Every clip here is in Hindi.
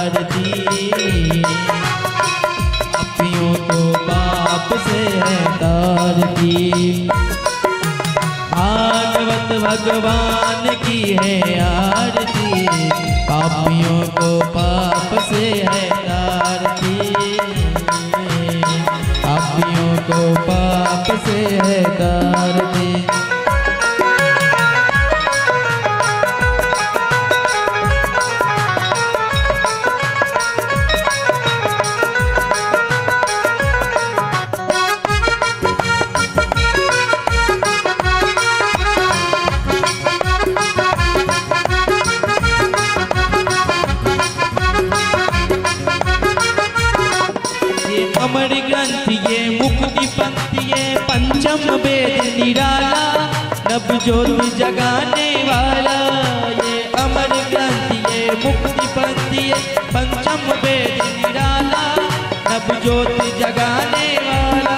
आरती, पापियों को पाप से है तारती। भागवत भगवान की है आरती, पापियों को पाप से है तारती, पापियों को पाप से है तारती। अमर ग्रंथ ये मुक्ति पंथ ये पंचम वेद निराला, नव ज्योति जगाने वाला। ये अमर ग्रंथ ये मुक्ति पंथ ये पंचम वेद निराला, नव ज्योति जगाने वाला।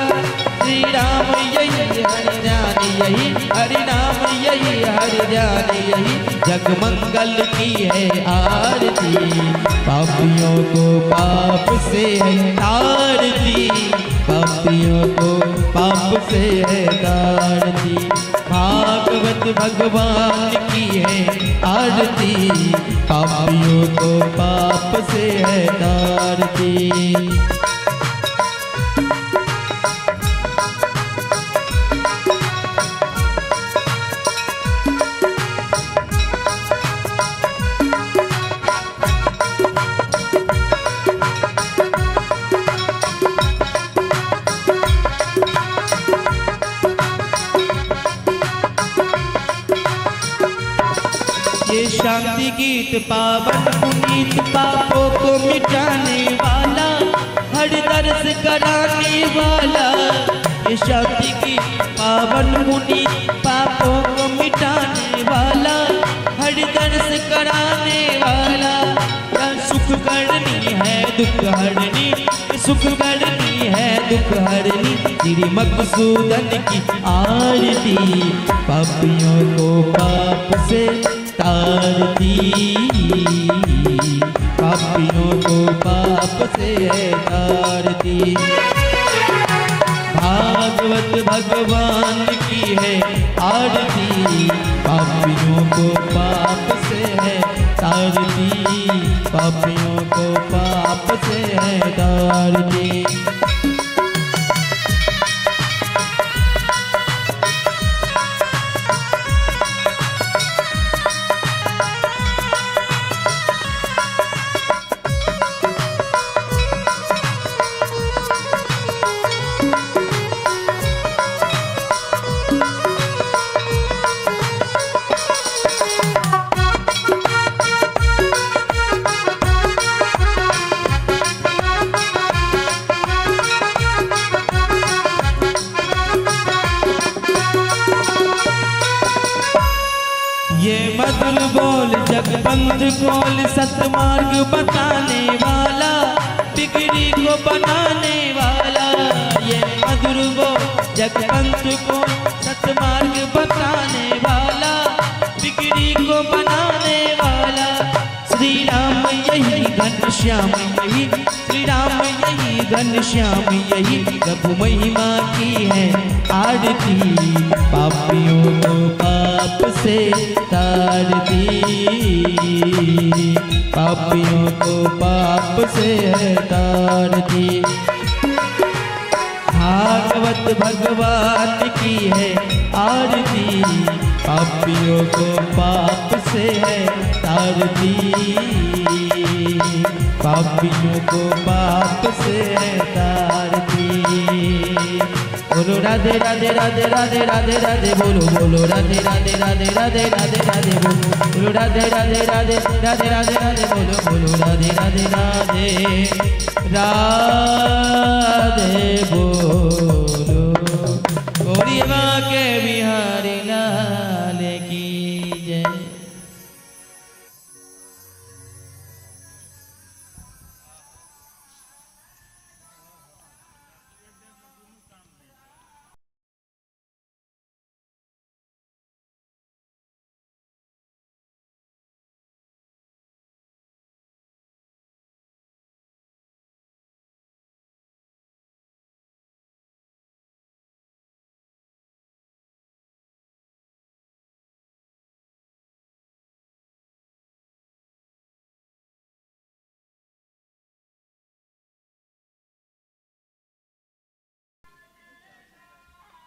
श्री राम यही हरि ध्यान यही, हरि नाम यही हरि ध्यान यही, जग मंगल की है आरती, पापियों को पाप से है तारती, पापियों को पाप से है तारती। भागवत भगवान की है आरती, पापियों को पाप से है तारती। ये शांति गीत पावन पुनीत, पापों को मिटाने वाला, हर दर्श कराने वाला। ये शांति गीत पावन पुनीत, पापों को मिटाने वाला, हर दर्श कराने वाला। सुख करनी है दुख हरनी, सुख करनी है दुख हरनी, श्री मधुसूदन की आरती, पापियों को पाप से तारती, पापियों को पाप से है तारती। भागवत भगवान की है आरती, पापियों को पाप से है तारती, पापियों को पाप से है तारती। ये मधुर बोल जगबंध बोल, सतमार्ग बताने वाला, बिगड़ी को बनाने वाला। ये मधुर बोल जगबंध बोल, सतमार्ग बताने वाला, बिगड़ी को बनाने वाला। श्री राम यही घनश्याम यही, श्री राम यही घनश्याम यही, प्रभु महिमा की है आरती, पापियों को पाप से तारती, पापियों को पाप से है तारती। भागवत भगवान की है आरती, पापियों को पाप से है तारती, पापियों को पाप से है तारती। बोलो राधे राधे राधे राधे राधे राधे, बोलो बोलो राधे राधे राधे राधे राधे राधे, बोलो राधे राधे राधे राधे राधे राधे, बोलो बोलो राधे राधे राधे राधे, बोलो गौरी माँ के बिहारी लाल की जय।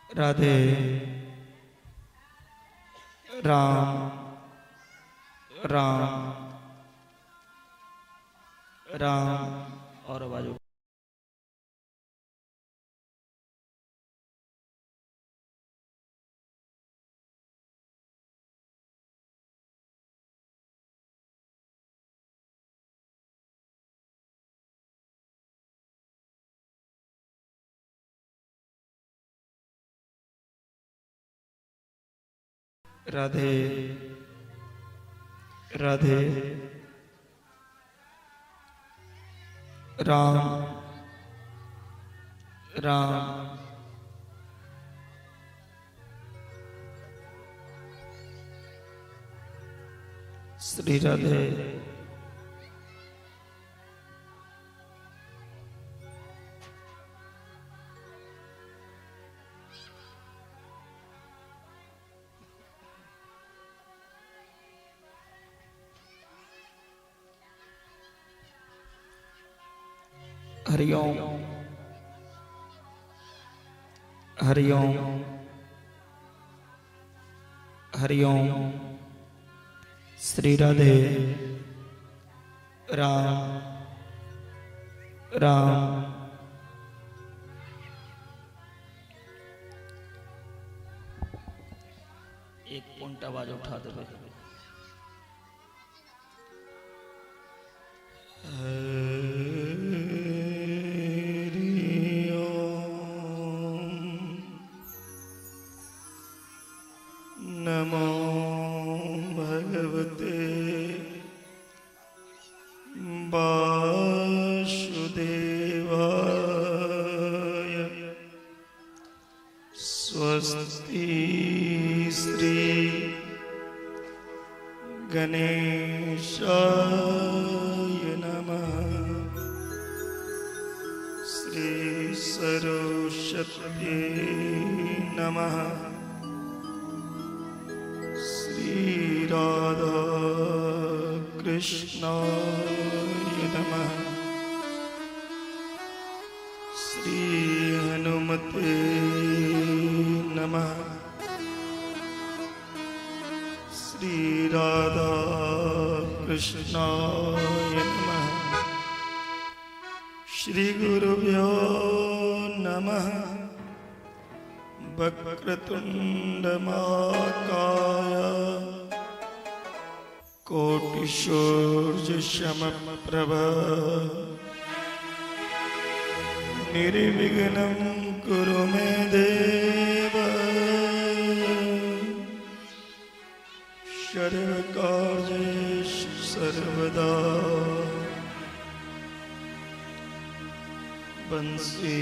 राधे राम राम राम। और आवाज राधे राधे राम राम। श्री राधे हरिओम हरिओम हरिओम। श्री राधे राम राम। एक पॉइंट आवाज उठा दे भाई। नमो भगवते वासुदेवाय। स्वस्ति श्री गणेशाय नमः। श्री सरस्वत्यै नमः। श्री राधा कृष्णाय नमः। श्री हनुमते नमः। श्री राधा कृष्णाय नमः। श्री गुरुभ्यो नमः। वक्रतुंड महाकाय कोटिसूर्य समप्रभ निर्विघ्नं कुरु मे देव। सर्वकार्येषु सर्वदा। बंसी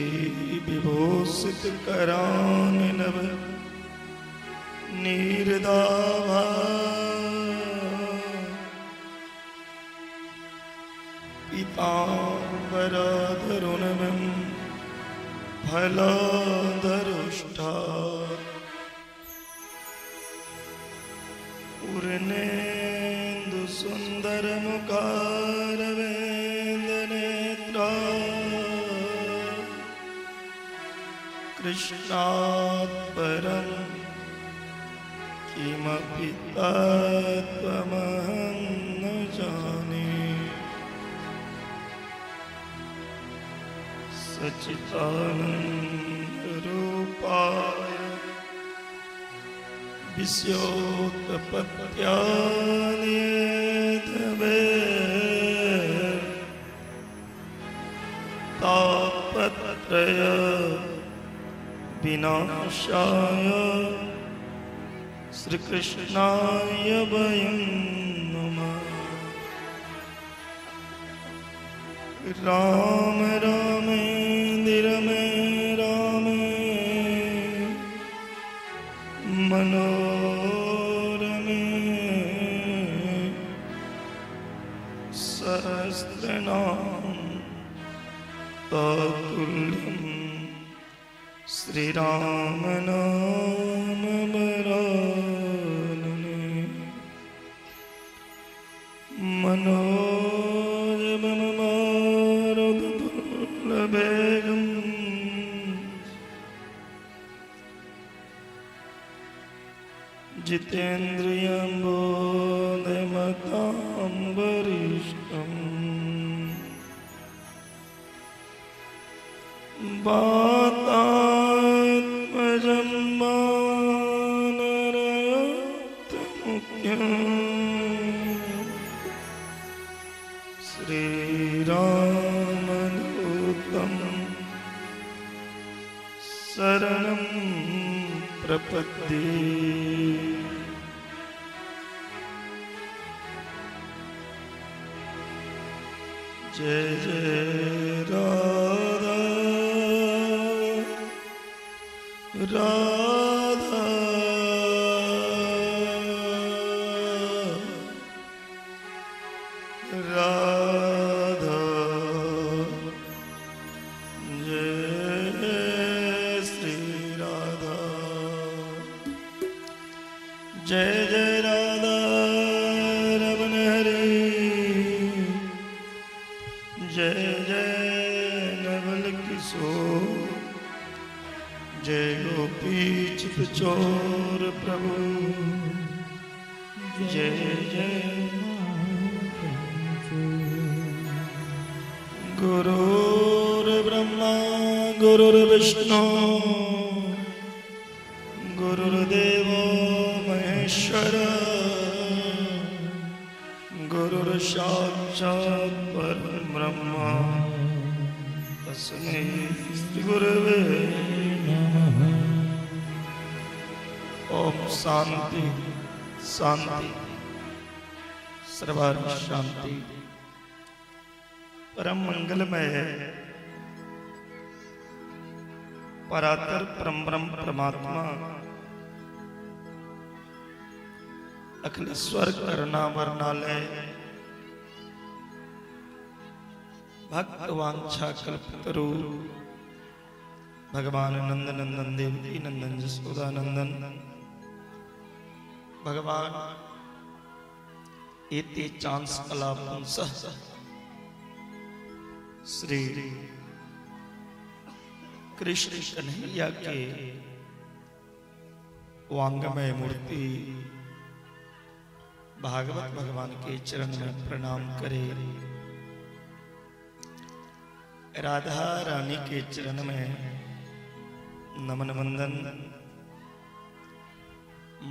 विभूषित कराननव नीरदाभा। पीताम्बरधरुणं फलाधरुष्टा। पूर्णेन्दु सुन्दरमुखारविन्दनेत्रा। कृष्णात् परं किमपि तत्त्वमहं न जाने। सच्चिदानन्दरूपाय विश्वोत्पत्त्यादिहेतवे तापत्रय विनाशाय श्री कृष्णाय वयं नमः। राम रामेन्द्र में रामे मनोरमे। सहस्रनाम तत्तुल्यं श्री राम नाम वरानने। मनोजवं मारुततुल्यवेगं जितेन्द्रियं बोधमतां वरिष्ठम् वातात्मजं वानरयोक्तमुख्यम् श्रीरामदूतं शरणं प्रपद्ये। जय जय राधा राधा राधा जय श्री राधा। जय जय राधा रमण हरे। जय जय नवल किशोर। जय गोपी चित चोर प्रभु। जय जय गुरुर्ब्रह्मा गुरुर्विष्णु गुरुर्देवो महेश्वर गुरुर्साक्षात् परब्रह्म तस्मै श्री गुरवे नमः। ओम शांति शांति सर्वार्थ शांति। परम मंगलमय परात्पर परम ब्रह्म परमात्मा अखिलेश्वर करुणा वर्णालय भक्त वांछा कल्पतरु भगवान नंद नंदन देवकी नंदन जसोदा नंदन भगवान एते चांस कला पुंसः श्री कृष्ण कन्हैया के वांगमय मूर्ति भागवत भगवान के चरण में प्रणाम करे। राधा रानी के चरण में नमन वंदन।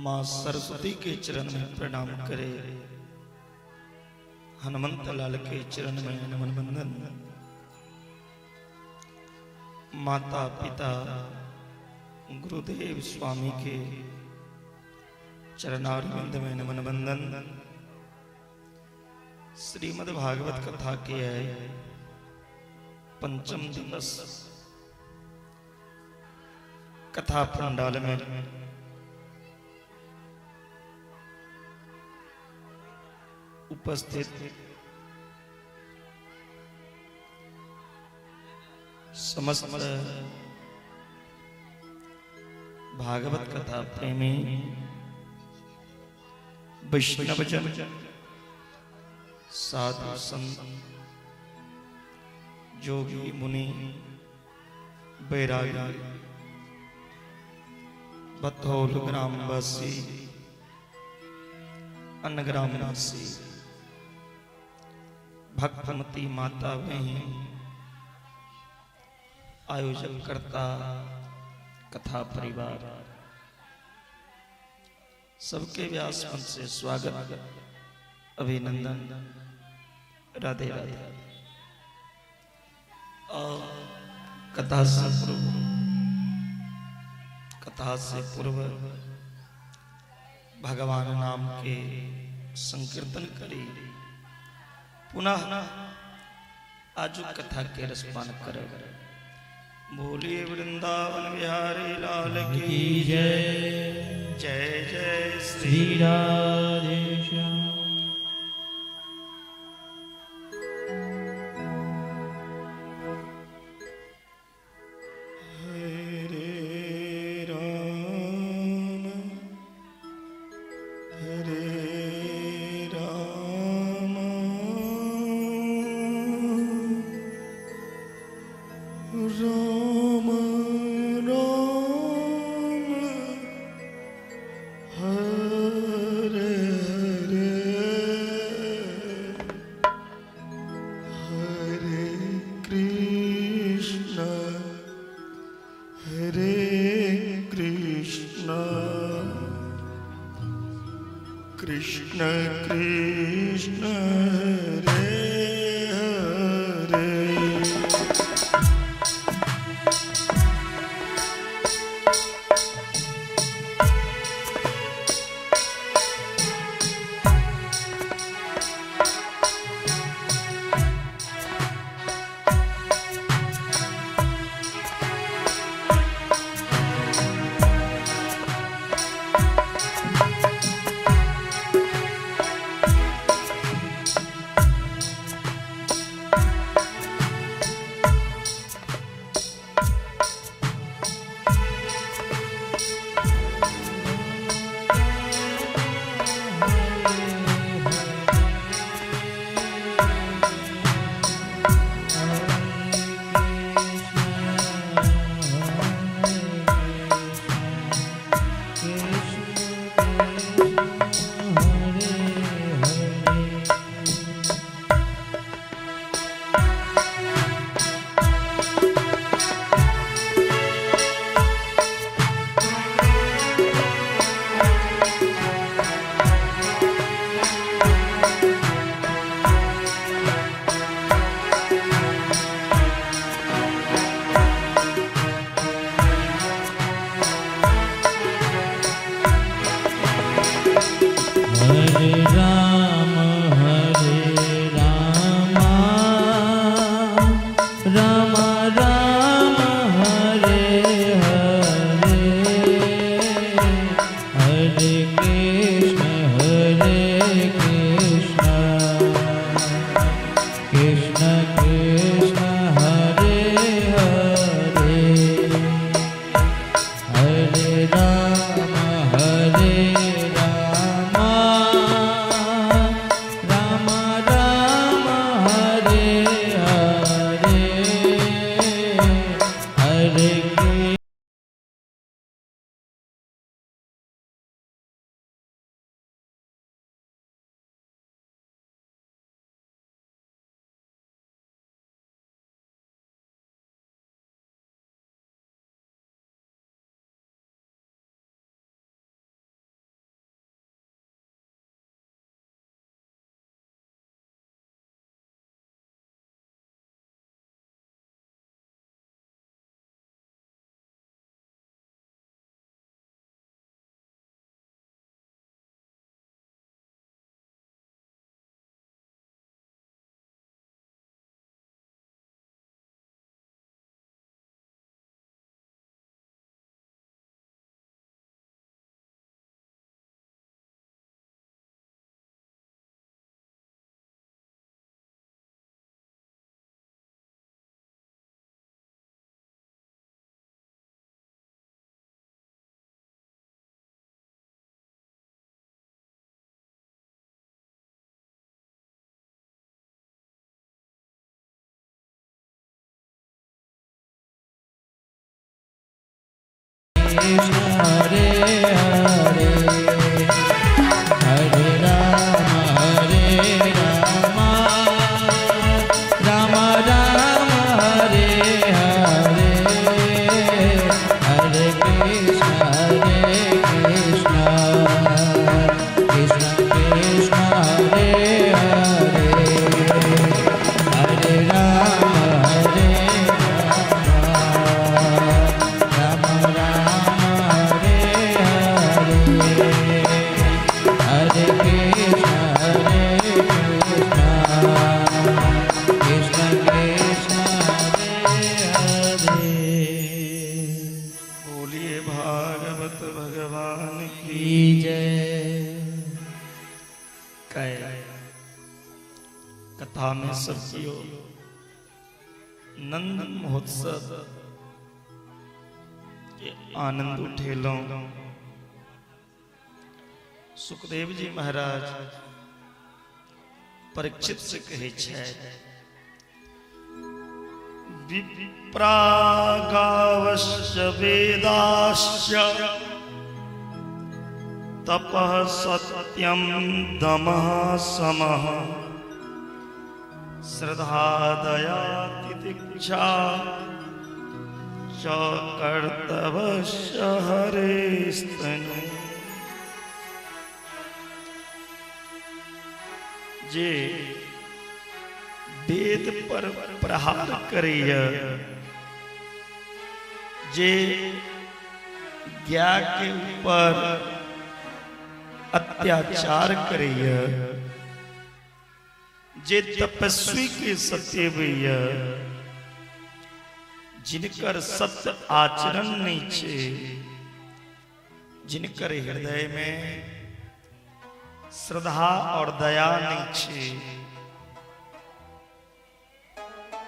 मां सरस्वती के चरण में प्रणाम करे। हनुमंत लाल के चरण में नमन वंदन। माता पिता गुरुदेव स्वामी के चरणारविंद में नमन वंदन। श्रीमद् भागवत कथा के पंचम दिवस कथा पंडाल में उपस्थित समस्त भागवत कथा प्रेमी वैष्णव जन साधु संत जोगी मुनि बैरागी बथौल ग्रामवासी अन्य ग्रामवासी भक्तमती माता बहन आयोजन करता कथा परिवार सबके व्यास मंच से स्वागत अभिनंदन राधे राधे। और कथा से पूर्व भगवान नाम के संकीर्तन करी पुनः आज कथा के रसपान कर। बोलिए वृंदावन बिहारी लाल की जय। जय जय श्री राधे श्याम। राम कृष्ण कृष्ण हरे हरे। कथा में सब्जियों नंद महोत्सव के आनंद उठेलो। सुखदेव जी महाराज परीक्षित से कहे छे, विप्रागावश्च वेदाश्च तपः सत्यं दमः समः श्रद्धा दया तितिक्षा च कर्तव्यस्य हरेस्तनु। जे वेद पर प्रहार करिय, जे ज्ञा के ऊपर अत्याचार करिय, जे तपस्वी के सत्य भैय, जिनकर सत्य आचरण नहीं छे, जिनकर हृदय में श्रद्धा और दया नहीं छे,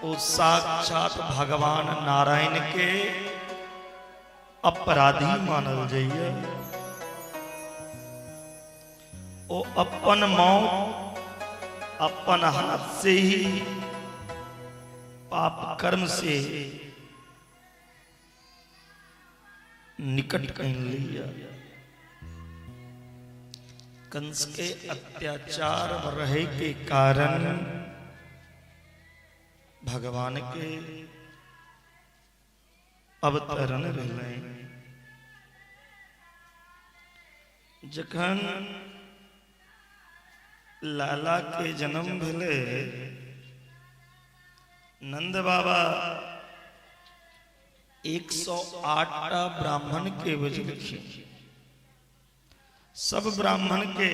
वो साक्षात भगवान नारायण के अपराधी मानल जाइए। वो अपन मौत अपन हाथ से ही पाप कर्म से निकट कर लिया। कंस के अत्याचार रहे के कारण भगवान के अवतरण रहे। जखन लाला के जन्म भेले, नंद बाबा 108 ब्राह्मण के बजलखिन। सब ब्राह्मण के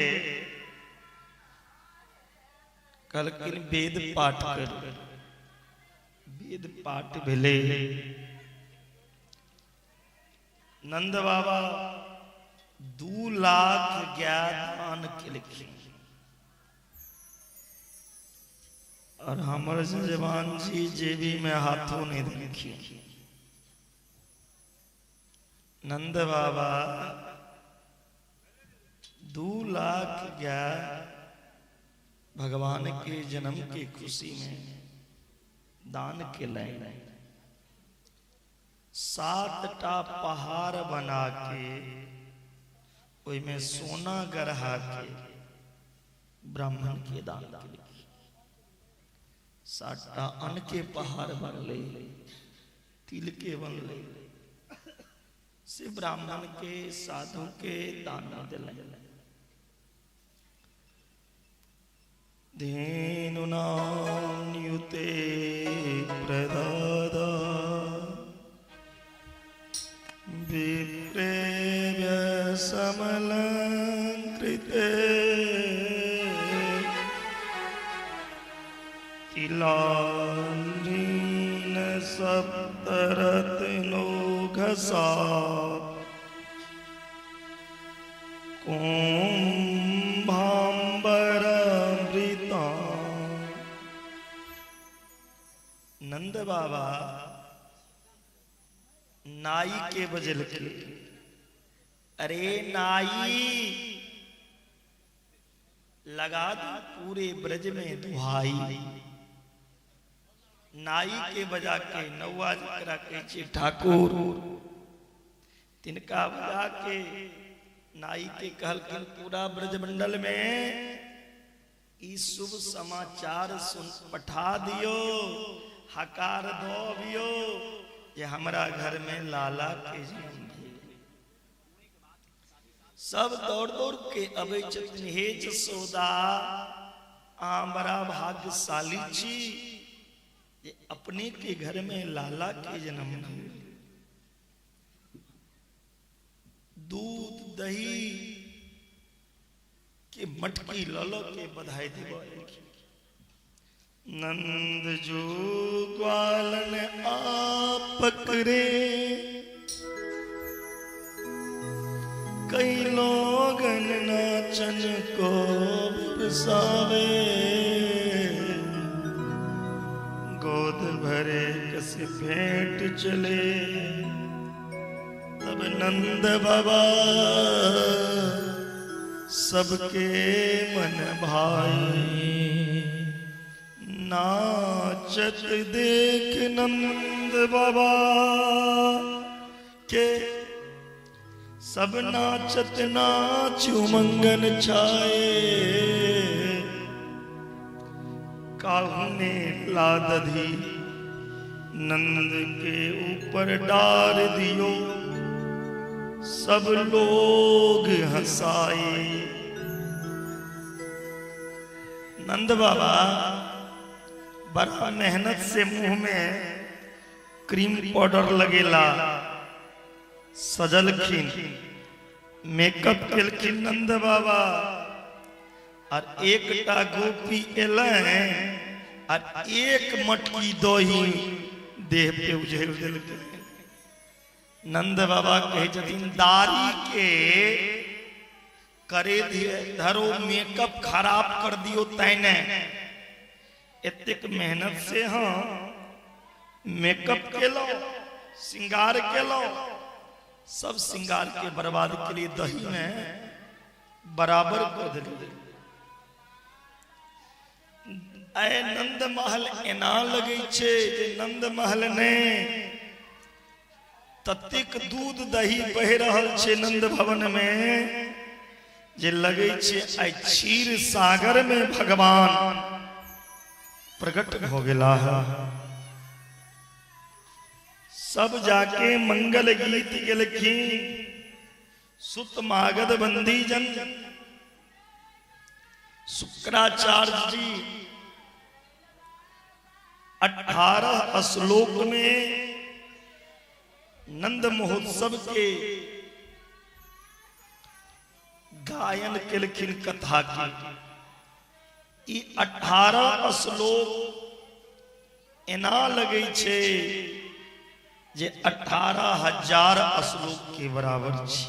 कहलखिन वेद पाठ कर। वेद पाठ भेले। नंद बाबा 2 लाख ज्ञान केलखिन। और हमर जवान जी जेबी में हाथों नहीं देखी। नंद बाबा 2 लाख ज्ञान भगवान के जन्म की खुशी में दान के लाइन। 7टा पहाड़ बना के ओई में सोना गढ़ा के ब्राह्मण के दान के। 7टा अन्न के पहाड़ बनले, तिल के बनले, से ब्राह्मण के साधु के दान दिले। धेनुनान्युते प्रदादा विप्रेव्य समलंकृते तिलांजीन सप्तरत्नो घसा कुंभांबरमृता। नंद बाबा नाई के बजल के, अरे नाई लगा दो पूरे ब्रज में दुहाई। नाई के बजा के नौआ जकरा कहै ठाकुर, तिनका बजा के नाई के कहलखिन पूरा ब्रजमंडल में ई शुभ समाचार सुन पठा दियो, हकार दो दियो ये हमरा घर में लाला के जन्म भेल। सब दौड़ दौड़ के अबै छथिन। हे जसोदा, अहाँ बड़ा भाग्यशाली छी ये अपने के घर में लाला के जन्म भेल। दूध दही के मटकी ललो के बधाई देबो। नंद जो ग्वालन आप पकड़े, कई लोगन नाचन को बरसावे। गोद भरे कसी भेंट चले, तब नंद बाबा सबके मन भाई। नाचत देख नंद बाबा के, सब नाचत नाचू मंगन छाए। काहू ने लादधी नंद के ऊपर डार दियो, सब लोग हंसाए। नंद बाबा बड़ा मेहनत से मुंह में क्रीम पाउडर लगेला, सजलखिन, मेकअप केलखिन नंद बाबा। और एक टा गोपी एलें और एक मटकी दही देह पे उझेल दिलके। नंद बाबा कहे छथिन दारी के करे दिए धरो मेकअप खराब कर दियो तैने। इतक मेहनत से हाँ मेकअप के लो, श्रृंगार के लो, सब श्रृंगार के बर्बाद के लिए दही में बराबर कर दिले। ऐ नंद महल एना लगे छे जे नंद महल ने तत्तिक दूध दही बह रहल छे नंद भवन में जे लगे छे आई क्षीर सागर में भगवान प्रकट हो गेला है। सब जाके मंगल गीत गेलखिन सुत मागध बंदी जन। शुक्राचार्य जी 18 श्लोक में नंद महोत्सव के गायन केलखिन कथा की। 18 श्लोक एना लगे छे जे 18,000 श्लोक के बराबर छे।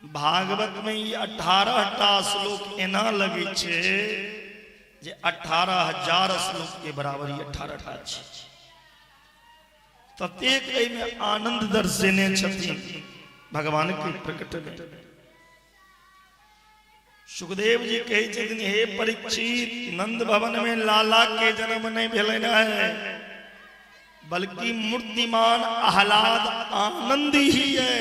भागवत में ये 18टा श्लोक एना लगे छे जे 18,000 श्लोक के बराबर ये 18टा छे। ततेक में आनंद दर्शने छथिन भगवान के प्रकट में। सुखदेव जी कहे छथिन हे परीक्षित नंद भवन में लाला के जन्म नहीं भेलन है, बल्कि मूर्तिमान आह्लाद आनंद ही है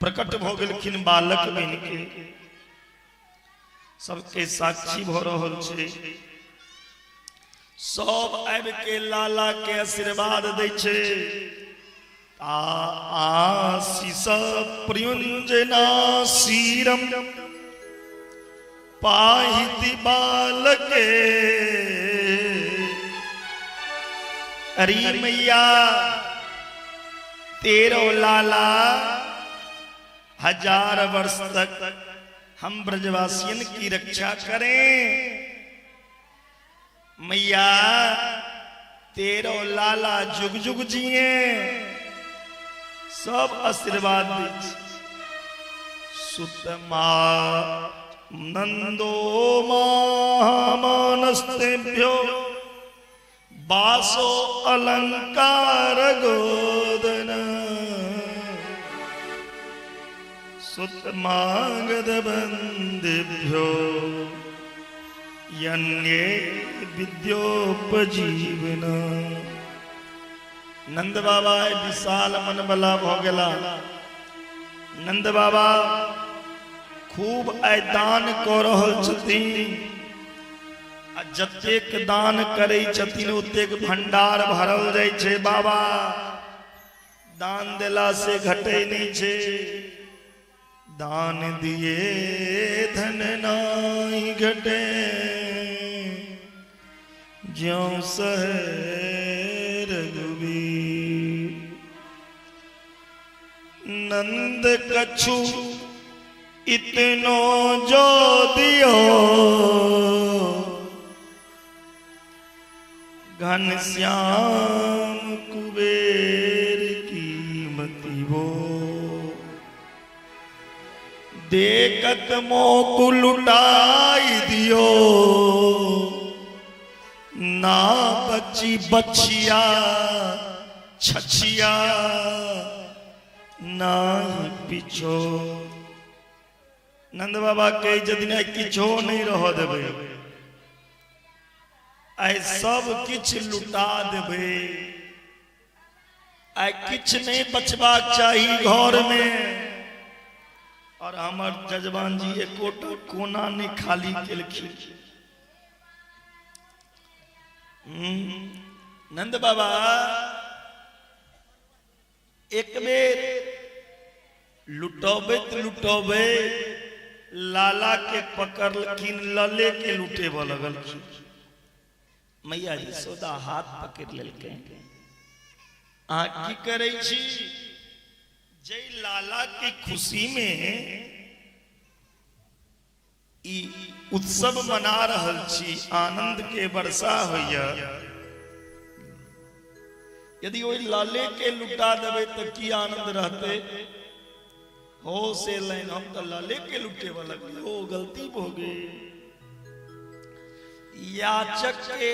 प्रकट भ गेलखिन बालक बन के। सबके साक्षी भ रहल छे। सब आबि के लाला के आशीर्वाद दै छे। आशीष प्रियुंजना सीरम पाहिति बालके। अरे मैया तेरो लाला 1000 वर्ष तक हम ब्रजवासियन की रक्षा करें। मैया तेरो लाला जुग जुग जिए। सब आशीर्वाद दीजिए। सुतमा नंदो मानस्तेभ्यो बासो अलंकार गोदन। सुतमागध बंदेभ्यो यन्ये विद्योपजीवन। नंद बाबा विशाल मन बला भ गेला। नंद बाबा खूब आय दान क रहल छथिन। जतेक दान करे छथिन ओतेक भंडार भरल जाय छे। बाबा दान देला से घटे नहीं छे। दान दिए धन नाई घटे, ज्यों सहे रघुवीर। नंद कछु इतनो जो दियो, घनश्याम कुबेर कीमती वो। देखत मोकु लुटाई दियो, ना बची बचिया छछिया ना पिछो। नंद बाबा के जदिन किछो नहीं रह देबे, आय सब किछ लुटा देबे, आय किछ नहीं बचबा चाहिए घर में। और हमार जजमान जी एकोटा कोना नहीं खाली केलखिन। नंद बाबा एक बेर लुटबे लाला के पकड़लखिन लले के लुटे लगल। मैया यशोदा हाथ पकड़ लेलकै। आ की करे छी, जय लाला की खुशी में ई उत्सव मना रहल छी, आनंद के वर्षा होइया। यदि ओई लाले के लुटा देवे तो की आनंद रहते। हो से लाइन हम तो लाले के लुटे वाला, हो गलती हो गई। याचक के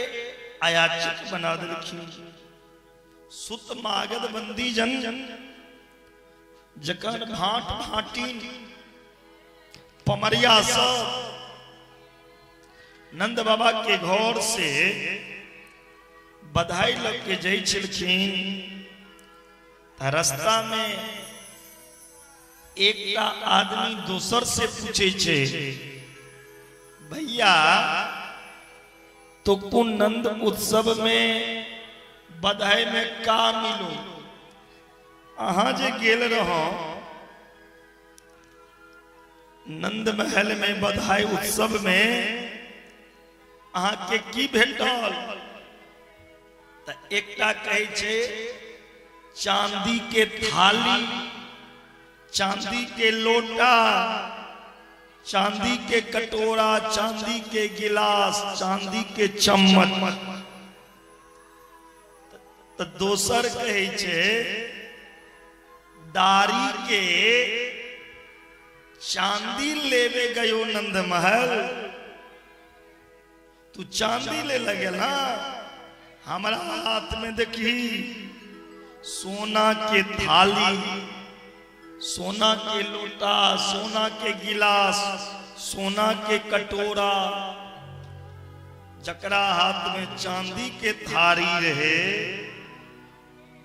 अयाचक बना देलखिन। सुत मागध बंदी जन जकर भाट भाटी पमरिया सब नंद बाबा के घर से बधाई लग के जाइ छलखिन। रास्ता में एक आदमी दोसर से पूछे छे, भैया तो कुन नंद उत्सव में बधाई में का मिलो, अहाँ जे गेल रहो नंद महल में बधाई उत्सव में, अहाँ के की भेटल? त एकटा कहे छे चांदी के थाली, चांदी के लोटा, चांदी के कटोरा, चांदी के गिलास, चांदी के चम्मच। तो दोसर कहे छे दारी के चांदी लेवे गयो नंद महल, तू चांदी ले लगे ना, हमारा हाथ में देखी सोना के थाली, सोना के लोटा, सोना के गिलास, सोना के कटोरा, जकरा हाथ में चांदी के थारी रहे,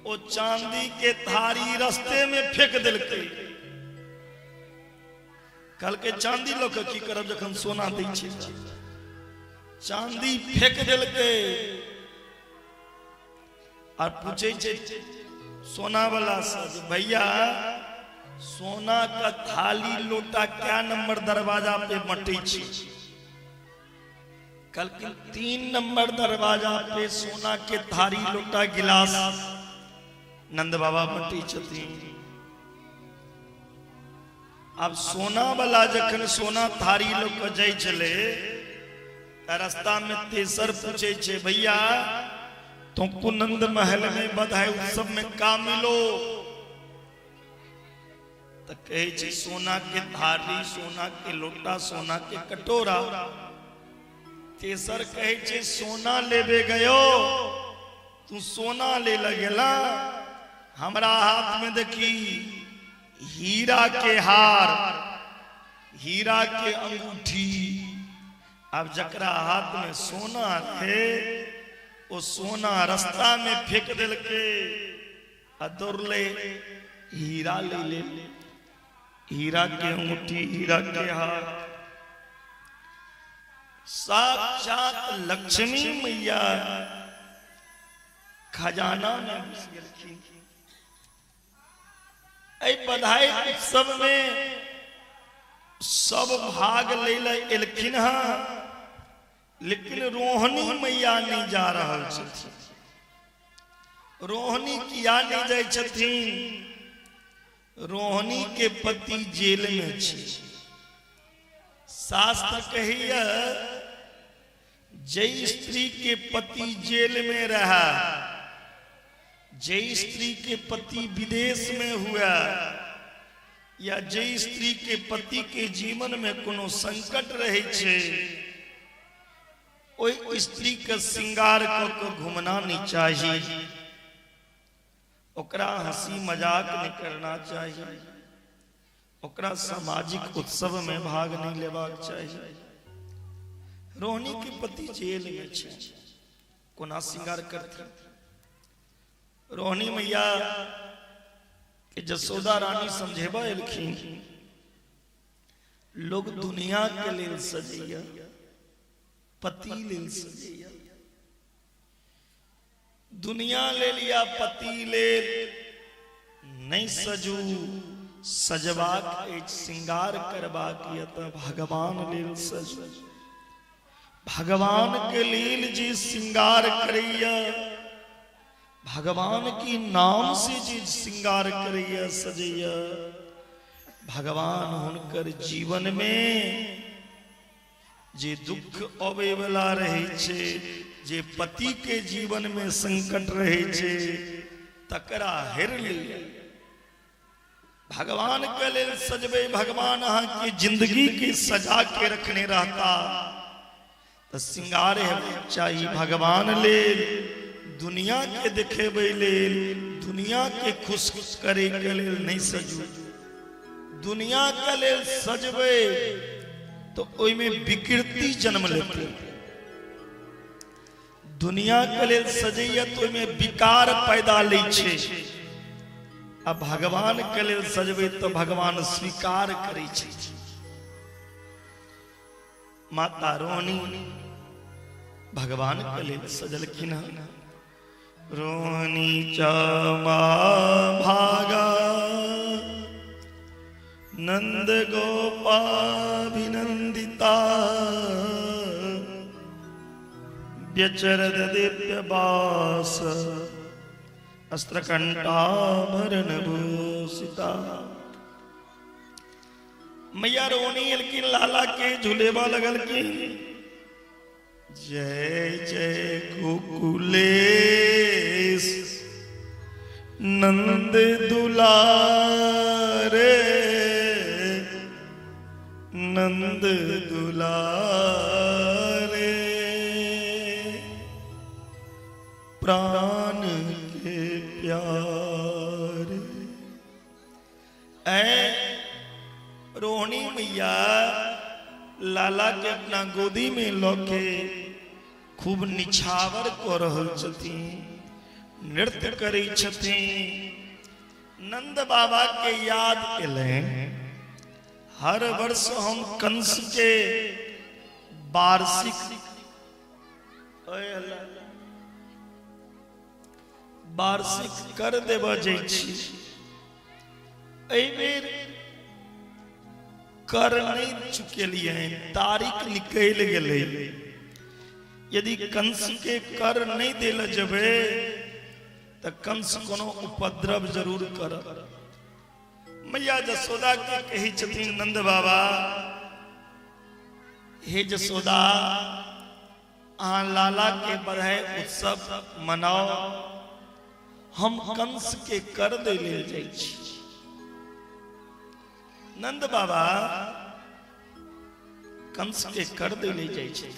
वो चांदी के थारी रास्ते में फेंक दिलके। कल के चांदी लोग की करब जखन सोना दै छै, चांदी फेंक दिलके। और पूछे छे सोना वाला से, भैया सोना का थाली लोटा क्या नंबर दरवाजा पे मटे छी? कल के 3 नंबर दरवाजा पे सोना के थाली लोटा गिलास नंद बाबा मटे छथिन। अब सोना वाला जखन सोना थारी लोग के जाय चले, रास्ता में तेसर पूछे छे, भैया तुमको नंद महल में बधाई उत्सव में का मिलो? तो कहे छे सोना के थाली, सोना के लोटा, सोना के कटोरा। तेसर कहे छे सोना लेवे गयो, तू सोना ले लगेला, हमरा हाथ में देखी हीरा के हार, हीरा के अंगूठी। अब जकरा हाथ में सोना है, वो सोना रास्ता में फेंक दिल के, अदुरले हीरा ले ले, हीरा के अंगूठी, हीरा के हार। साक्षात लक्ष्मी मैया खजाना में घुस गेलखिन। ऐ बधाई उत्सव में सब भाग ले एलखिन हैं, लेकिन रोहिणी मैया नहीं जा रहल छथिन। रोहिणी किया नहीं जाय छथिन? रोहिणी के पति जेल में छे। शास्त्र कहिया जय स्त्री के पति जेल में रहा, जय स्त्री के पति विदेश में हुआ, या जय स्त्री के पति के जीवन में कोनो संकट रहे छे, ओई स्त्री का श्रृंगार को घूमना नहीं चाहिए, ओकरा हंसी मजाक नहीं करना चाहिए, ओकरा सामाजिक उत्सव में भाग नहीं लेवाक चाहिए। रोहिणी के पति जेल में छे, कोना श्रृंगार करती? रोहिणी मैया के जसोदा रानी समझेबा एलखिन, लोग दुनिया के लेल सजैया, पति लेल सजैया, दुनिया ले लिया पति लेल नहीं सजू, सजबाक श्रृंगार करबाक यत भगवान लील सज। भगवान के लील जी श्रृंगार करैया, भगवान की नाम से जी श्रृंगार करैया सजैया। भगवान हुनकर जीवन में जे दुख अबै वाला रहे छे, जे पति के जीवन में संकट रहे छे, तकरा हेर लिया। भगवान के लेल सजबे, भगवान अहाँ की जिंदगी की सजा के रखने रहता तो श्रृंगार चाहिए भगवान लेल। दुनिया के देखेबे लेल, दुनिया के खुश करे के लेल नहीं सजू। दुनिया के लेल सजबे तो ओई में विकृति जन्म लेते। दुनिया के लेल सजैया तो ओई में विकार पैदा ले छे। अब भगवान के लेल सजबे तो भगवान स्वीकार करे छे। माता रोहिणी भगवान के लेल सजलखिन। रोहिणी चमा भागा नंद गोपाभिनंदिता, व्यचरद दिव्य बास अस्त्रकंठाभरण भूषिता। मैया रोहिणी अलकिन लाला के झूलेवा लगल की। जय जय गोकुलेश नंद दुलारे, नंद दुलारे प्राण के प्यारे। ऐ रोहिणी मैया लाला के अपना गोदी में लोके खूब निछावर को रहल छथिन, नृत्य करै छथिन। नंद बाबा के याद एले। हर वर्ष हम कंस के वार्षिक कर देव जाइ छी। एहि बेर कर नहीं चुकेलिए, तारीख निकल गेलै। यदि कंस के कर नहीं देल जबे तो कंस कोनो उपद्रव जरूर कर। मैया जसोदा के कही छथिन नंद बाबा, हे जसोदा अहाँ लाला के बधाई उत्सव मनाओ, हम कंस के कर दे ले जाइ छी। नंद बाबा कंस के कर दे ले जाइ छी।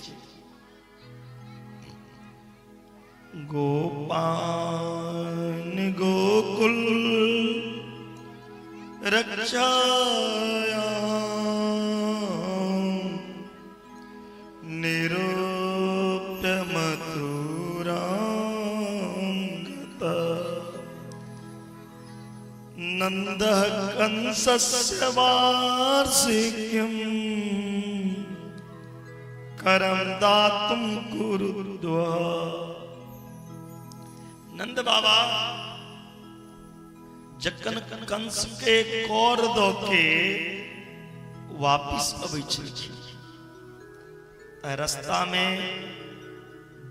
गोपान गोकुल रक्षाया निरूप्य मथुरांगता, नंदः कंसस्य वार्षिकीं करं दातुं कुरुद्वा। नंद बाबा जखन कंस के कौर दो के वापिस अबै छलखिन, रास्ता में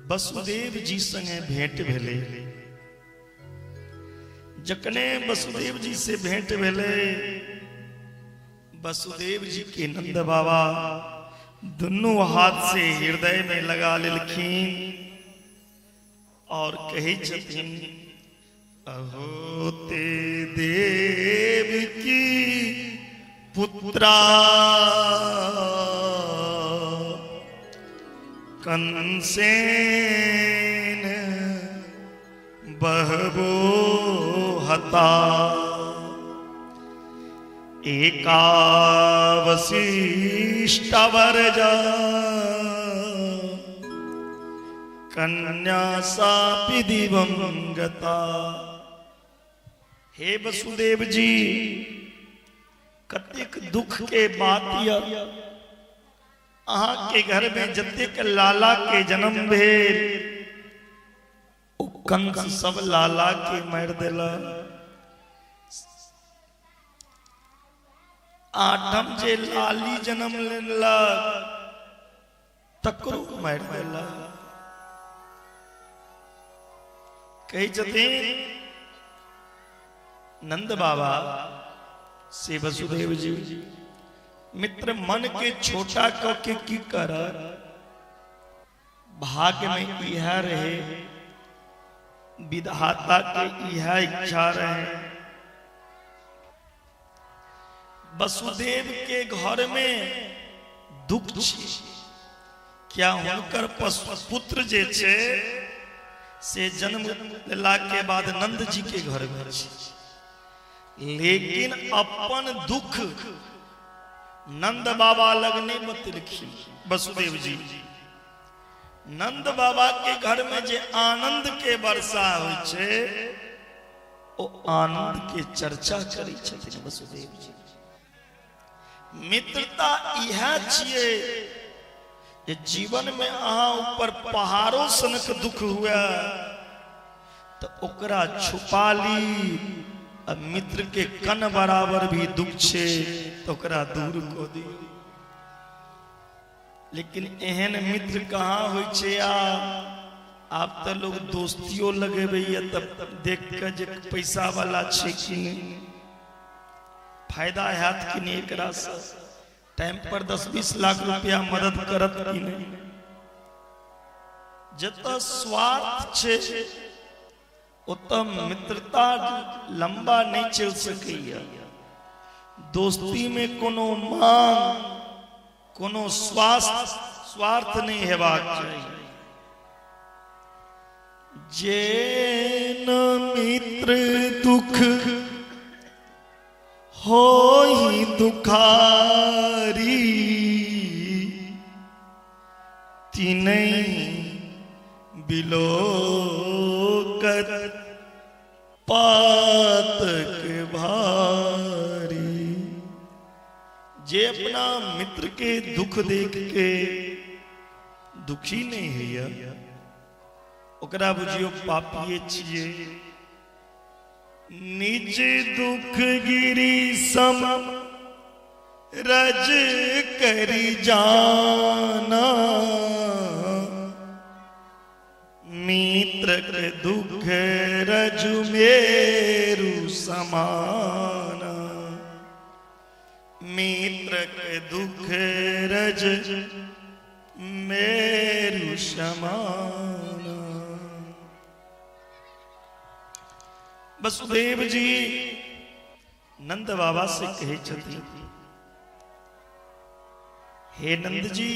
वसुदेव जी संगे भेंट भेले। जखने वसुदेव जी से भेंट भेले, वसुदेव जी के नंद बाबा दोनों हाथ से हृदय में लगा लेलखिन और कहे छथिन, अहो ते देव की पुत्रा कंसेन बहवो हता, एका वसिष्ठा वरजा कन्या सापि दिवंगता। हे वसुदेव जी, कतेक दुख के बात अहाँ के घर में जतेक लाला के जन्म भेल, ओ कंस सब लाला के मार देला। आठम जे लाली जन्म लेला तकरो मार देला। कही छथिन नंद बाबा से वसुदेव जी मित्र मन के छोटा क के की कर, भाग्य में यह रहे, विधाता के यह इच्छा रहे। वसुदेव के घर में दुख छी, क्या हुनकर पुत्र जे छे से जन्म लेला के बाद नंद जी के घर में छी, लेकिन अपन दुख नंद बाबा लगने बतलखिन वसुदेव जी। नंद बाबा के घर में जे आनंद के वर्षा होय छे, ओ आनंद के चर्चा करै छथिन वसुदेव जी। मित्रता यह छिए जे जीवन में अहाँ ऊपर पहाड़ों सनक दुख हुआ तो ओकरा छुपा ली, अब मित्र के कन बराबर भी दुख छे तो ओकरा दूर को दी। लेकिन एहन मित्र कहाँ होय छे। आप तो लोग दोस्तियों लगेबे तब देख के जे पैसा वाला छे कि नहीं, फायदा हैत कि नहीं, एकरा से टाइम पर 10-20 लाख रुपया मदद करत कि नहीं। जत स्वार्थ छे उत मित्रता लंबा नहीं चल सकैया। दोस्ती में कोनो मांग, कोनो स्वार्थ नहीं हेबाक चाहिए। जे न मित्र दुख होई दुखारी, तिनई बिलोकत पातक भारी। जे अपना मित्र के दुख देख के दुखी नहीं है, ओकरा बुझियो पापिये छिए। निज दुख गिरी सम रज करी जाना, मित्र के दुख रजु मेरु समाना। मित्र के दुख रज मेरु समाना। वसुदेव जी नंद बाबा से कहे छथि, हे नंद जी,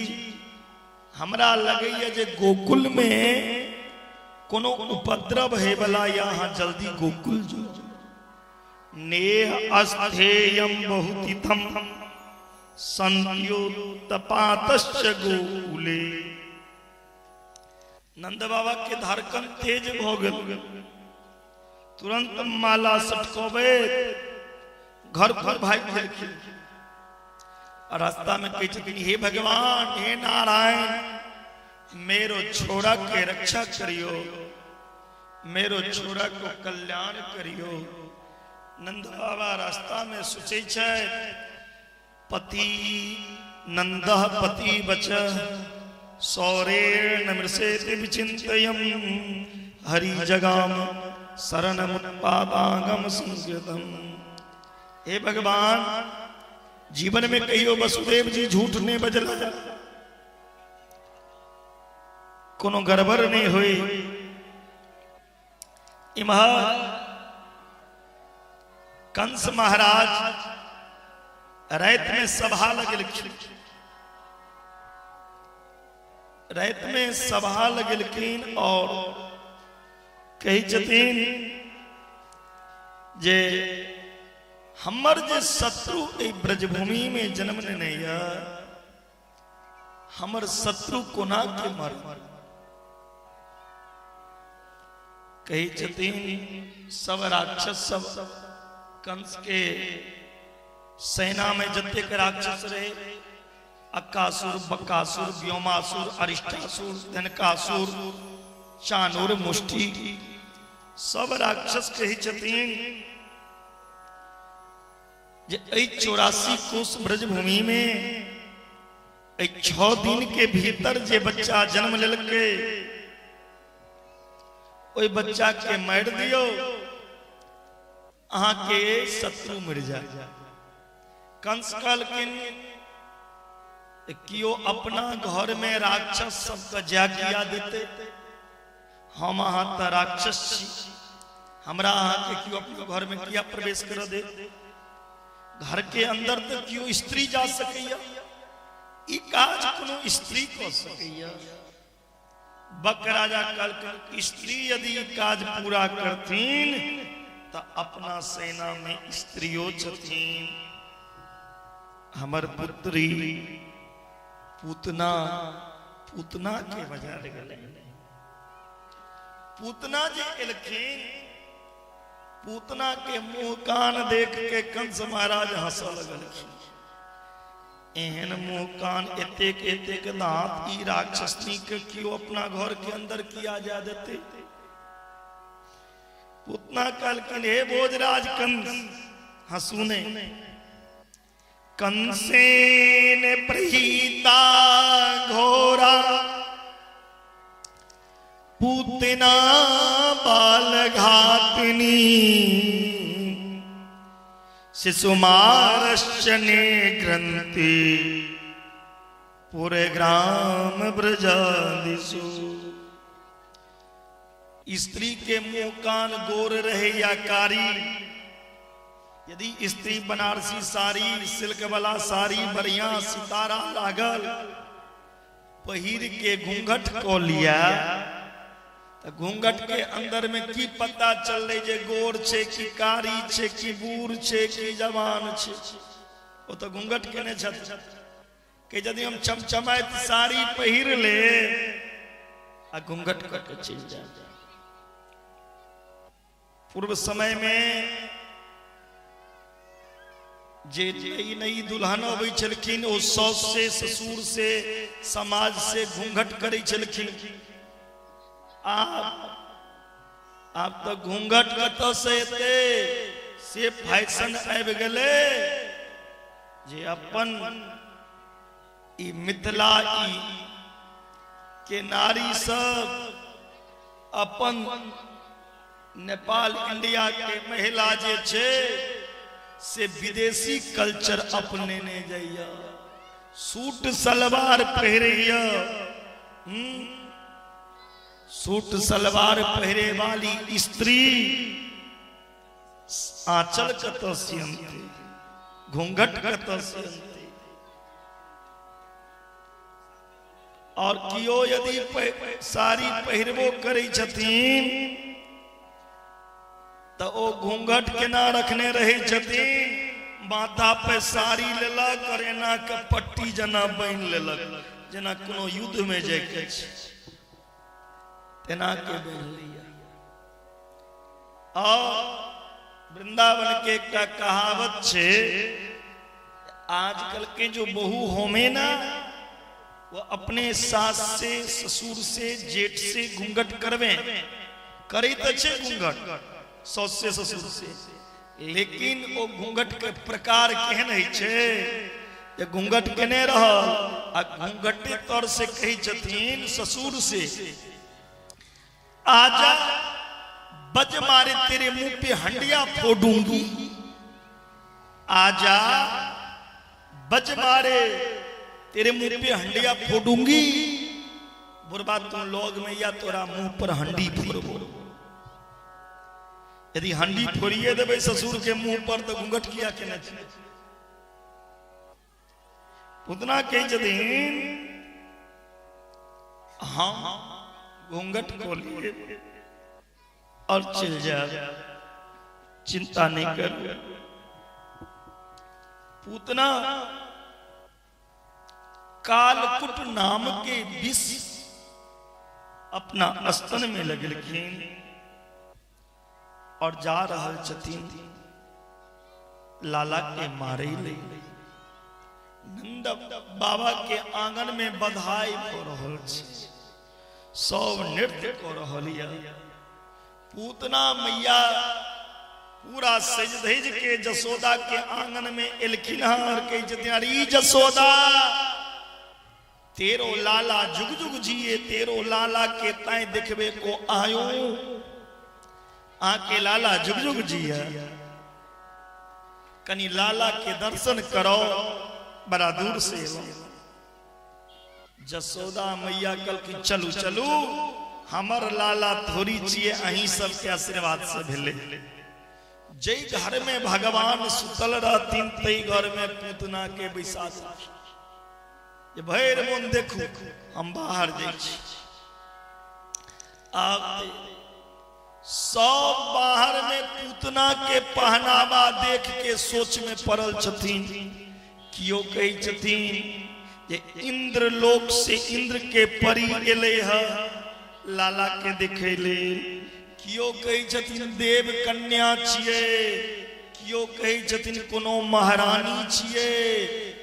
हमरा लगैया जे गोकुल में कोनो उपद्रव है वाला, यहाँ जल्दी गोकुल जो। नेह अस्थेयम बहुतिथम संत्यो तपातश्च गोकुले। नंद बाबा के धड़कन तेज भ गेल, तुरंत माला सटकोबे घर पर भाग गेलखिन। रास्ता में कही छथिन, हे भगवान, हे नारायण, मेरो छोड़ा के रक्षा करियो, मेरो छोड़ा को कल्याण करियो। नंद बाबा रास्ता में सोचे छे, पति नंदः पति बच सौरेण मृषेति विचिन्तयम्, हरि जगाम शरणमुत्पादागम संस्कृतम। हे भगवान, जीवन में कहियो वसुदेव जी झूठ नहीं बजला, कोनो गड़बड़ नहीं हुई। इमहर कंस महाराज रात में सभा लगलखिन, रात में सभा लगलखिन और कही छथिन जे हमर जे शत्रु ए ब्रजभूमि में जन्म लेने या, हमर शत्रु कोना के मर। कही छथिन सब राक्षस, सब कंस के सेना में जतेक राक्षस रहे, अक्कासुर, बक्कासुर, व्योमासुर, अरिष्टासुर, धनकासुर, चाणूर, मुष्टि, सब राक्षस कही छथिन जे 84 कोस ब्रजभूमि में 6 दिन के भीतर जे बच्चा जन्म लेलके ओई बच्चा के मार दियो अहाँ के शत्रु मर जाए। कंस कहलखिन कियो अपना घर में राक्षस सबके जागिया देते, हम अहाँ त राक्षस छी, हमरा अहाँ के क्यों अपने घर में किया प्रवेश कर दे? घर के अंदर तो क्यों स्त्री जा सकैया? ई काज कोनो स्त्री को सकैया? बक राजा कहलखिन स्त्री यदि काज पूरा करतीन तो अपना सेना में स्त्रियों छतीन। हमर पुत्री पूतना पूतना के बजा गए। पूतना जे एलखिन, पूतना के मुंह कान देख के कंस महाराज हंस लगलखिन। एहन मुंह कान एतेक एतेक दांत ई राक्षसनी के क्यों अपना घर के अंदर किया जा देते? पूतना कहलखिन हे भोजराज कंस, हंसुने कंसेन प्रहीता घोरा पूतना बाल घातनी शिशुमारश्चने ग्रंथि पूरे ग्राम ब्रजादिषु। स्त्री के मुंह कान गोर रहे या कारी, यदि स्त्री बनारसी साड़ी सिल्क वाला साड़ी बढ़िया सितारा लागल पहिर के घूंघट को लिया तो घूंघट के अंदर में की पता चल रही जे गोर छे कि कारी छे कि बूढ़ छे कि जवान छे? वो तो घूंघट के ने छत के यदि हम चमचमाइत साड़ी पहिर ले आ घूंघट करके चल जाए। पूर्व समय में जे नई नई दुल्हन अबै छलखिन ओ सास से ससुर से समाज से घूंघट करै छलखिन। आप तो घूंघट कत से एते से फैशन आबि गेले जे अपन ई मिथिला ई के नारी सब अपन नेपाल इंडिया के महिला जे छे से विदेशी कल्चर अपने ने जाइया, सूट सलवार पहरिया। सूट सलवार पहरे वाली स्त्री आंचल कत सियंते, घूंघट कत सियंते। और कियो यदि साड़ी पहिरबो करै छथिन तो ओ घूंघट केना रखने रहे छथिन, माथा पे साड़ी लेलक और एना के पट्टी जना बांध लेलक जना कोनो युद्ध में जाय के छै तेना के बांध लिया। और वृंदावन के एक कहावत छे, आजकल के जो बहू होमे ना वो अपने सास से ससुर से जेठ से घूंघट करवे करे तो छे घूंघट सास से ससुर से, लेकिन वो घूंघट के प्रकार केहन है छे? ये घूंघट केने रह आ घूंघटे तौर से कही छथिन ससुर से, आजा बज मारे तेरे मुंह पे हंडिया फोड़ूंगी, आजा बज मारे तेरे मुंह पे हंडिया फोड़ूंगी। बुरबा तुम लोग में या तोरा मुंह पर हंडी फोड़बो। यदि हंडी फोड़िए देवे ससुर के मुंह पर तो घूंघट किया के न छे? उतना कही छथिन हाँ घूंघट खोलिए और चल जाए, चिंता नहीं कर। पूतना कालकुट नाम के विष अपना स्तन में लगलखिन और जा रहल छथिन लाला के मारे ले। नंद बाबा के आंगन में बधाई हो रहल छै, सब नृत्य को रहल या। पूतना मैया पूरा सज धज के जसोदा के आंगन में एलखिन और कही जतियारी जसोदा तेरो लाला जुग जुग जिए, तेरो लाला के ताए देखबे को आयो, आके लाला जुग जुग जिए, कनी लाला के दर्शन करो, बड़ा दूर से। जसोदा मैया कल की चलू चलू, हमर लाला थोड़ी चाहिए, अही सबके आशीर्वाद से भेले। जय घर में भगवान सुतल रहतीन, तई घर में पूतना के बैसा ये भैर मन देखू हम बाहर जाई छी। आप सब बाहर में पूतना के पहनावा देख के सोच में पड़ल छथिन। कियो कही छथिन जे इंद्र लोक से इंद्र के परी एले है लाला के देखे ले, कियो कही छथिन देव कन्या छिए, कियो कही छथिन कोनो महारानी छिए,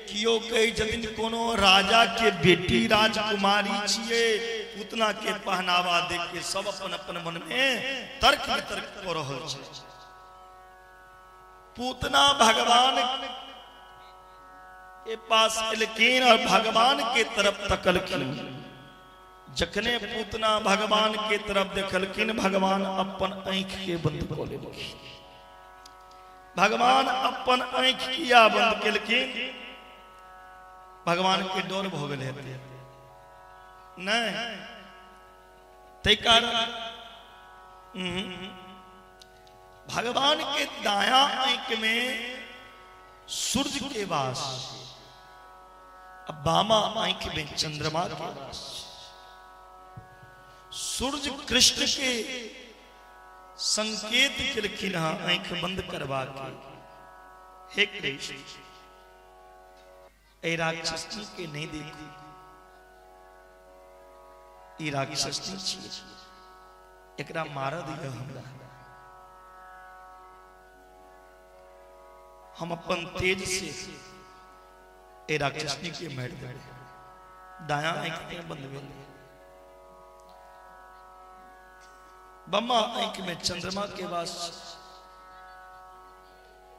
कियो कही छथिन कोनो राजा के बेटी राजकुमारी छिए। पूतना के पहनावा देख के सब अपन अपन मन में तर्क वितर्क कर रहल छै। पूतना भगवान के पास एलखिन और भगवान के तरफ तकलखिन। जखने पूतना भगवान के तरफ देखलखिन, भगवान अपन आंख के बंद क लेलखिन। भगवान अपन आंख किया बंद केलखिन? भगवान के डर भ गेल हेतै नहीं, तै कारण भगवान के दाया आंख में सूर्य के वास, अब बामा आंख में चंद्रमा के वास। सूर्य कृष्ण के संकेत केलखिन आंख बंद करवा के, हे कृष्ण ए राक्षसनी के नहीं देखू, ई राक्षसनी छिए, एकरा मार दिया हमरा। हम अपन तेज से ए राक्षसनी के मार देबे। दाया आंख में बंद भेल, बम्मा आंख में चंद्रमा के वास।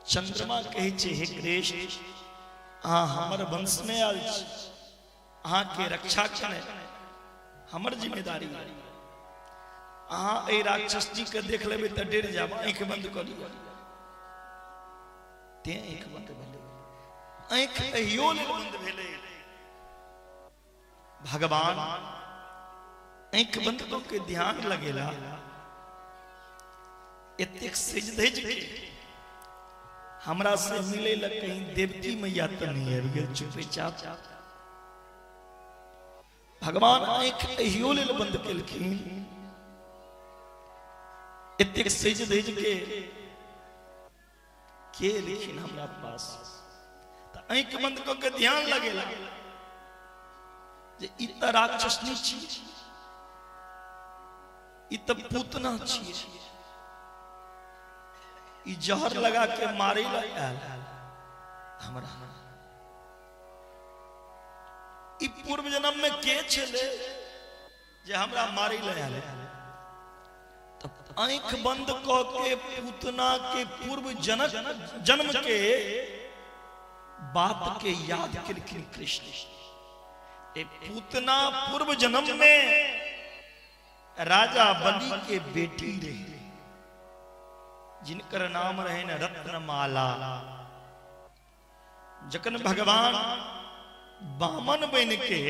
चंद्रमा कहे छे हे कृष्ण अहाँ हमर वंश में आयल छी, अहाँ के रक्षा करे हमर जिम्मेदारी। अहाँ ए राक्षसी के देख लेबे त डर जाब, आंख बंद कर लिया। ते आंख बंद भेले, आंख कहियो ले बंद भेले। भगवान आंख बंद क के ध्यान लगेला। एतेक सज धज के हमरा से मिले ल कहीं देवती मैया तो नहीं आबि गेल चुपे चाप। भगवान आंख एहियो लेल बंद केलखिन। एतेक सज धज के लेकिन हमरा पास त आंख बंद क के ध्यान लगेला जे ई त राक्षसनी छी, ई त पूतना छी, ई जहर लगा के मारे ला आयल हमरा। ई पूर्व जन्म में के छले जे हमरा मारे ला आयल? तब आंख बंद क के पूतना के पूर्व जन्म के बात के याद केलखिन कृष्ण। ए पूतना पूर्व जन्म में राजा बलि के बेटी रहे, जिनकर नाम रहे न रत्नमाला। जखन भगवान बामन बन के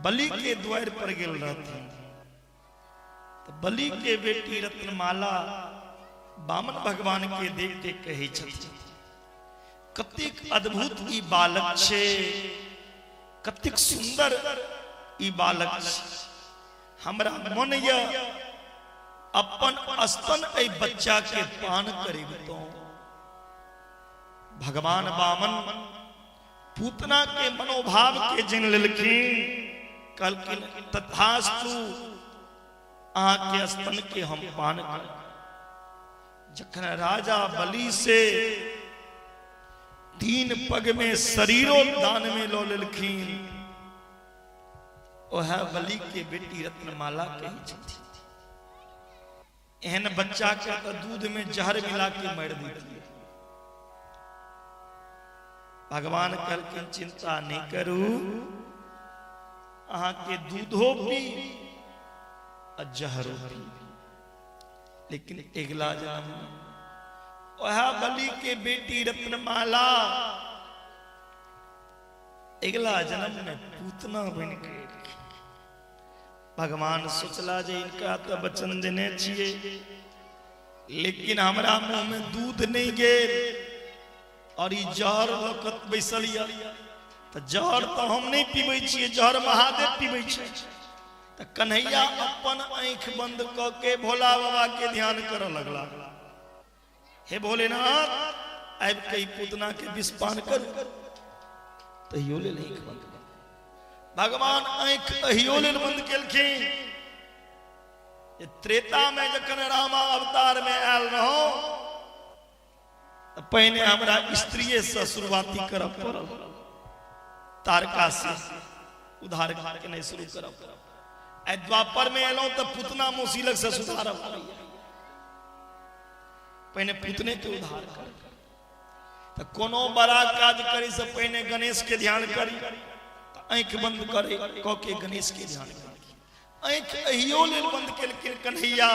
बलि के द्वार पर गेल रहथिन, तो बलि के बेटी रत्नमाला बामन भगवान के देख के कहे छथिन कतेक अद्भुत ई बालक छे, कतेक सुंदर ई बालक छे। हमरा मन या अपन स्तन ए बच्चा के पान करीबतो। भगवान बामन पूतना के मनोभाव के जन लेलखिन, कहलखिन तथास्तु अहाँ के स्तन के हम पान कर। जखन राजा बलि से 3 पग में शरीरो दान में लो लेलखिन, ओह बलि के बेटी रत्नमाला कही छथि एहन बच्चा के तो दूध में जहर मिला के मार देती। भगवान कहलखिन चिंता नहीं करू, अहाँ के दूधो पी और जहरो पी, लेकिन अगला जन्म वह बलि के बेटी रत्नमाला अगला जन्म में पूतना बन के। भगवान सोचला जे इनका तो वचन देने चाहिए, लेकिन हमरा मुंह में दूध नहीं गेल और ई जहर वक्त बैसल या तो जहर तो हम नहीं पीबै छियै, जहर महादेव पीबै छै। तो कन्हैया अपन आंख बंद क के भोला बाबा के ध्यान करऽ लगला। हे भोलेनाथ आबि के ई पूतना के विषपान कर, तहियो ले आंख बंद कर। भगवान आंख अहियो ले बंद केलखिन। ये त्रेता में जखन रामा अवतार में आयल रहो पहले हमरा स्त्रीये से शुरुआती करब पड़ल, तारका से उधार के नहीं शुरू करब। आ द्वापर में एलौ तो पुतना मोसीलक से सुधारब, पहले पुतने के उधार कर। तो कोनो बड़ा काज करे से पहले गणेश के ध्यान करी, आंख बंद करे क के गणेश के ध्यान करी। आंख अहियो लेल बंद केलखिन कन्हैया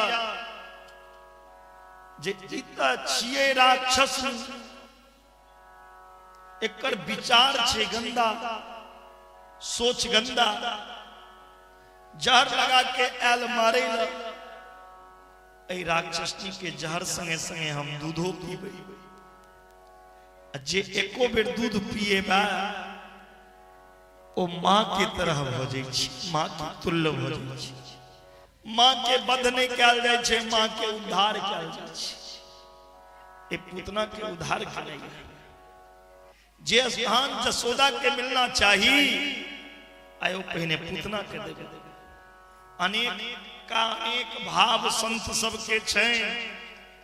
जे जीता छिए राक्षस, एकर विचार छे गंदा, सोच गंदा, जहर लगा के एल मारे ला। ए राक्षसनी के जहर संगे संगे हम दूधो पीबे, जे एको बेर दूध पिए बा ओ मां के तरह भ जाय छै, मां के तुल्य भ जाय छै। मां के बध नहीं कैल जाय छै, मां के उद्धार कैल जाय छै। ए पूतना के उद्धार करेगा। जे स्थान जसोदा के मिलना चाहिए आयो पहले पूतना के देबे। अनेक का एक भाव संत सबके छै।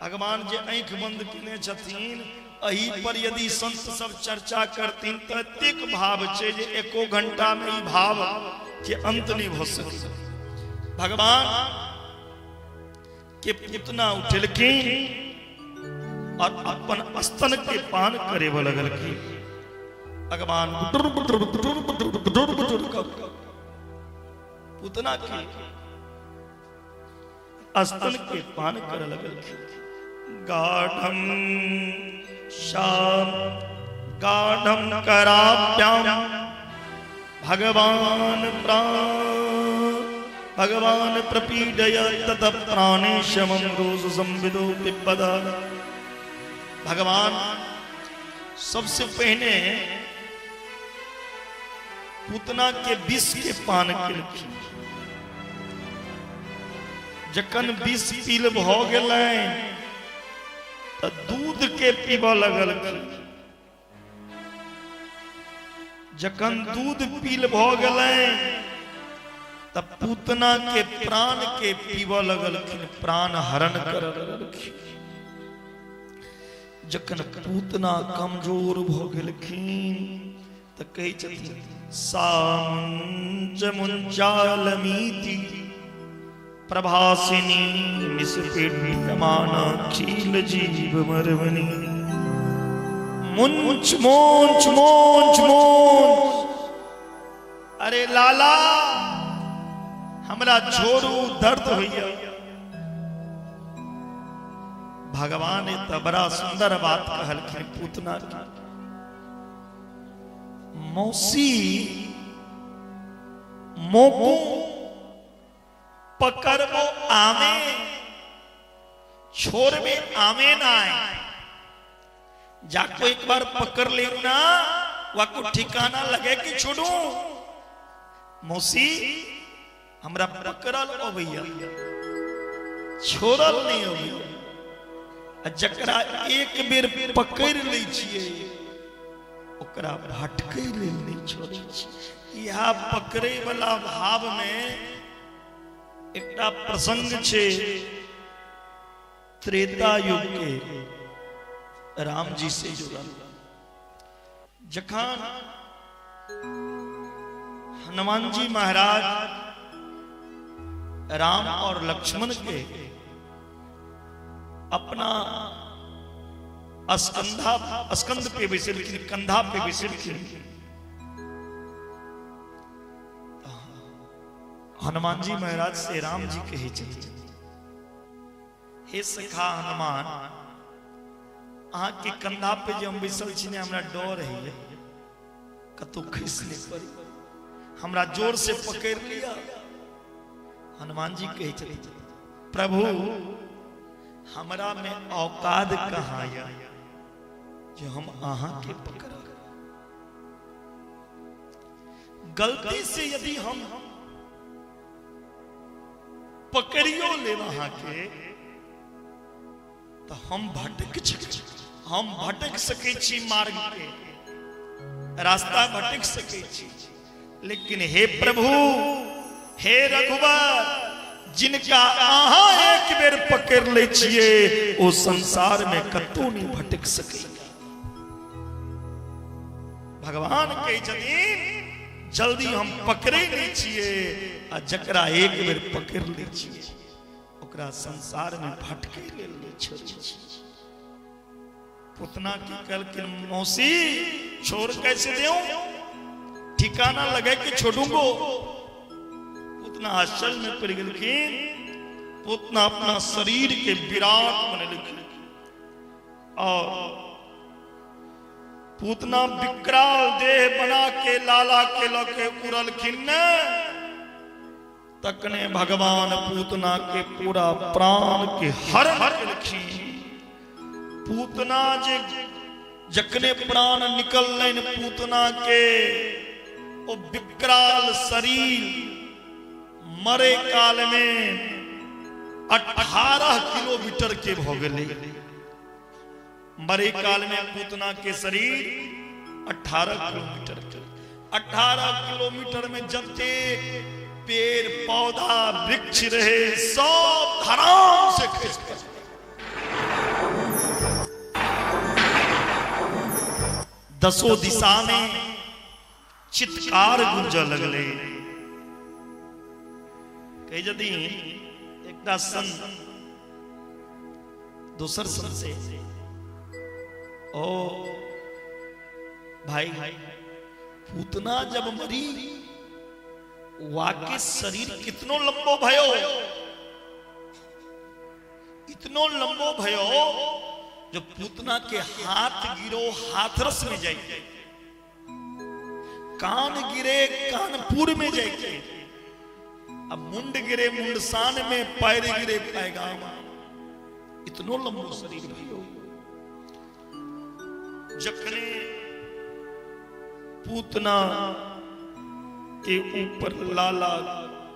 भगवान जे आंख बंद केने छथिन अही पर यदि संत सब चर्चा करतीन तो एतेक भाव छै जे एको घंटा में ई भाव के अंत नहीं हो सके। भगवान के पूतना उठलखिन और अपन स्तन के पान करे लगल की। भगवान पूतना के स्तन के पान करे लगल की। गाढ़म श्याम गाढ़म कराभ्याम भगवान प्राण भगवान प्रपीडय तत प्राणे शमं रोज संविदो पिपदा। भगवान सबसे पहले पूतना के विष के पान केलखिन। जखन विष पील भ गेलै तो दूध के पीबऽ लगलखिन। जखन दूध पील भ गेलै तब पूतना के प्राण के पीबऽ लगलखिन, प्राण हरण करऽ लगलखिन। जखन पूतना कमजोर भ गेलखिन त कहै छथिन सामुंच मुंचालमीति प्रभासिनी निस्पेटमाना खील जीव मरवनी। मुंच मोंच मोंच मोंच, अरे लाला हमरा छोड़ू दर्द होइया। भगवान ने तो बड़ा सुंदर बात कहलखिन पूतना की। मौसी मोको पकड़बो आमे छोड़ में आमे ना आए। जाको एक बार पकड़ ले ना वाको ठिकाना लगे कि छोड़ू। मौसी हमरा पकड़ल ओ भैया, छोड़ल नहीं हो भैया। जकरा एक बेर पकड़ ले छिए ओकरा भटकै लेल नहीं छोड़े छी। यह पकड़े वाला भाव में एकटा प्रसंग छे त्रेता युग के राम जी से जुड़ल। जखन हनुमान जी महाराज राम और लक्ष्मण के अपना स्कंद पे बैसे कंधा पे बैसे हनुमान जी महाराज से राम जी कहे चले, हे सखा हनुमान, अहाँ के कंधा पे जो हम बैसल छी हमरा डर है कतौ खसने पर, हमरा जोर से पकड़ लिया। हनुमान जी कहे चले, प्रभु हमरा में औकात कहाँ है जो हम अहाँ के पकड़, गलती से यदि हम पकड़ियो ले वहां के तो हम भटक सके छी, मार्ग के रास्ता भटक सके छी। लेकिन हे प्रभु, हे रघुवर, जिनका अहाँ एक बेर पकड़ ले छिए ओ संसार में कतौ नहीं भटक सके। भगवान कहे छथिन जल्दी हम पकड़े नहीं छिए, आ जकरा एक बेर पकड़ ले छिए ओकरा संसार में भटके ले छोड़ छी। पुतना की कल के मौसी छोड़ कैसे देऊं, ठिकाना लगे कि छोड़ूंगो। पुतना आश्चर्य में पड़ गलखिन। पुतना अपना शरीर के विराट बने लिखे और पूतना विकराल देह बना के लाला के लके उड़लखिन ने, तकने भगवान पूतना के पूरा प्राण के हरण केलखिन। पूतना जे जखने प्राण निकलन पूतना के ओ विकराल शरीर मरे काल में 18 किलोमीटर के भ गेलै। मरे काल में पूतना के शरीर 18 किलोमीटर के, 18 किलोमीटर में जते पेड़ पौधा वृक्ष रहे सब धराम से खस पड़े। दसों दिशा में चित्कार गुंज लगले। कही यदि एकटा सन दोसर सन से ओ भाई पूतना जब मरी वाके शरीर कितनो लंबो भयो, इतनो लंबो भयो जो पूतना के हाथ गिरो हाथरस में जाए, कान गिरे कानपुर में जाए, अब मुंड गिरे मुंडसान में, पैर गिरे पैगाम। इतनो लंबो शरीर भयो। जखने पूतना के ऊपर लाला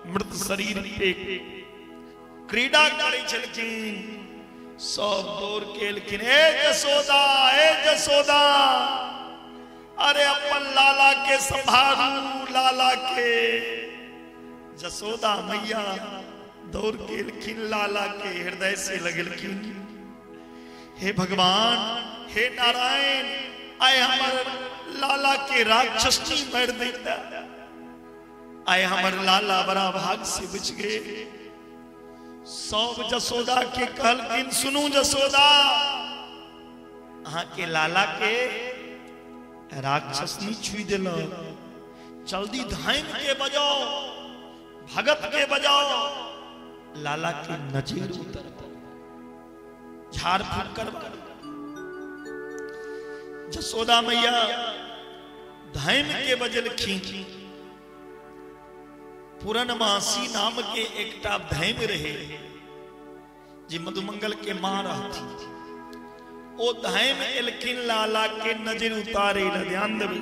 मृत शरीर पे क्रीड़ा करे छलखिन, सब दौड़ के लेकिन ए जसोदा, अरे अपन लाला के संभालू, लाला के। जसोदा मैया दौड़ के लेकिन लाला के हृदय से लगलखिन, हे भगवान, हे नारायण, आए हमर लाला के राक्षसनी मार देता, आए हमर लाला बड़ा भाग से बच गए। सब जसोदा के कहलखिन, सुनू जसोदा, अहाँ के लाला के राक्षसनी छुई दिल, जल्दी धाम के बजाओ, भगत के बजाओ, लाला के नजर उतर झाड़ फूक करवा। जसोदा मैया धाम के बजलखिन। पूरनमासी नाम के एकटा धाम रहे जे मधुमंगल के मां रहती, ओ धाम एलखिन लाला के नजर उतारे ला। ध्यान देबे,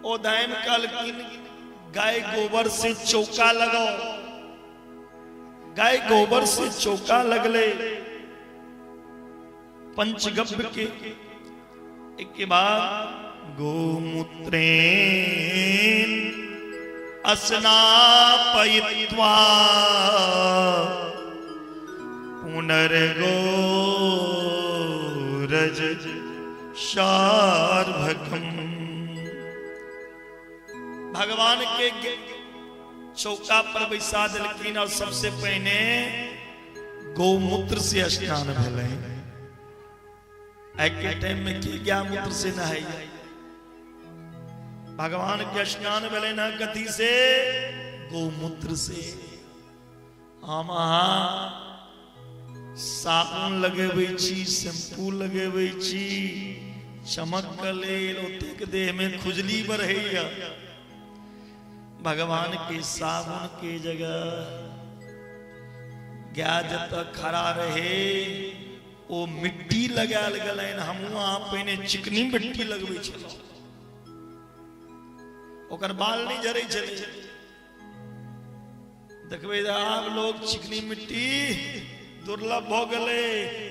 ओ धाम कहलखिन गाय गोबर से चौका लगाओ। गाय गोबर से चौका लगले, पंचगव्य के एक के बाद गोमूत्रेण अस्नापयित्वा पुनर्गोरज शार्भकम्। भगवान के चौका पर बैसा दिलखिन और सबसे पहले गौमूत्र से स्नान भेले। एक के टाइम में के क्या मूत्र से नहाई भगवान के स्नान भेले ना कथी से गौमूत्र से। हम साबुन लगेबै छी, शैम्पू लगेबै छी, चमक लेल ओतेक देह में खुजली बढ़ैया। भगवान के साबुन के जगह गाय जब तक खड़ा रहे ओ मिट्टी लगायल गलन। हम वहां पहने चिकनी मिट्टी लगबै छलहुँ, ओकर बाल नहीं झड़ै छलै। देखबै आब लोग चिकनी मिट्टी दुर्लभ हो गए,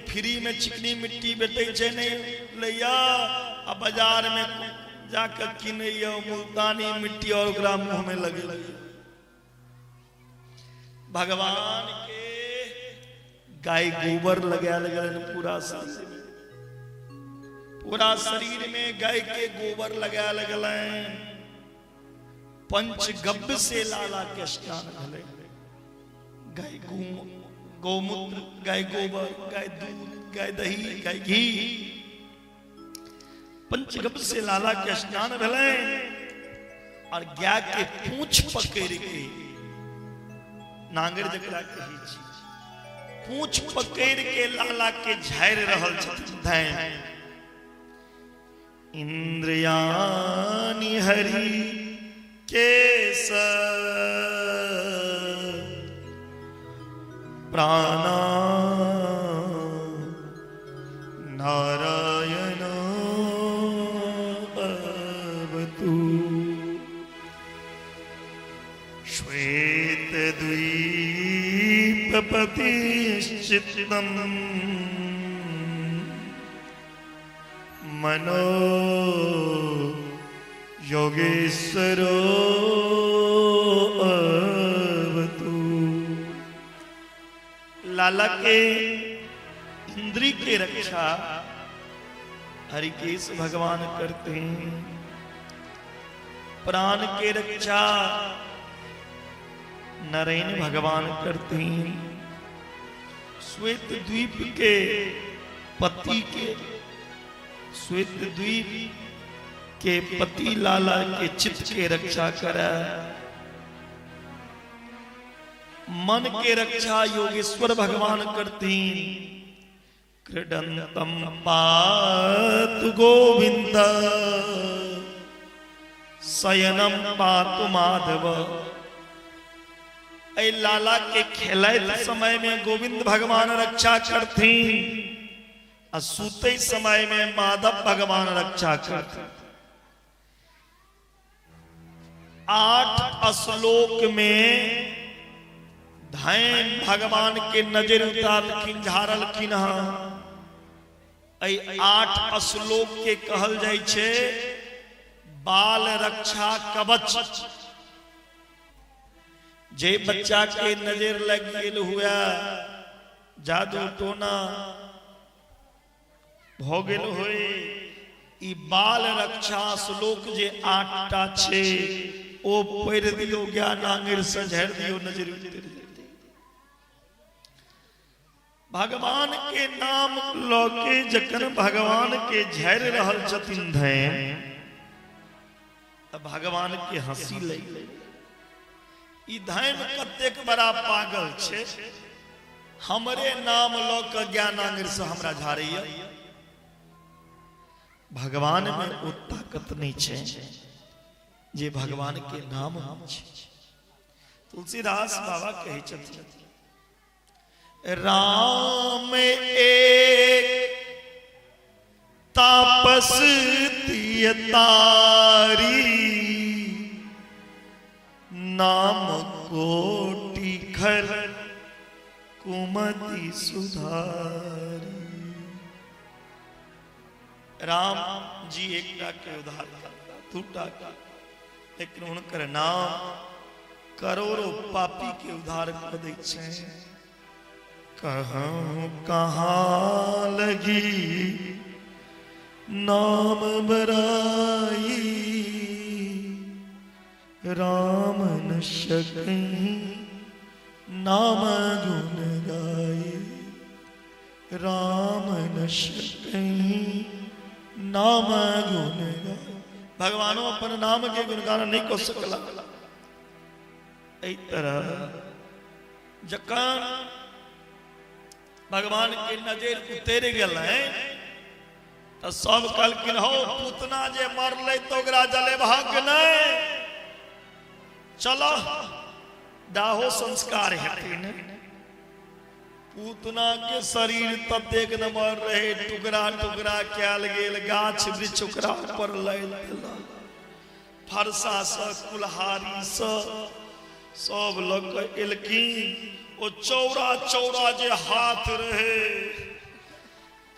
फ्री में चिकनी मिट्टी बेटे छै नहीं लैया, आ बाजार में जाकर किनैया मुल्तानी मिट्टी और ओकरा मुंह में लगे। भगवान के गाय गोबर लगाया पूरा शरीर में, पूरा शरीर में गाय के गोबर लगाया लगल। पंचगव्य से लाला के स्नान भले। गाय गौमूत्र, गाय गोबर, गाय दूध, गाय दही, गाय घी, पंचगव्य से लाला के स्नान भले। और गाय के पूंछ पकड़ के नांगर जकरा कही छी, पूंछ पकड़ के लाला के झाड़ रहल छथिन। इंद्रियानि हरि केश प्राणा नारायण अवतु। श्वेत द्वीपपतिश्चित्तम् मनो योगेश्वरो अवतु। लाला के इंद्री के रक्षा हरिकेश भगवान करते हैं। प्राण के रक्षा नारायण भगवान करते हैं। श्वेत द्वीप के पति के, श्वेत द्वीप के पति लाला के चित्त के रक्षा करा। मन के रक्षा योगेश्वर भगवान करती। क्रीडंतम पातु गोविंद शयनम पातु माधव। ऐ लाला के खेलते समय में गोविंद भगवान रक्षा करती, और सूते समय में माधव भगवान रक्षा करते। 8 श्लोक में धैन भगवान के नजर उतारलखिन, झारलखिन। 8 श्लोक के कहल जाय छे बाल रक्षा कवच। जे बच्चा के नजर लग गेल हुआ, जादू टोना भ गेल होए, ई बाल रक्षा श्लोक जे 8टा छे ओ पढ़ दियो, ज्ञान आंगुर से झाड़ दियो, नजर उतर। भगवान के नाम लोके जखन भगवान के झाड़ रहल छथिन धैन, तब भगवान के हंसी लगे। ई धैन कतेक बड़ा पागल छे, हमरे नाम लो के ज्ञानांगर से हमरा झाड़ैया। भगवान में ओ ताकत नहीं छे जे भगवान के नाम छे। तुलसीदास बाबा कहे छथिन, राम एक तापस तिय तारी, नाम कोटि खर कुमति सुधारी। राम जी एक के उद्धार करता, दूटा का, लेकिन उनकर नाम करोड़ों पापी के उद्धार कर दै छै। कहूं कहाँ लगी नाम बराई, राम न सकहीं नाम गुण गाई। राम न सकहीं नाम गुण गाय। भगवानो अपन नाम के गुणगान नहीं कर सकला। इस तरह जखन भगवान के नजर उतर गल है तो सब कहलखिन हो पूतना जे मरले तो ओकरा जले भाग नहीं, चलो दाहो संस्कार हेतै ने। पूतना के शरीर ततेक न मर रहे, टुकड़ा टुकड़ा कैल गेल, गाछ वृक्ष ओकरा ऊपर लैल देलक, फरसा स कुल्हारी स सब लोग एलखिन। ओ चौड़ा चौड़ा जे हाथ रहे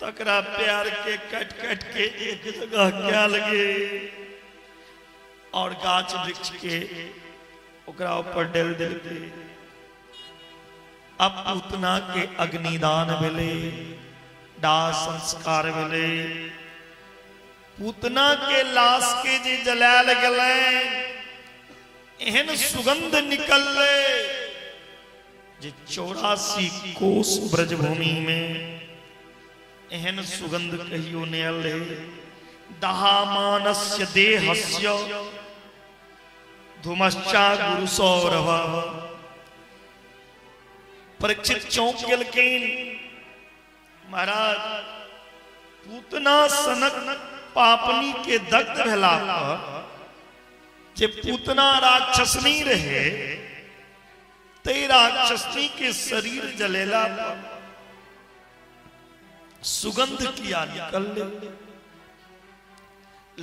तकरा पैर के कट कट के एक जगह कैल गेल और गाछ वृक्ष के ओकरा ऊपर डाल देलकै। अब पूतना के अग्निदान भेलै, दाह संस्कार भेलै। पूतना के लाश के जे जलायल गेलै एहन सुगंध निकललै जे 84 कोस ब्रजभूमि में एहन सुगंध कहियो नहीं आयल। दहामानस्य देहस्य धूमश्चा गुरु सौरभ। परीक्षित चौंक गेलखिन, महाराज पूतना सनक पापनी के दग्ध भेला पर जे पूतना राक्षसनी रहे ते राक्षसनी के शरीर जलेला पर सुगंध किया निकल।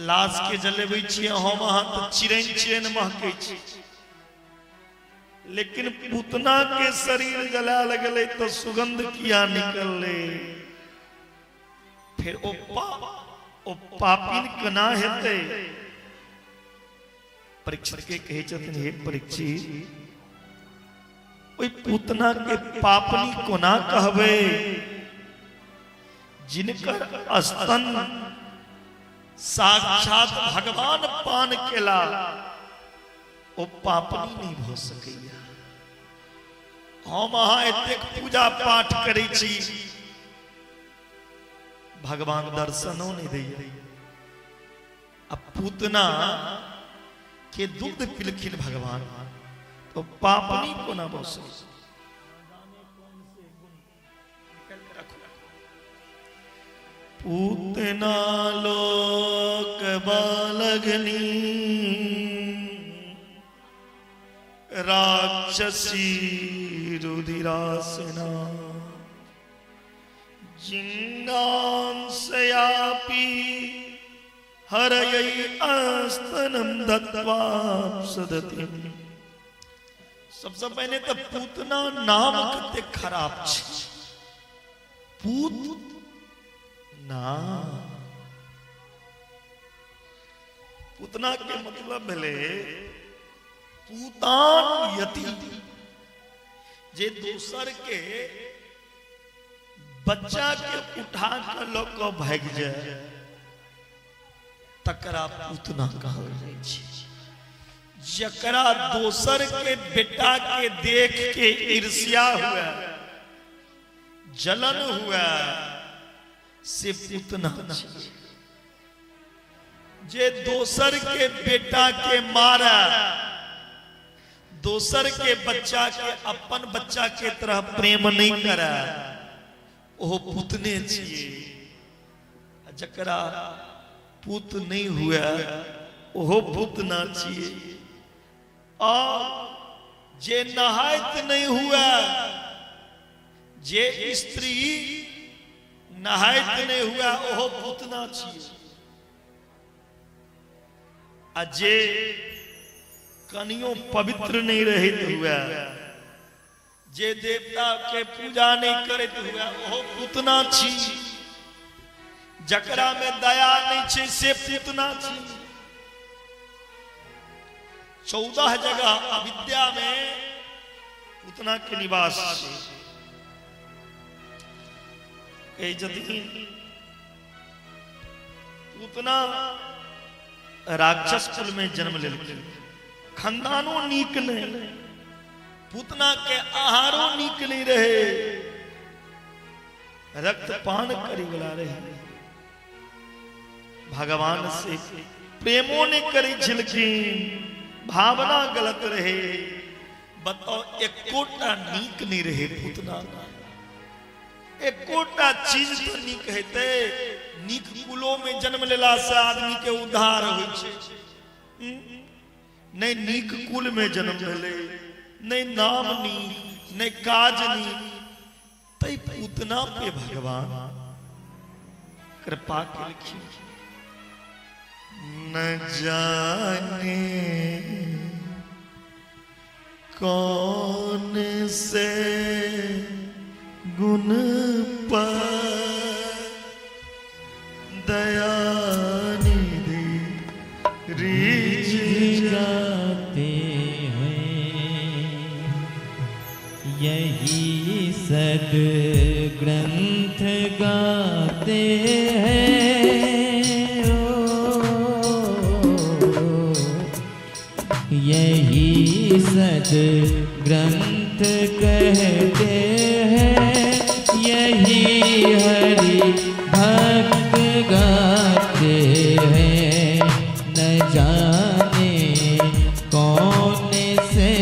लाश के जलेबै छियै हम अहाँ तो चिरैन चिरैन महकै छी, लेकिन पूतना के शरीर जला लगले तो सुगंध किया निकलले। फिर ओ पापिन केना हेतै? परीक्षित के कहे छथिन, हे परीक्षित ओई पूतना के पापनी कोना कहबै जिनकर स्तन साक्षात भगवान पान केला, ओ पापनी नहीं भ सकैया। हम अहाँ एतेक पूजा पाठ करै छी, भगवान दर्शनो नहीं दैया। अब पूतना के दूध पिलखिन भगवान तो पापनी को ना भ सकै। पूतना लोक बालगनी राक्षसी रुधिरासना। जिंगांसयापि हरयै आस्तनं दत्वा सदति। सबसे पहले तो पूतना नाम कते खराब छै। पूत ना पूतना के मतलब भेले पूतान यति, जे दूसर के बच्चा के उठा कर लोग भाग जाए तकरा पूतना कहल जाइ छै। जकरा दोसर के बेटा के देख के ईर्ष्या हुआ, जलन हुआ, से पूतना छै। जे दोसर के बेटा के मारा, दोसर के बच्चा के अपन बच्चा के तरह प्रेम नहीं करा, ओहो पूतने छिए। जकरा पूत नहीं हुआ ओहो पूतना छिए। और जे नहायत नहीं हुआ, जे स्त्री नहायत नहीं हुआ ओहो पूतना छिए। आ जे कनियो पवित्र नहीं रहत हुआ, जे देवता के पूजा नहीं करत हुआ ओहो पूतना छी। जकरा में दया नहीं छे से पूतना छी। 14 जगह अविद्या में पूतना के निवास छै। पूतना राक्षस कुल में जन्म लेलखिन। खानदानो नीक नहीं, पूतना के आहारो नीक नहीं रहे। रक्त पान करी बुला रहे भगवान से प्रेमों ने करी झिलकी भावना गलत रहे। बताओ एकोटा नीक नहीं रहे पुतना, एकोटा चीज तो नीक हेते। नीक कुलों में जन्म लेला से आदमी के उद्धार होय छे। नहीं नीक कुल में जन्म भेले, नहीं नाम नीक, नहीं काज नीक, तई पूतना पे भगवान कृपा केलखिन। न जाने कौन से गुण पर दया निधि रीझ जाते हैं, यही सद्ग्रंथ गाते हैं। यही सद्ग्रंथ कहते हैं, यही हरि भक्त गाते हैं। न जाने कौन से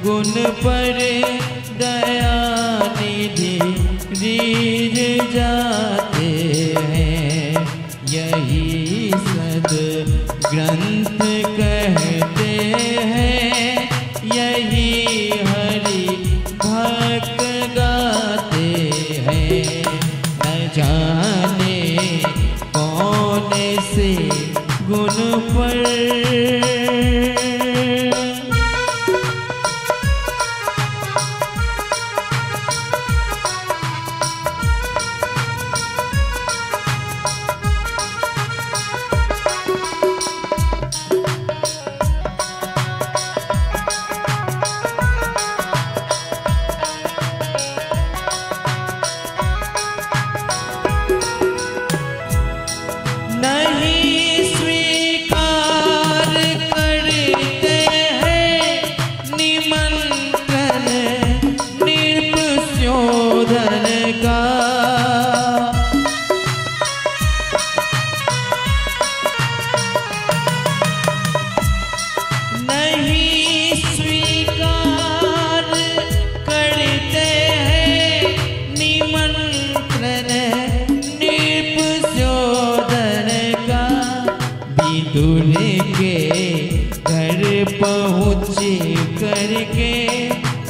गुण पर दया निधि रीझ जाते हैं, यही सद्ग्रंथ कहते हैं, यही हरि भक्त गाते हैं। न जाने कौन से गुण पर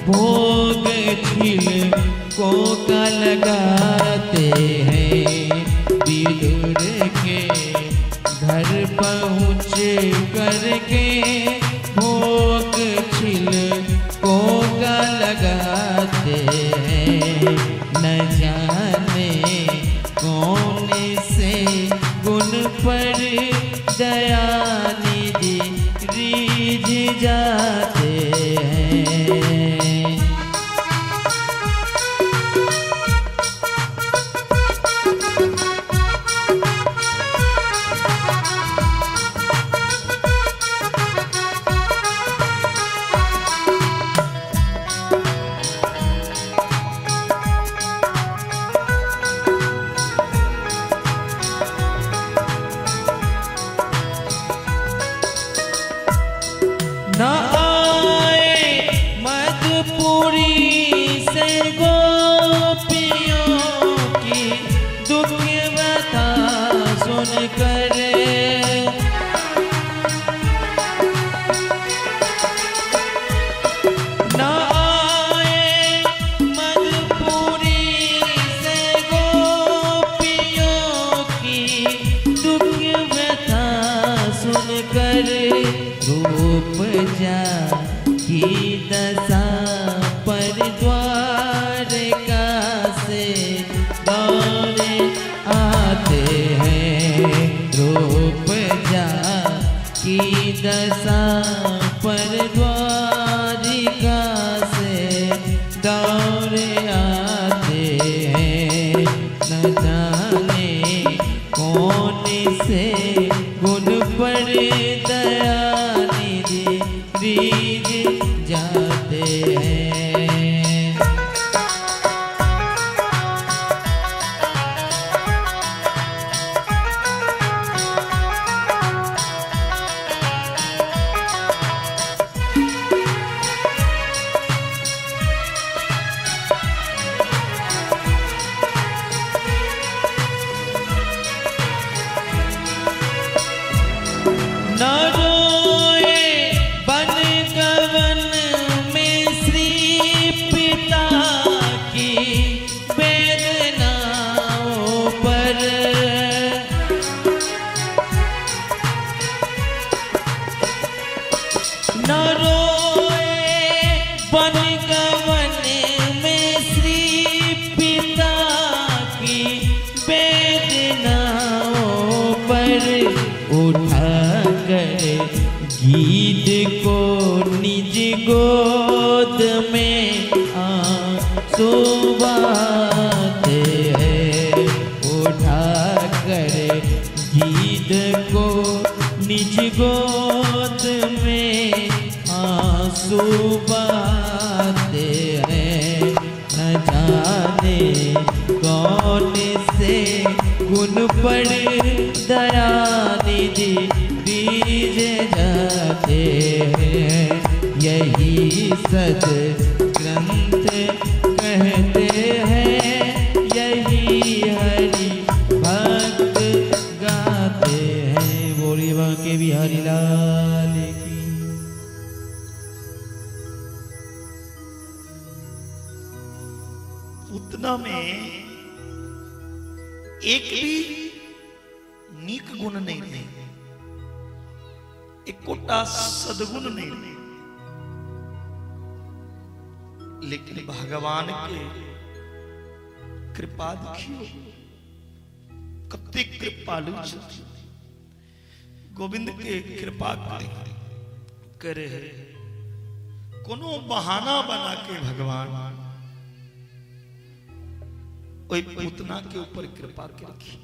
भोग छिलकों का लगाते हैं। विदुर के घर पहुँच करके भोग छिलकों का लगाते हैं। न जाने कौन से गुण पर दया निधि रीझ जाते हैं। न आए मधुपुरी से गोपियों की दुख व्यथा सुनकर, न आए मधुपुरी से गोपियों की दुख व्यथा सुनकर, रूप जा की दशा पर द्वारका से दौड़े आते हैं। रूप जा की दशा पर द्वारिका से दौड़े आते हैं। न जाने कौन से गुण पर दया निधि रीझ जाते हैं। सुबाते हैं उठा कर गीत को निज गोद में आंसू बहाते हैं न जाने कौन से गुण पर दया निधि बीज जाते हैं यही सद ग्रंथ कहते हैं यही हरि भक्त गाते हैं। बोली बांके बिहारी लाल की। पूतना में एक भी नीक गुण नहीं रहे, एक कोटा सदगुण नहीं रहे, लेकिन भगवान के कृपा देखियो कते कृपालु छथि। गोविंद के कृपा करे है कोनो बहाना बना के भगवान ओई पूतना के ऊपर कृपा के रखी।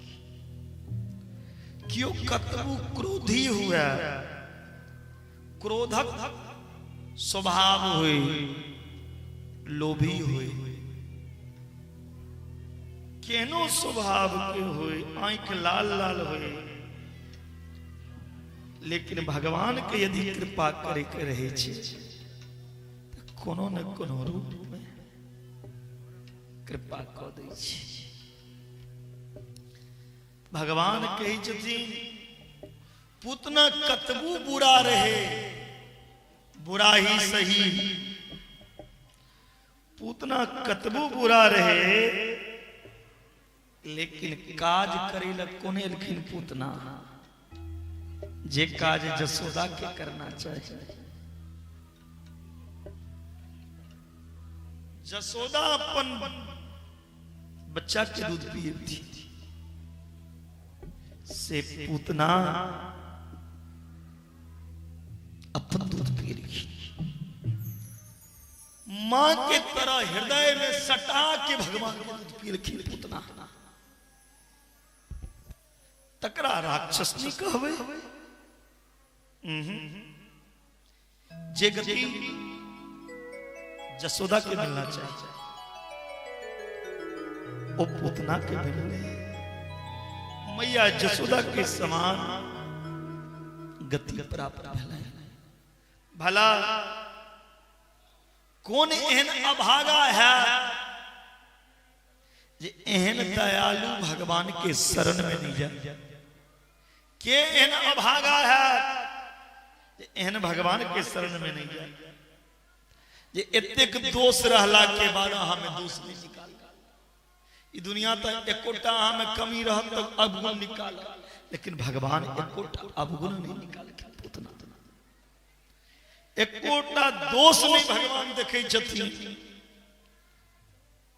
क्यों कतबु क्रोधी हुआ, क्रोधक स्वभाव हुए, लोभी हुए, केनो स्वभाव के हुए, आंख लाल लाल हुए, लेकिन भगवान के यदि कृपा करे के रहे छे कोनो न कोनो रूप में कृपा क दै छे। भगवान कही छथिन पूतना कतबू बुरा रहे बुरा ही सही, पूतना कतबू बुरा रहे लेकिन काज करेला कोने लखिन पूतना जे काज जसोदा के करना चाहिए। जसोदा अपन बच्चा के दूध पिए थी से पूतना अपन दूध पी रही, मां के तरह हृदय में सटा के भगवान के दूध पी रखी पूतना। तकरा राक्षस नहीं कहवे, जे गति जसोदा के मिलना चाहिए वो पूतना के मिलने। मैया जसोदा के समान गति प्राप्त भला कौन एहन अभागा है जे एहन दयालु भगवान के शरण में नहीं जाए। के एहन अभागा है जे एहन भगवान के शरण में नहीं जाए। जे एतेक दोष रहला के बाद हमें दोष नहीं निकाल, ई दुनिया तक एकोटा हमें कमी रहत तो अवगुण निकाल, लेकिन भगवान एकोटा अवगुण नहीं निकाल के पूतना एकोटा दोष नहीं भगवान देखे छथिन।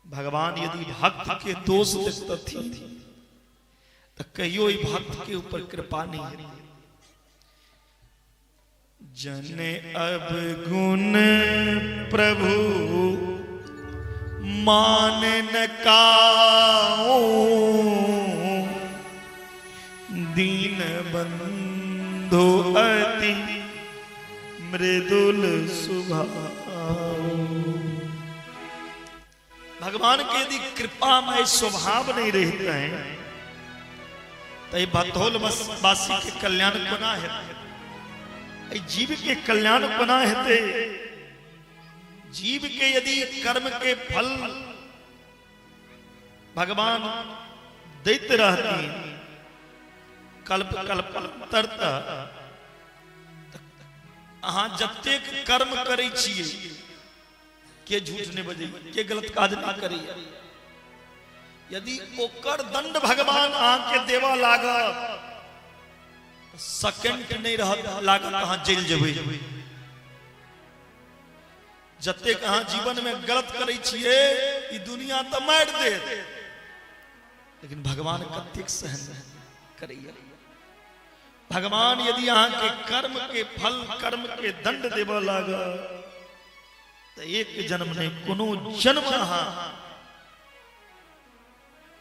भगवान यदि भक्त के दोष देखते तो कहियो ई भक्त के ऊपर कृपा नहीं। जने अब गुण प्रभु मान न काऊं, दीन बंधु अति मृदुल स्वभाव। भगवान के यदि कृपा में स्वभाव नहीं रहते हैं तो ये भतोल वासी के कल्याण कोना है, जीव के कल्याण कोना हेते। जीव के यदि कर्म के फल भगवान दैते रहती कल्प कल्प तरता अहाँ जतेक कर्म करै छियै के झूठ नहीं बजे के गलत काज ना करी, यदि ओकर दंड भगवान अहाँ के देवा लागत सेकंड नहीं रहत लागत अहाँ जेल जेबै। जतेक अहाँ जीवन में गलत करै छियै ई दुनिया तो मार दे, लेकिन भगवान कतेक सहन करैया। भगवान यदि अहाँ के कर्म के फल कर्म के दंड देव लागत तो एक जन्म ने कोनो जन्म हाँ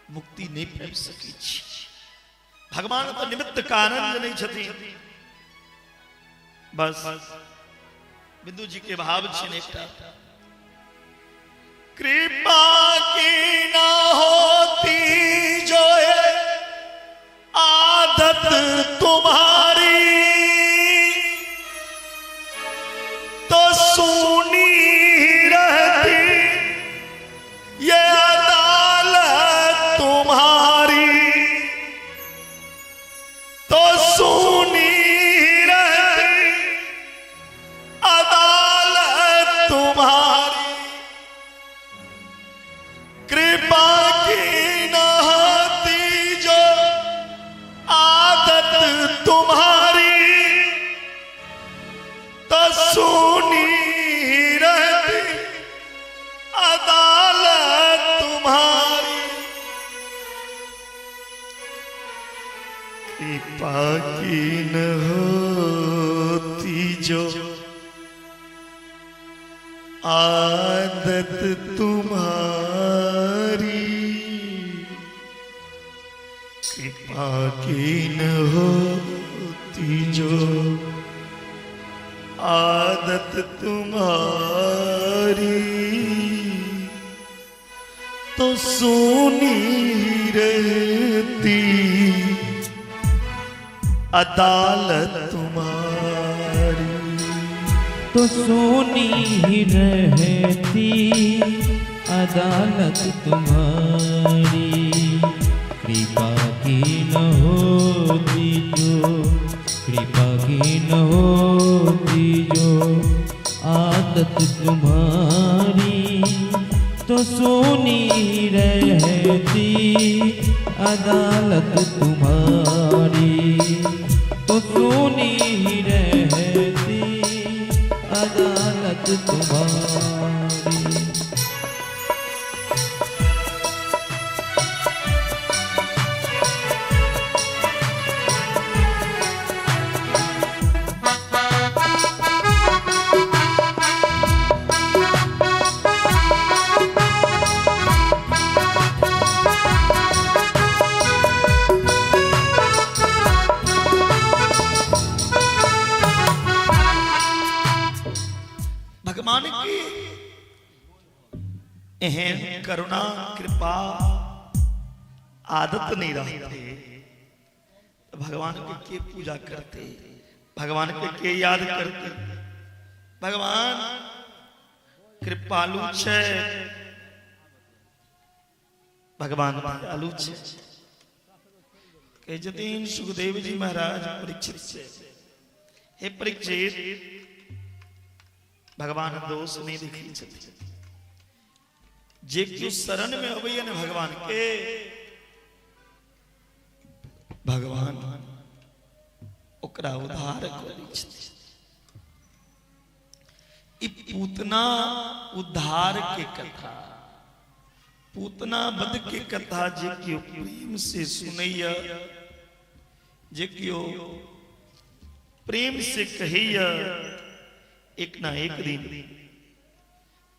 मुक्ति नहीं पाबि सकै छी। भगवान तो निमित्त कारण नहीं छथि। बस बिंदु जी के भाव छे एकटा, कृपा की ना होती जो है आदत तुम्हारी, तो सुनी रहती ये अदालत तुम्हारी, तो सुनी रहती अदालत तुम्हारी। कृपा की न होती जो आदत तुम्हारी, तो सुनी रहती अदालत तुम्हारी। कृपा की न होती जो आदत तुम्हारी, कृपा की न होती जो आदत तुम्हारी, तो सुनी रहती अदालत तुम्हारी। तो सुनी ही रहती अदालत तुम्हारी। कृपा की न होती जो, कृपा की न होती जो आदत तुम्हारी, तो सुनी रहती अदालत तुम्हारी। तो सुनी रहती अदालत तुम्हारी। भगवान की एहन करुणा कृपा आदत नहीं रहते तो भगवान के पूजा करते, भगवान के याद करते। भगवान कृपालु छे, भगवान दयालु छे। कहे छथिन सुखदेव जी महाराज परीक्षित से, हे परीक्षित भगवान दोष नहीं दिखी छथिन। जे क्यों शरण में अबैया ने भगवान के, भगवान ओकरा उद्धार करै छथिन। ई पूतना उद्धार के कथा, पूतना वध के कथा जे क्यों प्रेम से सुनैया, जे क्यों प्रेम से कहैया, एक ना एक दिन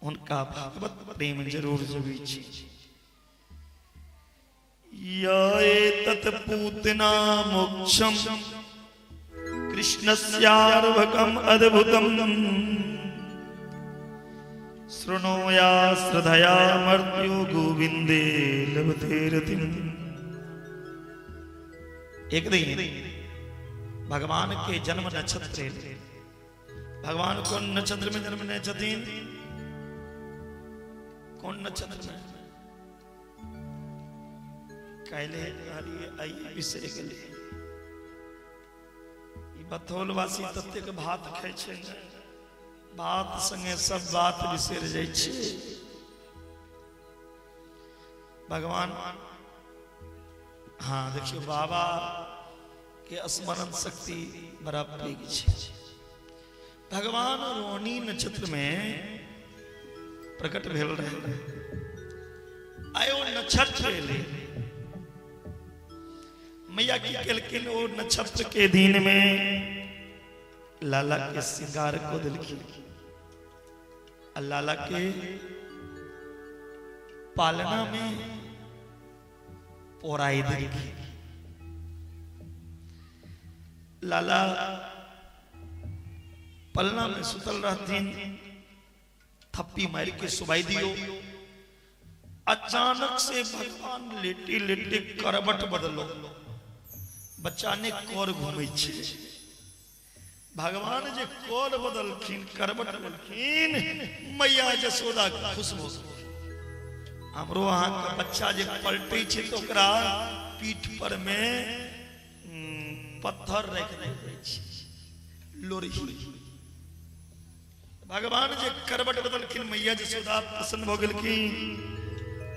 उनका भगवत प्रेम जरूर जरूरी छे। या तत्पूतना मोक्षम कृष्णस्यार्भकम अद्भुतम, शृणोया श्रद्धया मर्त्यो गोविंदे लभते रतिम। एक दिन भगवान के जन्म नक्षत्र, भगवान कौन नक्षत्र में जन्म ने छथिन? कौन नक्षत्र में? काले आई बिसर गेले। ई बथौलवासी तत्ते के भात खाय छै, बात संगे सब बात बिसर जाय छै। भगवान हाँ देखियो बाबा के स्मरण शक्ति बड़ा पैघ छै। भगवान रोहिणी नक्षत्र में प्रकट भेल रहे। आयो नक्षत्र ले मैया की केलकिन ओ नक्षत्र के दिन में लाला के श्रृंगार को दिलखिन। लाला के पालना में पोराई देखी। लाला पलना में सुतल रहतीन, थप्पी मार के सुबाई दियो। अचानक से भगवान लेटे लेटे करवट बदलो, बच्चा ने कोर घूमे छे। भगवान जे कोर बदलखिन, करवट बदलखिन, मैया जसोदा खुश हो। हमरो अहाँ का बच्चा जे पलटे छे तो ओकरा पीठ पर में पत्थर रख दे छे, लोरही। भगवान जे करवट बदलखिन, मैया जसोदा प्रसन्न हो गेलखिन।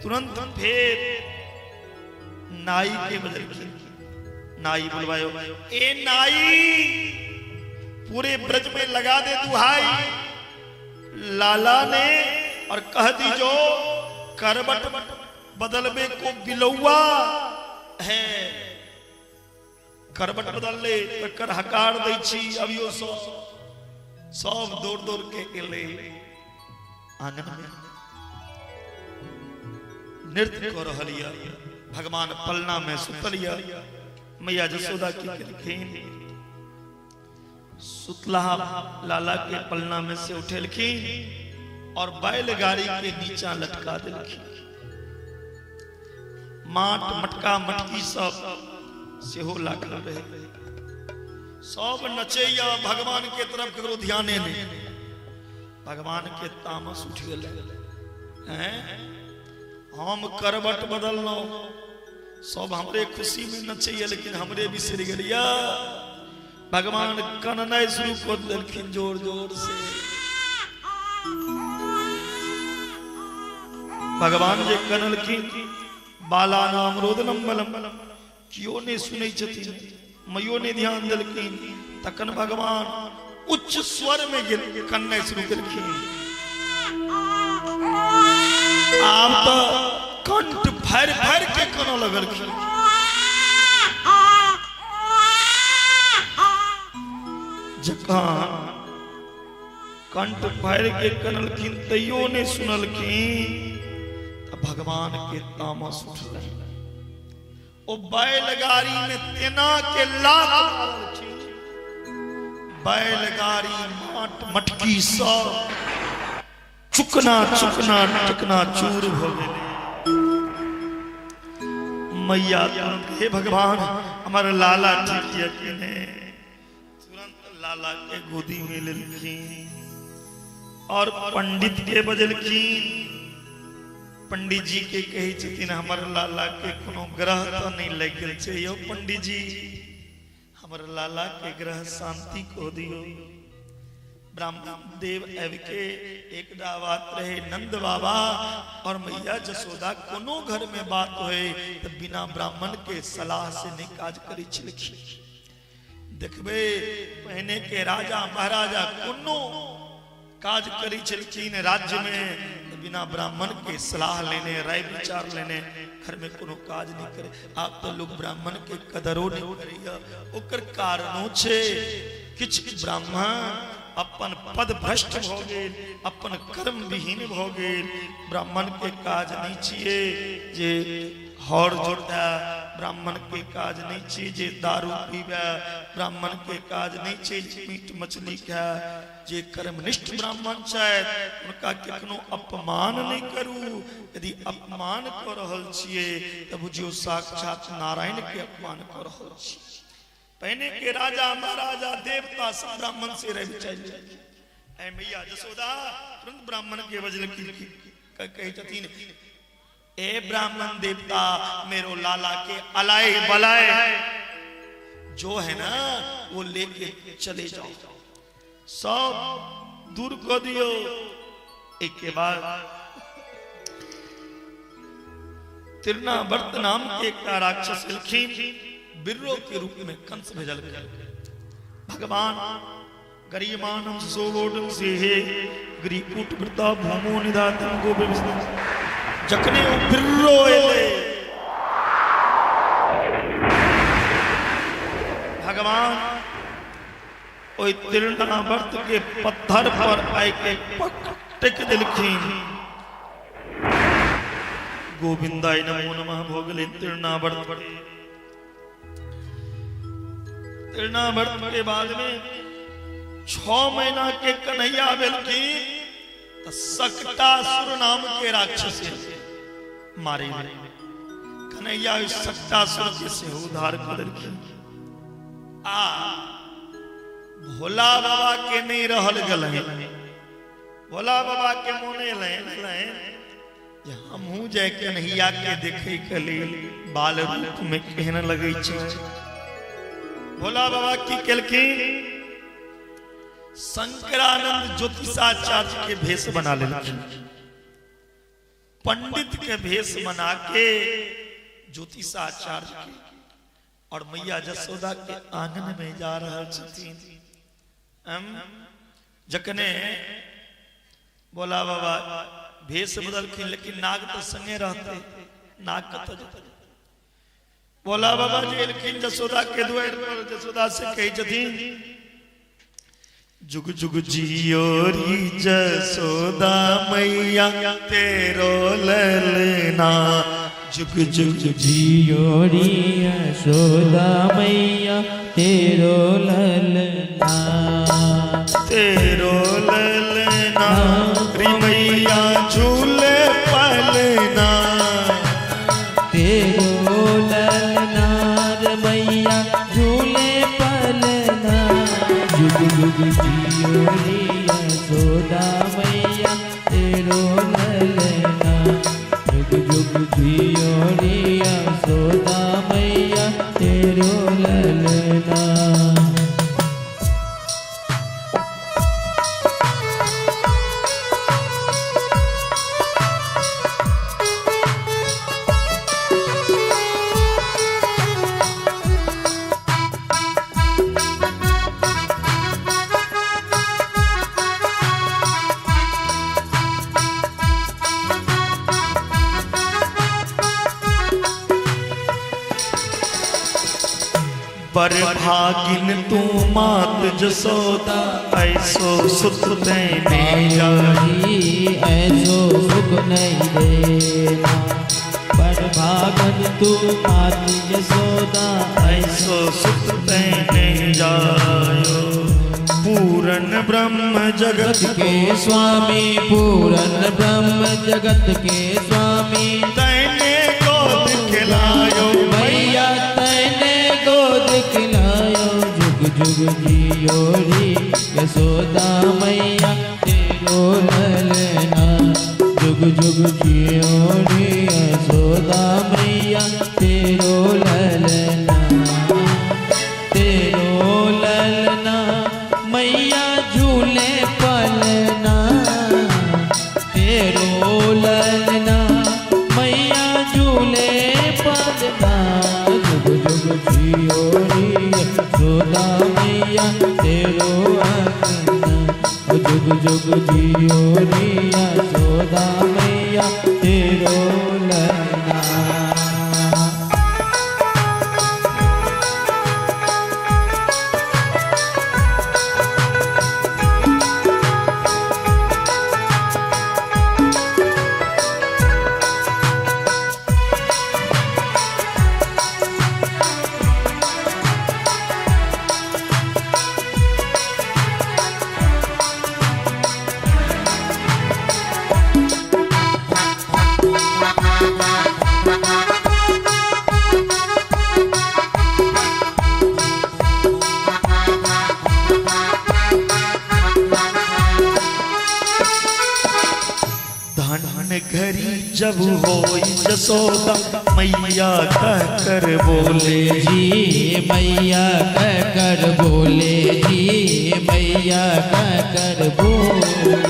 तुरंत फिर नाई के बदलखिन। नाई बुलवायो, ए नाई पूरे ब्रज में लगा दे दुहाई लाला ने, और कह दीजो करवट बदलबे को बिलौआ है। करवट बदल ले तो कर हकार दै छी। अभियो सब दौड़ दौड़ के एले आंगन में, नृत्य कर रहलिया। भगवान पलना में सुतलिया। मैया जसोदा की कहलखिन, सुतला लाला के पलना में से उठेलखिन और बैलगाड़ी के नीचा लटका देलखिन। माट मटका मटकी सब सेहो लागल रहे। सब नचैया भगवान के तरफ ककरो ध्याने नहीं। भगवान के तामस उठ गेलै, हम करवट बदललो, सब हमरे खुशी में नचैया, लेकिन हमरे बिसर गेलिया। भगवान कननाई शुरू कर देलखिन जोर जोर से। भगवान जे कनलखिन, बाला नाम रोदनम बलम, कियो ने सुनै छथिन, मयो ने ध्यान देलखिन। तखन भगवान उच्च स्वर में कननाई शुरू केलखिन। आब तो कंठ भर भर के कन लगलखिन। जखन कंठ भर के कनलखिन तैयो ने सुनलखिन, तो भगवान के तामस उठलै। ओ बैलगाड़ी में तेना के लात, बैलगाड़ी माट मटकी सब चुकना चुकना टकना चूर हो गए। मैया हे भगवान हमारे लाला ठीक है कि नहीं। तुरंत लाला के गोदी में लेलखिन और पंडित के बजलखिन। पंडित जी के कही छथिन, हमर लाला के कोनो ग्रह तो नहीं लग गेल छै यौ पंडित जी, हमर लाला के ग्रह शांति को दियो। ब्राह्मण देव एव के एक बात रहे, नंद बाबा और मैया जसोदा कोनो घर में बात होए तो बिना ब्राह्मण के सलाह से नहीं काज करी छलखिन। देखबे पहने के राजा महाराजा कोनो काज करी छलखिन राज्य में, बिना ब्राह्मण के सलाह लेने, राय विचार लेने घर में कोनो काज नहीं करे। आप तो लोग ब्राह्मण के कदरो नहीं करिया। ओकर कारणों छे किछ ब्राह्मण अपन पद भ्रष्ट भ गेल, अपन कर्म विहीन भ गेल। ब्राह्मण के काज नहीं छिए जे हर जोता, ब्राह्मण के काज नहीं छिए जे दारू पीबे, ब्राह्मण के काज नहीं छिए जे मीट मछली खाए। जे कर्मनिष्ठ ब्राह्मण छथि उनका केकनो अपमान नहीं करू। यदि अपमान कर रहल छिए त बुझियो साक्षात नारायण के अपमान कर रहल छी। पहने के राजा महाराजा देवता सब ब्राह्मण से रह चाहिए। ऐ मैया जसोदा तुरंत ब्राह्मण के वजल की कहे छथिन, ए ब्राह्मण देवता मेरो लाला के अलाए बलाए जो है ना वो लेके चले जाओ, सब दूर कर दियो। एक के बाद तिरनावर्त नाम के एक राक्षस लखीन बिर्रो के रूप में कंस भेजल। भगवान गरिमानम सोगोडम से हे ग्रीकूट वृता भूमो निदातम गोबे जखने बिर्रो एले भगवान ओई तिरनावर्त के पत्थर पर आए के पक टिक दिलखीन गोविंदाय नमो नमः भोगले तिरनावर्त के बाद में 6 महीना के कन्हैया बेलखीन सक्टासुर नाम के राक्षस मारे कन्हैया सक्टासुर के से उद्धार कर आ भोला बाबा के नहीं रहल गल भोला बाबा के मोने हमहू जय कन्हैया के देखे के लिए बाल रूप में कहने लगे भोला बाबा की केलखिन शंकरानंद ज्योतिषाचार्य के भेष बना ले पंडित के भेष बना के ज्योतिषाचार्य के और मैया जसोदा के आंगन में जा रहा जखने बोला बाबा भेष बदलखिन लेकिन नाग तो संगे रहते नाग कत बोला बाबा जी एलखिन जसोदा के द्वार पर जसोदा से कही जथीन जुग जुग जियोरी जसोदा मैया तेरो ललना जुग जुग जियोरी यशोदा मैया तेरो ललना तेरो ललना री मैया झूले पलना तेरो ललना रे मैया झूले पलना जुग जुग जियोरी यशोदा मैया तेरो ललना जुग जुग जियोरी यशोदा मैया तेरो ललना पर भागिन तू मात जसोदा ऐसो सुख देना ऐसो सुख नहीं देना पर भागन तू मात जसोदा ऐसो सुख देने जायो पूरन ब्रह्म जगत के स्वामी पूरन ब्रह्म जगत के स्वामी तैने गोद खिलायो मैया तैने गोद खिलायो जुग जुग जियोरी यशोदा मैया तेरो ललना जुग जुग जियोरी यशोदा मैया तेरो ललना तेरो ललना मैया झूले पलना तेरो ललना मैया झूले पलना जुग जुग जियोरी यशोदा मैया तेरो अंगना जुग जुग जियोरी यशोदा मैया तेरो ललना घरी जब होई जसोदा मैया कह कर बोले जी मैया कह कर बोले जी मैया कह कर बोले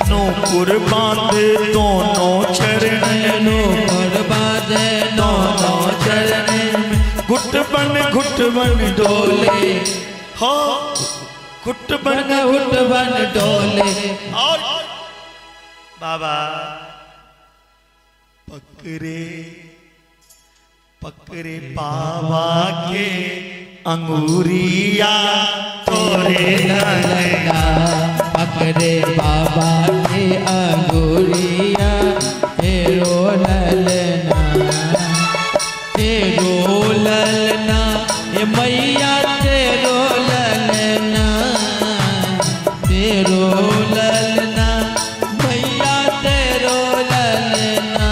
नूपुर बांधे दोनों चरण नूपुर बांधे दोनों चरण घुट बन डोले हो घुट बन डोले और बाबा पकड़े पकड़े बाबा के अंगूरिया तोरे ललना पकड़े बाबा के अंगुरिया तेरो ललना, तेरो ललना ये मैया तेरो ललना, तेरो ललना मैया तेरो ललना।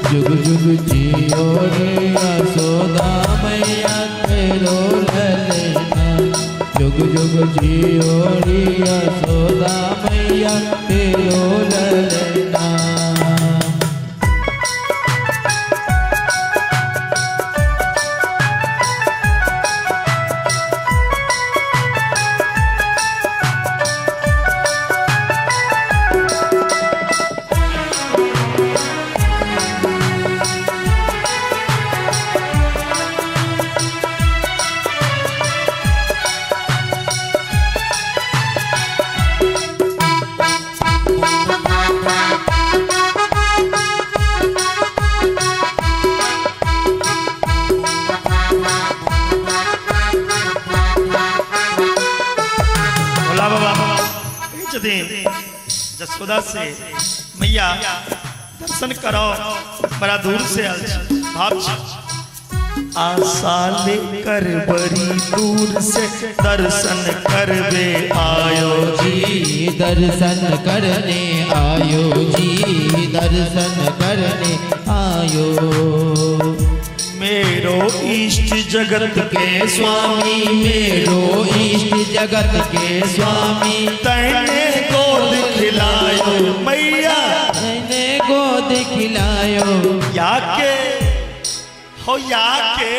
जुग जुग जियो रे यशोदा मैया तेरो ललना, जुग जुग जियो रे यशोदा मैया तेरो ललना। जसोदा से मैया दर्शन करो, बड़ा दूर से भाव आशा लेकर बड़ी दूर से दर्शन करवे आयो जी, दर्शन करने आयो जी, दर्शन करने आयो। मेरो इष्ट जगत के स्वामी, मेरो इष्ट जगत के स्वामी, तैने गोद खिलायो मैया, तैने गोद खिलायो। याके हो याके,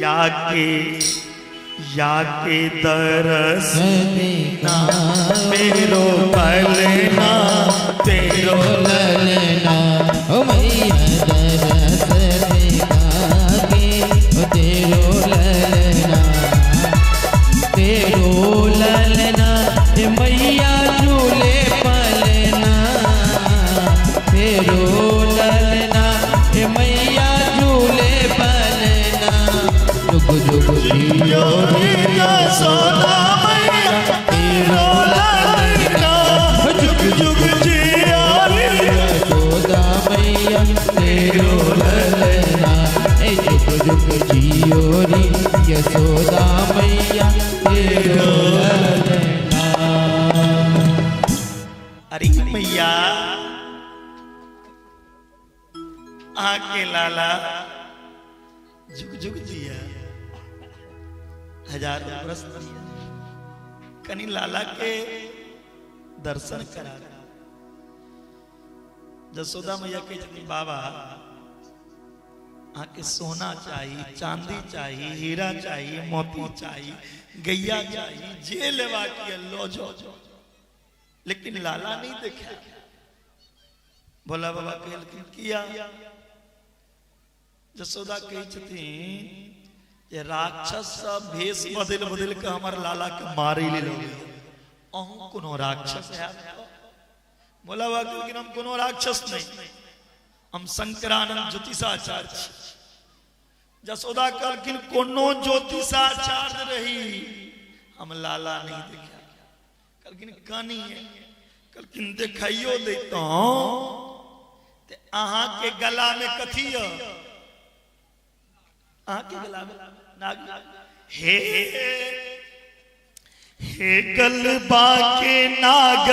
याके याके दरस देना मेरो पलना तेरो ललना, ओ मैया दरस देखा के ओ तेरो ललना, तेरो ललना ए मैया झूले पलना, तेरो ललना ए मैया झूले पलना। जुग जुग जियो रे यशोदा मैया तेरो ललना, जुग जुग जियो रे यशोदा मैया तेरो ललना, ए जुग जुग जियो रे यशोदा मैया तेरो ललना। अरे मैया आके लाला जुग जुग जिया, हजारों बरस जिया, कनी लाला के दर्शन करा। जसोदा मैया के बाबा आके सोना चाहिए, चांदी चाहिए, हीरा चाहिए, मोती चाहिए, गैया चाहिए, जे लेवा के लो जो, लेकिन लाला नहीं देखा। भोला बाबा कहलखिन किया। जसोदा कही छथिन जे राक्षस सब भेष बदल बदल के हमार लाला के मारे ले लोगे, अहू कोनो राक्षस है? भोला बाबा कहलखिन हम कोनो राक्षस नहीं, हम शंकरानंद ज्योतिषाचार्य छी। जसोदा कहलखिन कोनो ज्योतिषाचार्य रही, हम लाला नहीं देखा। कहलखिन कहानी है, कहलखिन देखाइयो देता ते अहाँ के गला में कथी है? अहाँ के गला में नाग। हे हे गलबा के नाग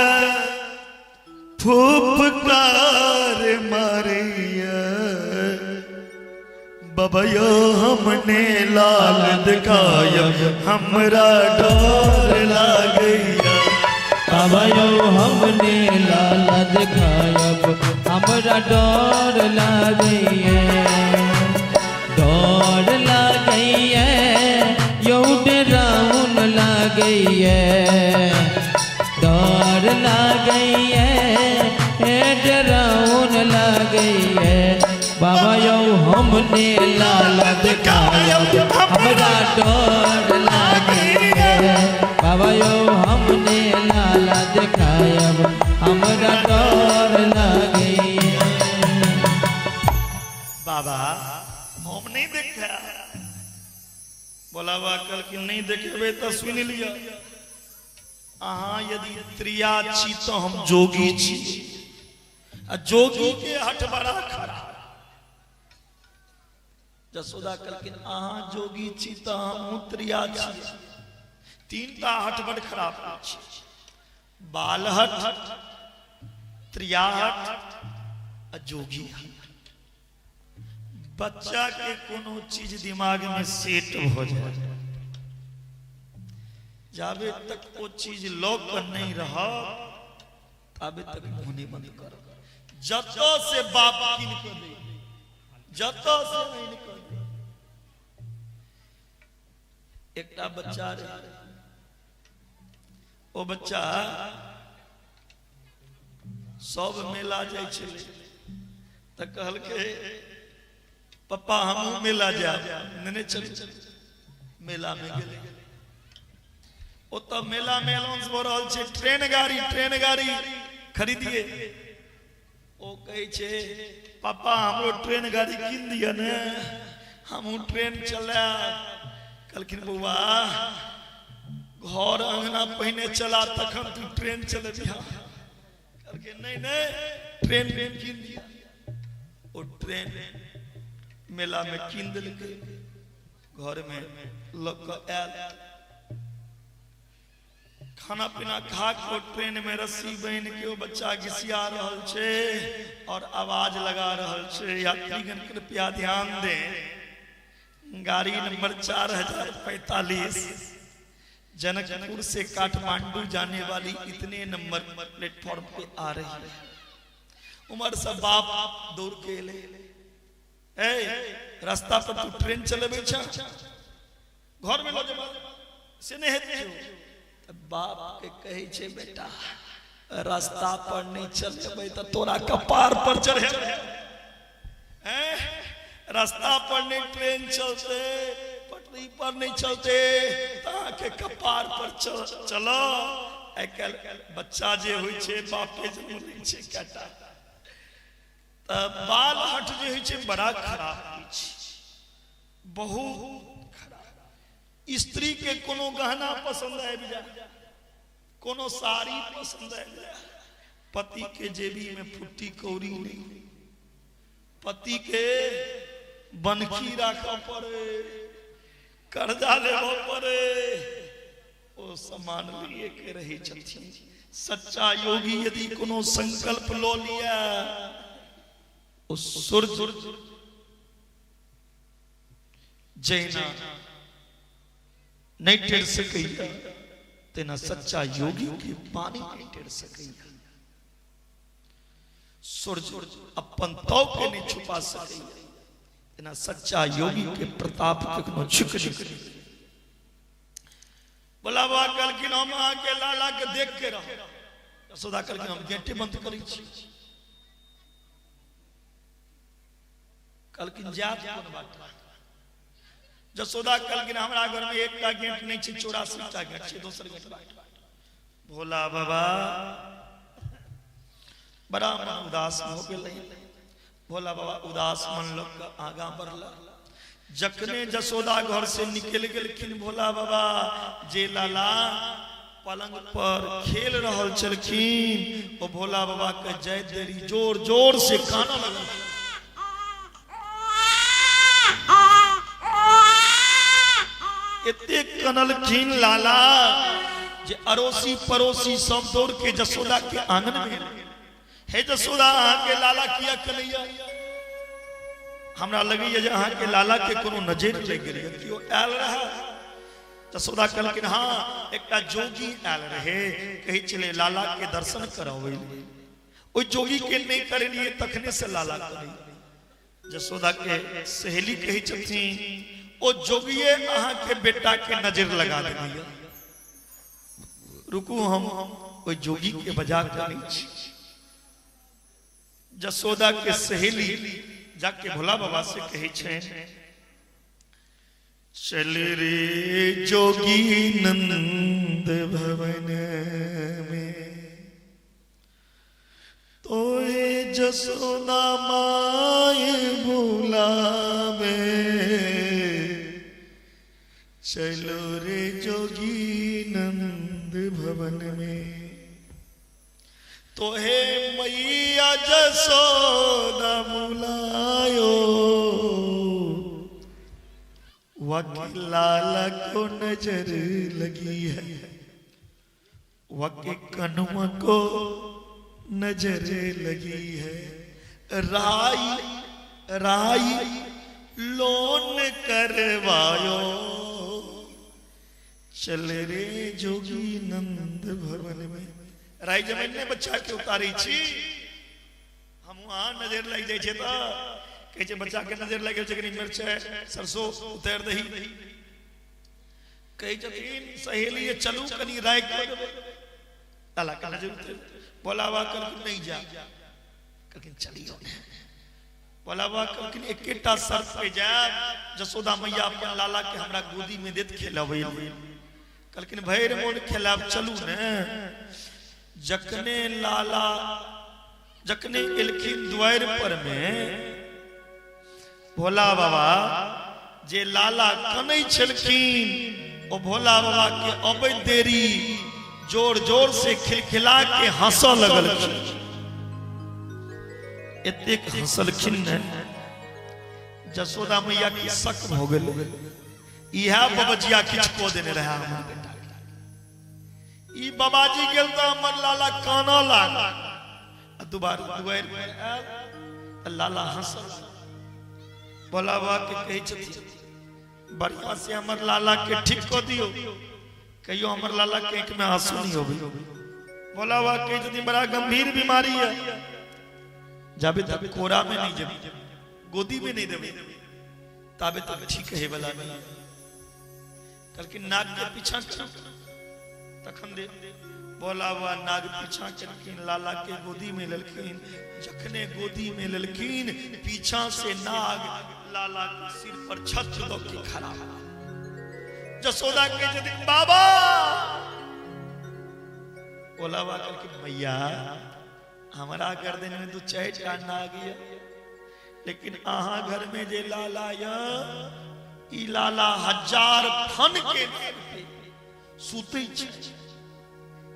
फूफकार मारिया, बबयो हमने लाल दिखाया, हमरा डर लागैया। बाबायो हमने लाल दिखायब, हमरा डर लागैया, डर लागैया, यौ डराउन लागैया, डर लागैया, डराउन लागैया। बाबायो हमने लाल दिखायब, हमरा डर लागैया, बाबायो हमने लाला दिखायब, हमरा डर लागैया। बाबा हम नहीं देखा। बोला बा कल कि नहीं देखेबे तो सुन लिया। अहाँ यदि त्रिया छी तो हम जोगी छी। जोगी के हट बड़ा खराब। जसोदा कहलखिन अहाँ जोगी छी तो हम त्रिया छी। तीनटा हट बड़ खराब छी। बाल हट, त्रिया हट, जोगी हट। बच्चा के कोनो चीज दिमाग में सेट हो जाए, जाबे तक वो चीज लॉक नहीं रहा तबे तक मुंह नहीं बंद कर। जतो से बाप किन को दे, जतो से नहीं कर दे। एकटा बच्चा रे, ओ बच्चा सब मेला जाय छले त कहल के पप्पा हम मेला जाब। नेने चल मेला में गेले। ओ तो मेला में अनाउंस हो रहल छे ट्रेन गाड़ी खरीदिए। ओ कहे छे पापा हमरो ट्रेन गाड़ी किन दिया ने, हम ट्रेन चला। कहलखिन बउआ घर अंगना पहिने चला तखन तू ट्रेन चलेबिहा। कहलखिन नहीं ट्रेन किन दिया। ओ ट्रेन मेला में किन दिलके, घर में लग आयल। खाना पीना खा के ट्रेन में रस्सी बांध के वो बच्चा घिसिया रहल छे और आवाज लगा रहल छे। यात्रीगण कृपया ध्यान दें, गाड़ी नंबर 4045 जनकपुर से काठमांडू जाने वाली इतने नंबर प्लेटफॉर्म पे आ रही है। उमर से बाप दौड़ के ले, रास्ता पर तू ट्रेन चलेबे छ, घर में लो जमा से नहीं हेतै। बाप के कहे छे बेटा रास्ता पर नहीं चलेबे त तोरा कपार पर चढ़े। रास्ता पर नहीं ट्रेन चलते, पटरी पर नहीं चलते, के कपार पर चलो। आजकल बच्चा जे होय छे बाप के जन्म लै छे कटा। बाल हट जे होय छे बड़ा खराब होय छे, बहुत खराब। स्त्री के कोनो गहना पसंद आबि जाए, कोनो साड़ी पसंद आबि जाए, पति के जेबी में फुट्टी कौड़ी नहीं, पति के बनखी राखा पड़े, कर्जा लेबो पड़े, ओ सामान लिए के रही छथिन। सच्चा योगी यदि कोनो संकल्प लो लिया, उस सूरज जैना नहीं टेढ़ सकैया तेना सच्चा योगी के पानी नहीं टेढ़ सकैया। सूरज अपन तौ के नहीं छुपा सकैया तेना सच्चा योगी के प्रताप कखनो झुक नहीं। बोला बाबा कहलखिन हम आके लाला के देख के रहो। यशोदा कहलखिन हम गेटे बंद करै छी। कहलखिन जात कोन बात। यशोदा कहलखिन हमरा घर में एकटा गेट नहीं छै, 84टा गेट छै, दोसर गेट बाट। भोला बाबा बड़ा मन उदास हो गेल। भोला बाबा उदास मन लोग आगा बढ़ला। जखने यशोदा घर से निकल गेलखिन भोला बाबा, जे लाला पलंग पर खेल रहल छलखिन ओ भोला बाबा के जय देरी जोर जोर से काना लगल। एते कनलखिन लाला जे अड़ोसी पड़ोसी सब दौड़ के यशोदा के आंगन में, हे यशोदा अहाँ के लाला किया कन्हैया? हमरा लगे जे अहाँ के लाला के कोनो नजर लग गेल, कियो आयल रहा। यशोदा कहलखिन हाँ एकटा जोगी आयल रहे, कहे चले लाला के दर्शन करावे। ओ जोगी के नहीं करलिए तखने से लाला करे। यशोदा के सहेली कही छथिन ओ जोगिए अहाँ के बेटा के नजर लगा देलिए। रुकू हम ओ जोगी के बजा करै छी। यशोदा के सहेली जाके भोला बाबा से कहे छे, चल रे जोगी नंद भवन में, तोहे यशोदा माय बुलावे। चलो रे जोगी नंद भवन भवन में। तो हे मैया जसोदा बुलायो, वकी लाला को नजर लगी है, वकी कनुआ को नजर लगी है। राई राई लोन करवायो, चल रे जोगी नंद भवन में। राई जमीन ने बच्चा के उतारी छी, हम वहां नजर लग जाए तो कहे छे बच्चा के नजर लगे छे कि मिर्च सरसों उतार दही। कहे छथिन सहेली चलू कनी राय को लाला का नजर उतार। बोला वा कर नहीं जा, ककिन चलियो बोला वा ककिन एकेटा सर पे जा। जसोदा मैया अपन लाला के हमरा गोदी में देत खेलबै, कलकिन भैर मोन खेलाब चलू ने। जखने लाला जखने एलखिन द्वार पर में, भोला बाबा जे लाला कनै छलखिन, ओ भोला बाबा के अबै देरी जोर जोर से खिलखिला के हंस लगलखिन। एतेक हंसलखिन ने जसोदा मैया की शक भ गेल, इहा बबजिया किछ को देने रहा हमर बेटा। ई बाबाजी गेल त हमर लाला काना लाग, दोबारा दुआर पर आयल लाला हंसल। भोला बाबा के कहे छथिन बढ़िया से हमर लाला के ठीक को दियो, कहियो हमर लाला के आंख में आंसू नहीं होबे। भोला बाबा कहे छथिन बड़ा गंभीर बीमारी है, जाबे तक कोरा में नहीं जबे, गोदी में नहीं देबे, ताबे तक ठीक है वाला नहीं। कल के नाग के पीछा तखन दे। भोला बाबा नाग पीछा करकिन लाला के गोदी में ललखिन। जखने गोदी में ललखिन, पीछा से नाग लाला के सिर पर छत्र दो के खड़ा। जसोदा के जदिन बाबा, भोला बाबा करके मैया हमारा गर्दन में दो चैट काटना आ गया, लेकिन आहा घर में जे लाला या ई लाला 1000 फन के सूते छे,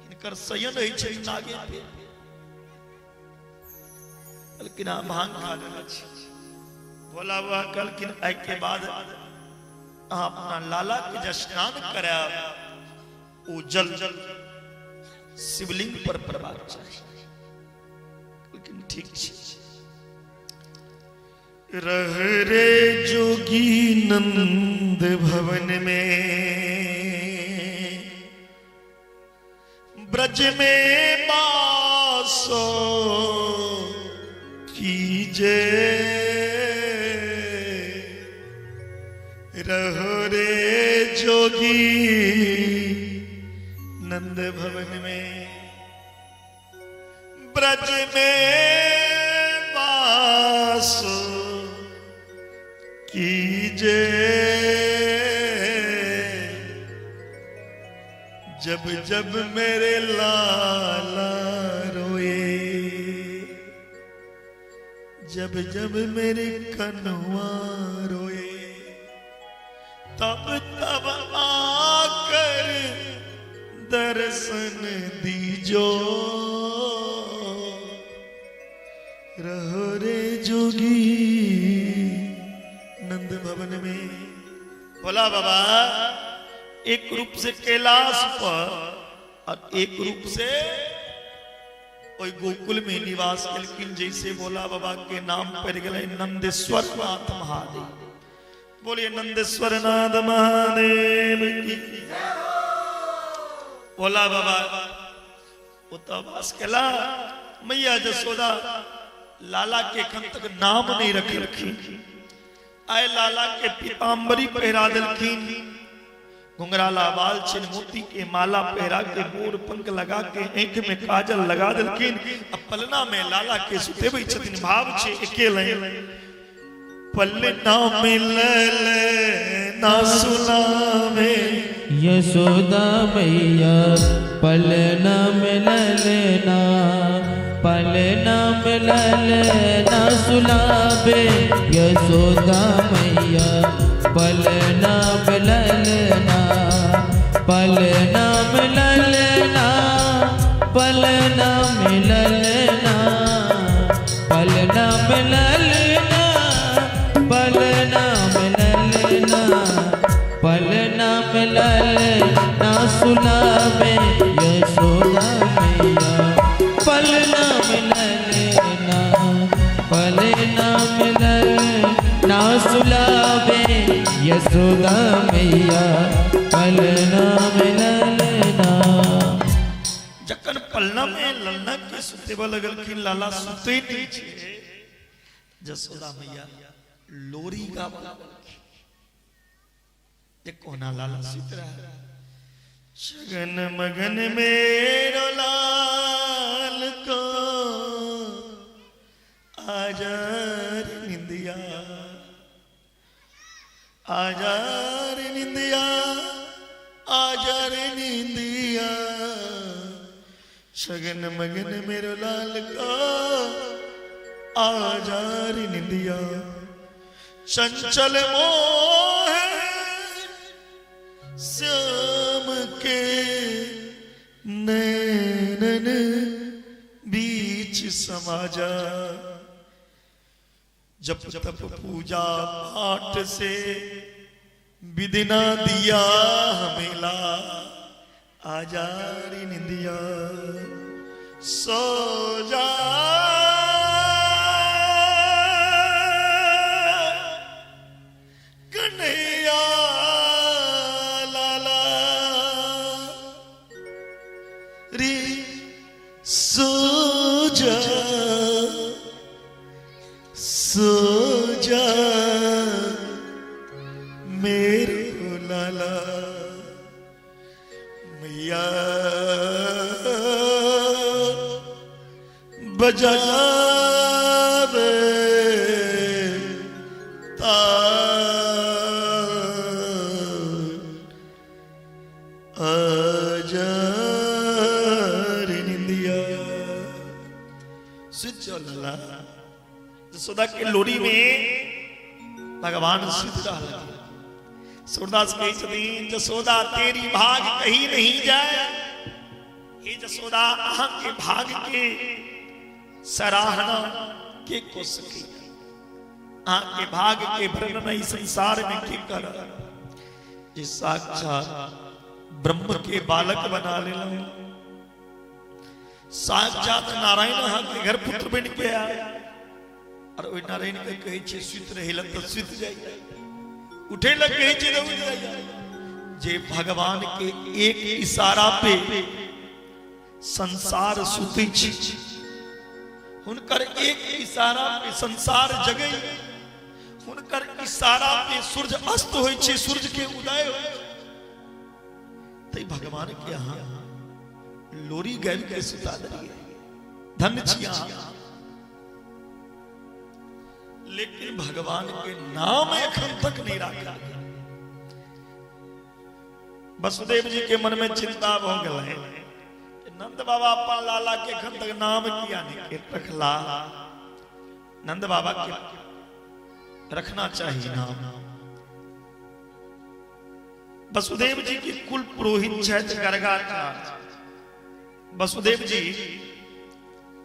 इनकर सयन है छे नागे पे। लेकिन भांग खा लेना छे। भोला बाबा कहलखिन आई के बाद अपना लाला के जे स्नान करा, ओ जल शिवलिंग पर प्रवाह चाहिए। लेकिन ठीक छे। रह रे जोगी नंद भवन में, ब्रज में बासो कीजे। रहो रे जोगी नंद भवन में, ब्रज में बासो कीजे। जब जब मेरे लाला रोए, जब जब मेरे कन्हुआ रोए, तब तब आकर दर्शन दीजो। रहो रे जोगी नंद भवन में। भोला बाबा एक रूप से कैलाश पर और एक रूप से ओई गोकुल में निवास कलकिन। जैसे भोला बाबा के नाम पर गए नंदेश्वर नाथ महादेव। बोलिए नंदेश्वर नाथ महादेव की। भोला बाबा उतवास कला। मैया जसोदा लाला के खन तक नाम नहीं रखी। आए लाला के पीताम्बरी पहरा दिलखिन, घुंघराला बाल छिन मोती के माला पहरा के मोर पंख लगा के आंख में काजल लगा दिलखिन। अब पलना में लाला के सुते हुए छतिन भाव छे अकेले। पलना में लले ना सुनावे यशोदा मैया, पलना में ललना, पलना में ललना सुलावे यशोदा मैया, पलना में ललना, पलना में ललना पल न मिलना, पल न मिलना, पल न मिलना, पल न मिलना सुलावे यशोदा मैया। पल न मिलना, पल न मिलना सुलावे यशोदा मैया। पल न मिलना। जखन पलना में ललना के सुतेवा लगल कि लाला सुते नीचे, जसोदा मैया लोरी गावा ये कोना लाला सुत रहा। शगन मगन मेरो लाल को आजा रे निंदिया, आजा रे निंदिया, आजा रे निंदिया। शगन मगन मेरो लाल का आजा रे निंदिया। चंचल मोह श्याम के नैनन बीच समाजा। जप तप पूजा पाठ से विदिना दिया हमेला, आजा रे निंदिया सो जा। कन्हैया लाला रे सो जा, सो जा मेरे लाला। मैया बजावे तार, आजा रे निंदिया। सुत जाओ लाला। जसोदा के लोरी में भगवान सुत रहा। सूरदास कही छतीन जसोदा तेरी भाग कहीं नहीं जाए। ये जसोदा अहाँ के भाग के सराहना के को सकी। अहाँ के भाग के वर्णन इस संसार में के कर। ये साक्षात ब्रह्म के बालक बना ले लो। साक्षात नारायण अहाँ के घर पुत्र बन के आया। और वही नारायण के कही छे सुत रहिला तो सुत जाई, उठे लग कही छे तो उठ जाई। जे भगवान के एक इशारा पे संसार सुतै छी, हुनकर एक इशारा पे संसार जगै। हुनकर इशारा पे सूरज अस्त होय छे, सूरज के उदय होय छे। तै भगवान के यहाँ लोरी गाबि के सुता दिए। धन्य छी अहाँ। लेकिन भगवान के नाम एखन तक नहीं रखा। वसुदेव जी के मन में चिंता हो गए। नंद बाबा अपन लाला के एखन तक नाम किया नहीं रखला। नंद बाबा के रखना चाहिए नाम। वसुदेव जी के कुल पुरोहित छथि गर्गाचार्य। वसुदेव जी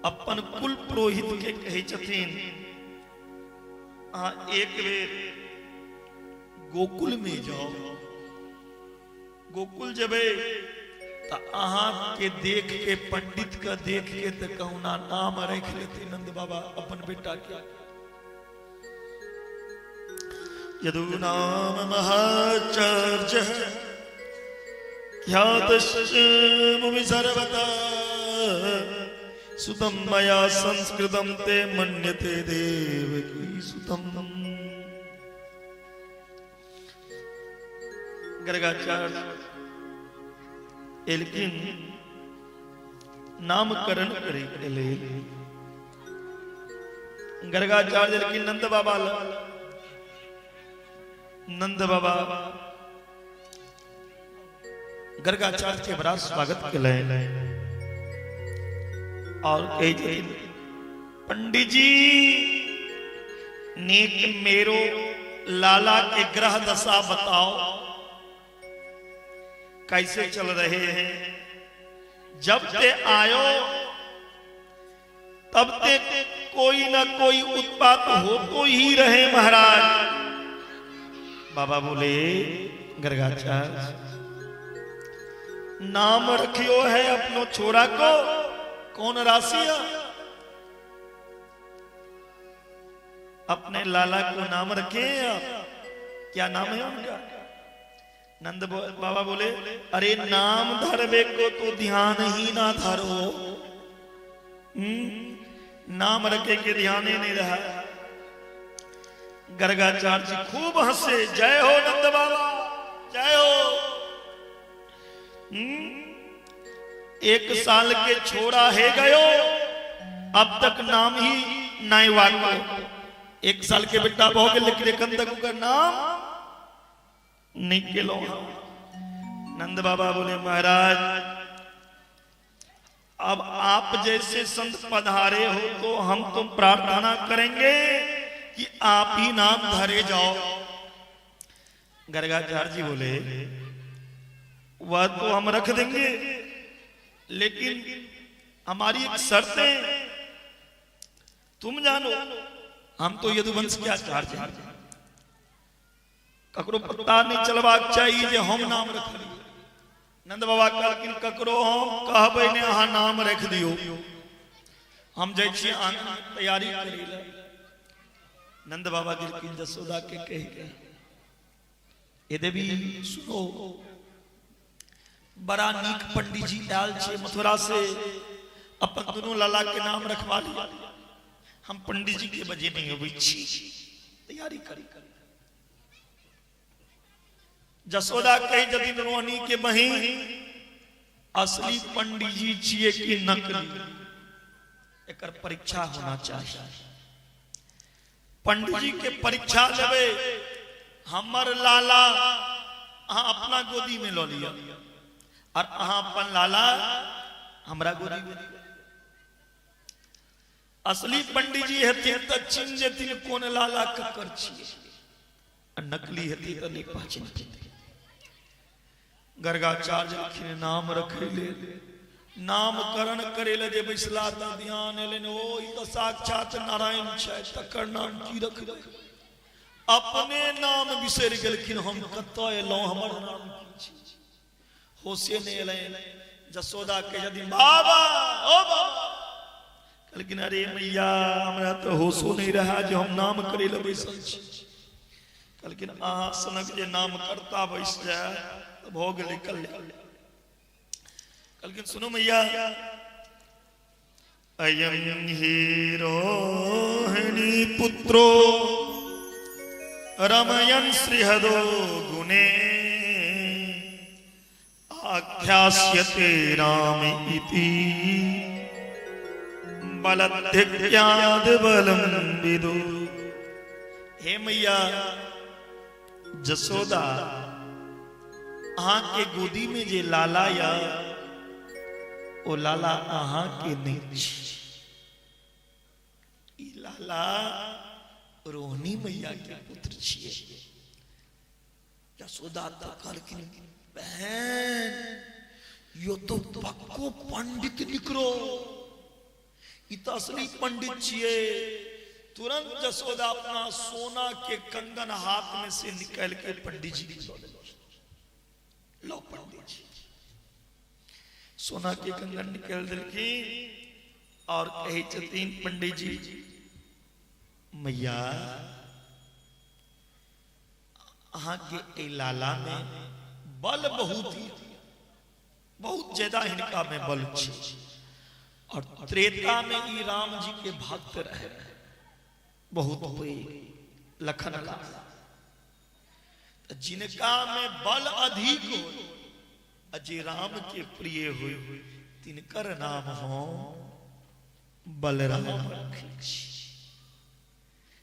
अपन कुल पुरोहित के कहे छथिन एक बेर गोकुल में जाओ। गोकुल जबे तो अहाँ के देख के पंडित का देख के तो कहूना नाम रख लेते नंद बाबा अपन बेटा के। यदु नाम महाचर्य ख्यातश्चमुमि सर्वदा सुतम मया संस्कृतम ते मन्यते देवकी सुतम। गर्गाचार्य लेकिन नामकरण करे ले गर्गाचार्य लेकिन नंद बाबा गर्गाचार्य के बड़ा स्वागत के और कही पंडित जी नेक मेरो लाला के ग्रह दशा बताओ कैसे चल रहे हैं। जब ते आयो तब ते कोई ना कोई उत्पात हो तो ही रहे महाराज। बाबा बोले गर्गाचार्य नाम रखियो है अपनो छोरा को, कौन राशिया? अपने लाला को नाम रखे आप, क्या नाम है उनका? नंद बाबा बोले अरे नाम धरबे को तो ध्यान ही ना धरो, नाम रखे के ध्यान ही नहीं रहा। गर्गाचार्य जी खूब हंसे, जय हो नंद बाबा जय हो। 1 साल के छोरा है गयो, अब तक नाम ही नहीं वाको। 1 साल के बेटा भोगे लेकिन एकन तक का नाम नहीं केलो। नंद बाबा बोले महाराज अब आप जैसे संत पधारे हो तो हम तो प्रार्थना करेंगे कि आप ही नाम धरे जाओ। गर्गाचार्य जी बोले वह तो हम रख देंगे, लेकिन हमारी एक शर्त है, तुम जानो हम तो यदुवंश के आचार्य हैं, ककरो पता नहीं चलवाक चाहिए जे हम नाम रख दियो। नंद बाबा कहलखिन ककरो हम कहबै ने अहाँ नाम रख दियो, हम जाइ छी आंगन में तैयारी करै ले। नंद बाबा गिरकिन जसोदा के कहि ए देवी सुनो, बड़ा नीक पंडित जी आयल छे मथुरा से, अपन दोनों लाला के नाम रखवा लिया, हम पंडित जी के बजे नहीं अबै छी, तैयारी करी। जसोदा कही जदि रोहनी के बहिन असली पंडित जी छिए कि नकली, एकर परीक्षा होना चाहिए। पंडित जी के परीक्षा लेबे, हमर लाला अहाँ अपना गोदी में लो लिया और अहाँ अपन लाला हमरा गोदी में। असली पंडित जी हेथिन त चिन्ह जेथिन कोन लाला ककर छिए, नकली हेथिन त नहीं पहचान। गर्गाचार्य लिखिन नाम रखैले, नामकरण करेले जे बैसला त ध्यान एलनि ओ ई त साक्षात नारायण छै, तकर नाम की रख दे। अपने नाम बिसरि गेलखिन, हम कतऽ एलहुँ, हमर नाम की छी, होशे नहीं एलै। जसोदा के यदि बाबा ओ बाबा कहलखिन अरे मैया हमरा तो होशो नहीं रहा जे हम नाम करे ले बैसल छी। कहलखिन अहाँ सनक जे नाम करता बैस जाए तो भऽ गेलै कल्याण। कहलखिन सुनो मैया, अयं हि रोहिणी पुत्रो रमयन् श्रीहदो गुणे आख्यास्यते राम इति बलधिक्याद् बलं विदु। हे मैया जसोदा, अहाँ के गोदी में जे लाला या ओ लाला अहाँ के नहीं छी, ई लाला रोहिणी मैया के पुत्र छिए। जसोदा तो कहलखिन बहन यो तो पक्को पंडित निकरो, ई तो असली पंडित छिए। तुरंत जसोदा अपना सोना के कंगन हाथ में से निकाल के पंडित जी को लो पंडित जी सोना के कंगन निकाल दिलखिन और कहे छथिन पंडित जी मैया अहाँ के लाला में बल बहुत ज्यादा हिनका में बल छी, और त्रेता में ई राम जी के भक्त रहे बहुत लखन का, जिनका में बल अधिक हो अजय राम के प्रिय हुई, तिनकर नाम हो बलराम।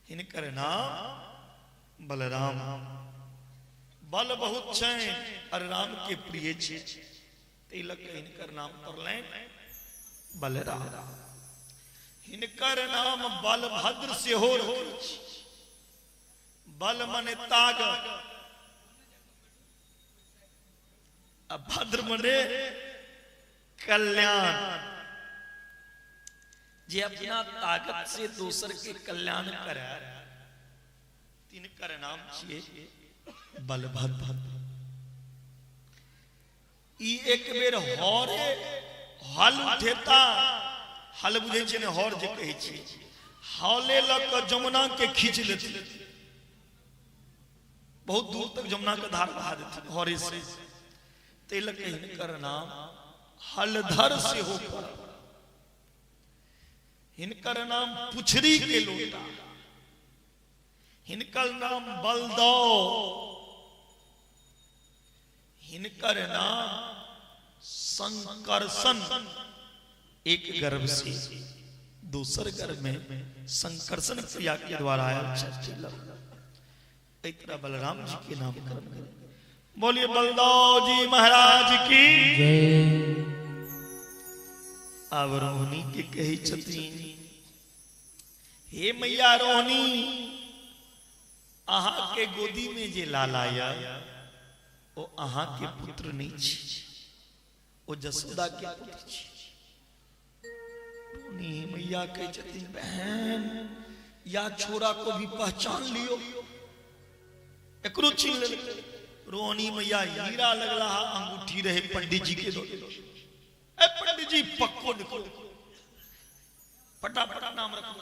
इनकर नाम बलराम, बल बहुत छै और राम के प्रिय छे, तिलक इनकर नाम तरले बलराम। इनकर नाम बलभद्र से हो, बल मने ताग, भद्र मने कल्याण जे अपना ताकत से दूसर के कल्याण करे तिनकर नाम छिए बलभद्र। ई एक बेर हरे हल उठेता, हल बुझे छे ने हर जे कहै छी, हले लक जमुना के खींच लेती, बहुत दूर तक जमुना के धार बहा देती हरे से। तिलक हिनकर नाम हलधर से होकर, हिनकर नाम पुछरी के लोटा, हिनकर नाम बलदौ, हिनकर नाम संकर्षण। एक गर्भ से दूसर गर्भ में संकर्षण क्रिया के द्वारा आया। एक तरह बलराम जी के नाम कर्म। बोलिए बलदौ जी महाराज की जय। अब रोहिणी के कही छथिन, हे मैया रोहिणी, अहा के गोदी में जे लाल आया वो अहा के पुत्र नहीं छी, वो जसोदा के पुत्र छी। रोहिणी मैया कही छथिन, बहन या छोरा को भी पहचान लियो, एकरो छीन ले। रोहिणी मैया हीरा लगला अंगूठी रहे पंडित जी के दो, पंडित जी पक्को निकलो, फटाफट नाम रखो।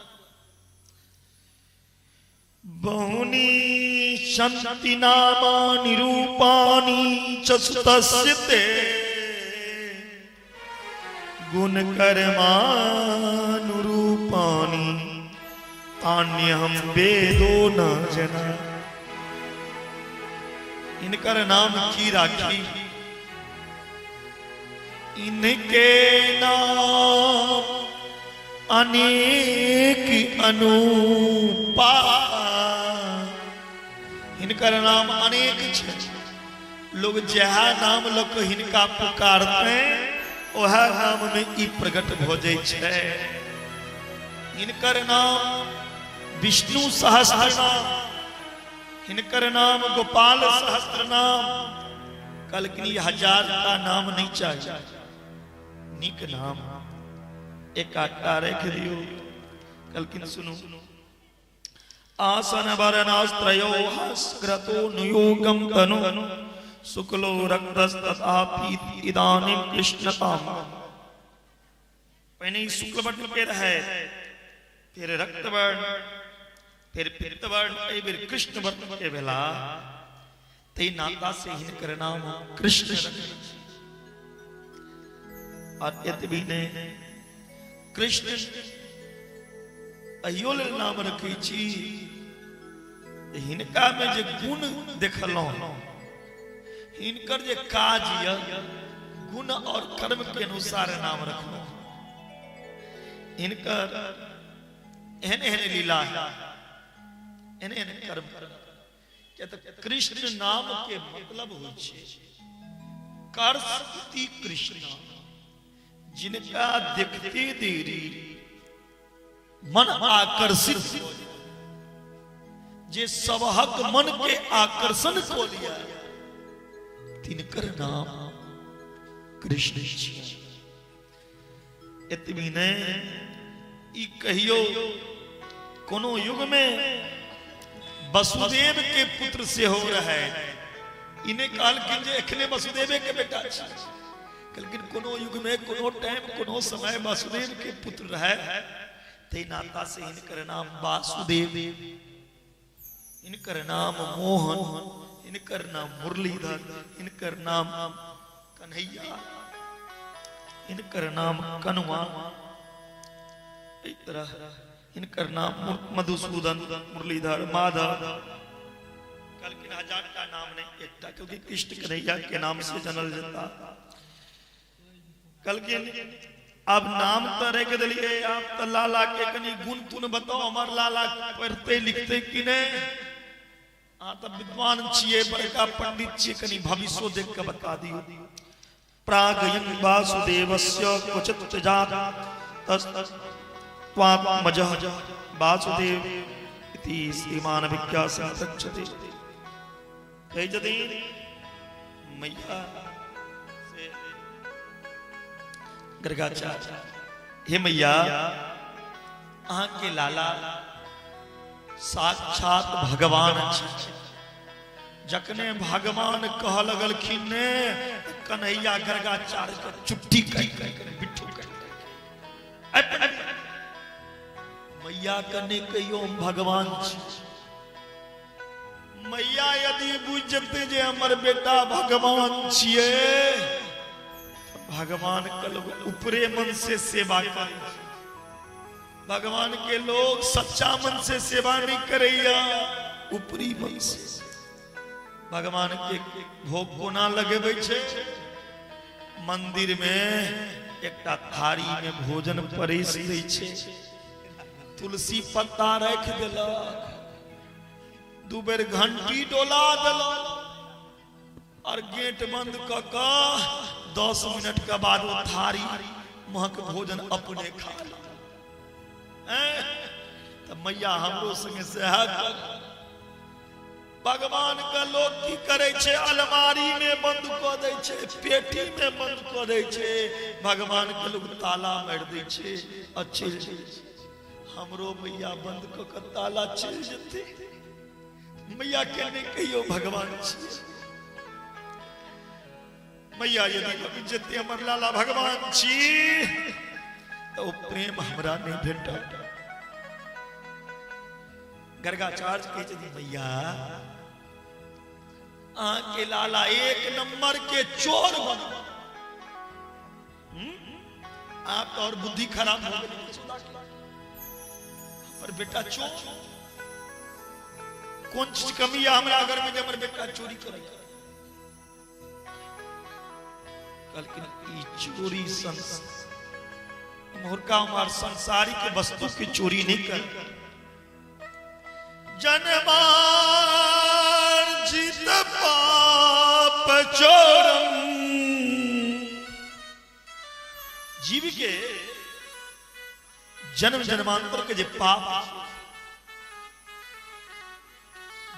बहुनी शंति नामा निरूपानी चतुस्तस्य ते गुण कर्मानुरूपानी तान्यहं वेदो न जना। इनकर नाम की राखी, इनके नाम अनेक अनुपा, इनकर नाम अनेक छे। लोग जह नाम लोग हिनका पुकारते वह नाम में ई प्रकट हो जाए छे। इनकर नाम विष्णु सहस्त्र नाम, इनकर नाम गोपाल सहस्त्र नाम। कलकनी 1000 का नाम नहीं चाहिए, निक नाम एक आटा रख दियो। कलकिन सुनो, आसन वरनास्त्रयो हस्क्रतो नुयोगम तनु शुक्लो रक्तस्तथापि इदानीं कृष्णताम। पहले शुक्ल वर्ण पे रहे, फिर रक्त वर्ण, फिर पित्त वर्ण, फिर कृष्ण वर्ण के भेला। ते नाता से हिनकर नाम कृष्ण। और यद्यपि ने कृष्ण अयोल नाम रखी छी, हिनका में जे गुण देखलो, हिनकर जे काज य गुण और कर्म के अनुसार नाम रखलो। इनकर एहन एहन लीला है, एहन एहन कर्म। कृष्ण नाम के मतलब हो छे कर्षति कृष्ण, जिनका देखते देरी मन आकर्षित हो, जे सबहक मन के आकर्षण को लिया, तिनकर नाम कृष्ण छी। एतबी ने ई कहियो कोनो युग में वसुदेव के पुत्र से हो रहे, इन्हें काल कि एखने वसुदेव के बेटा छी। लेकिन कोनो युग में कोनो टाइम कोनो समय वासुदेव के पुत्र रहे, ते नाता से इनकर नाम वासुदेव, इनकर नाम मोहन, इनकर नाम मुरलीधर, इनकर नाम कन्हैया, इनकर नाम कनुआ, इस तरह इनकर नाम मधुसूदन, मुरलीधर, माधव। कल के 1000 का नाम नहीं एकटा, क्योंकि कृष्ण कन्हैया के नाम से जानल जाता। कल के अब नाम तो रख दिलिए, आप तो लाला के कनी गुण तुन बताओ, हमार लाला पढ़ते लिखते कि नहीं? तब विद्वान छिए, बड़का पंडित छिए, कनी भविष्य देख के बता दियो। प्रागयन वासुदेवस्य क्वचित् जात तस्त्वात्मजः वासुदेव इति श्रीमान विज्ञासं तच्छते। कहे जदीन मैया से गर्गाचार्य हे मैया अहाँ के लाला साक्षात भगवान छी। जखने भगवान कह लगलखिन ने कन्हैया गर्गाचार्य के चुट्टी कर बिट्ठू कर मैया कने कहियो भगवान छी। मैया यदि बुझते जे हमर बेटा भगवान छिए भगवान कल ऊपरे मन से सेवा कर। भगवान के लोग सच्चा मन से सेवा नहीं करैया ऊपरी मन से। भगवान के भोग कोना लगेबै छै मंदिर में एकटा थारी में भोजन परेस दै छै तुलसी पत्ता रख देलक दू बेर घंटी डोला देलक और गेट बंद क के 10 मिनट के बाद वो थारी महक भोजन अपने खा तो मैया हमरो संगे सह भगवान का लोग की करे छे अलमारी में बंद क दे छे पेटी में बंद क दे छे भगवान के लोग ताला मार दे छे अच्छे हमरो मैया बंद क के ताला चल जते। मैया कहने कहियो भगवान छी। मैया यदि जते हमर लाला भगवान छी तो प्रेम हमरा नहीं भेटा। गर्गाचार्य के यदि मैया के लाला एक नंबर के चोर बन आप और बुद्धि खराब हो गई पर बेटा चोर कौन चीज कमी है हमारा घर में जब बेटा चोरी करे चोरी मुर्गा हमार संसारिक वस्तु की चोरी नहीं कर। जन्मार्जित पाप चोरम जीव के जन्म जन्मांतर के जो पाप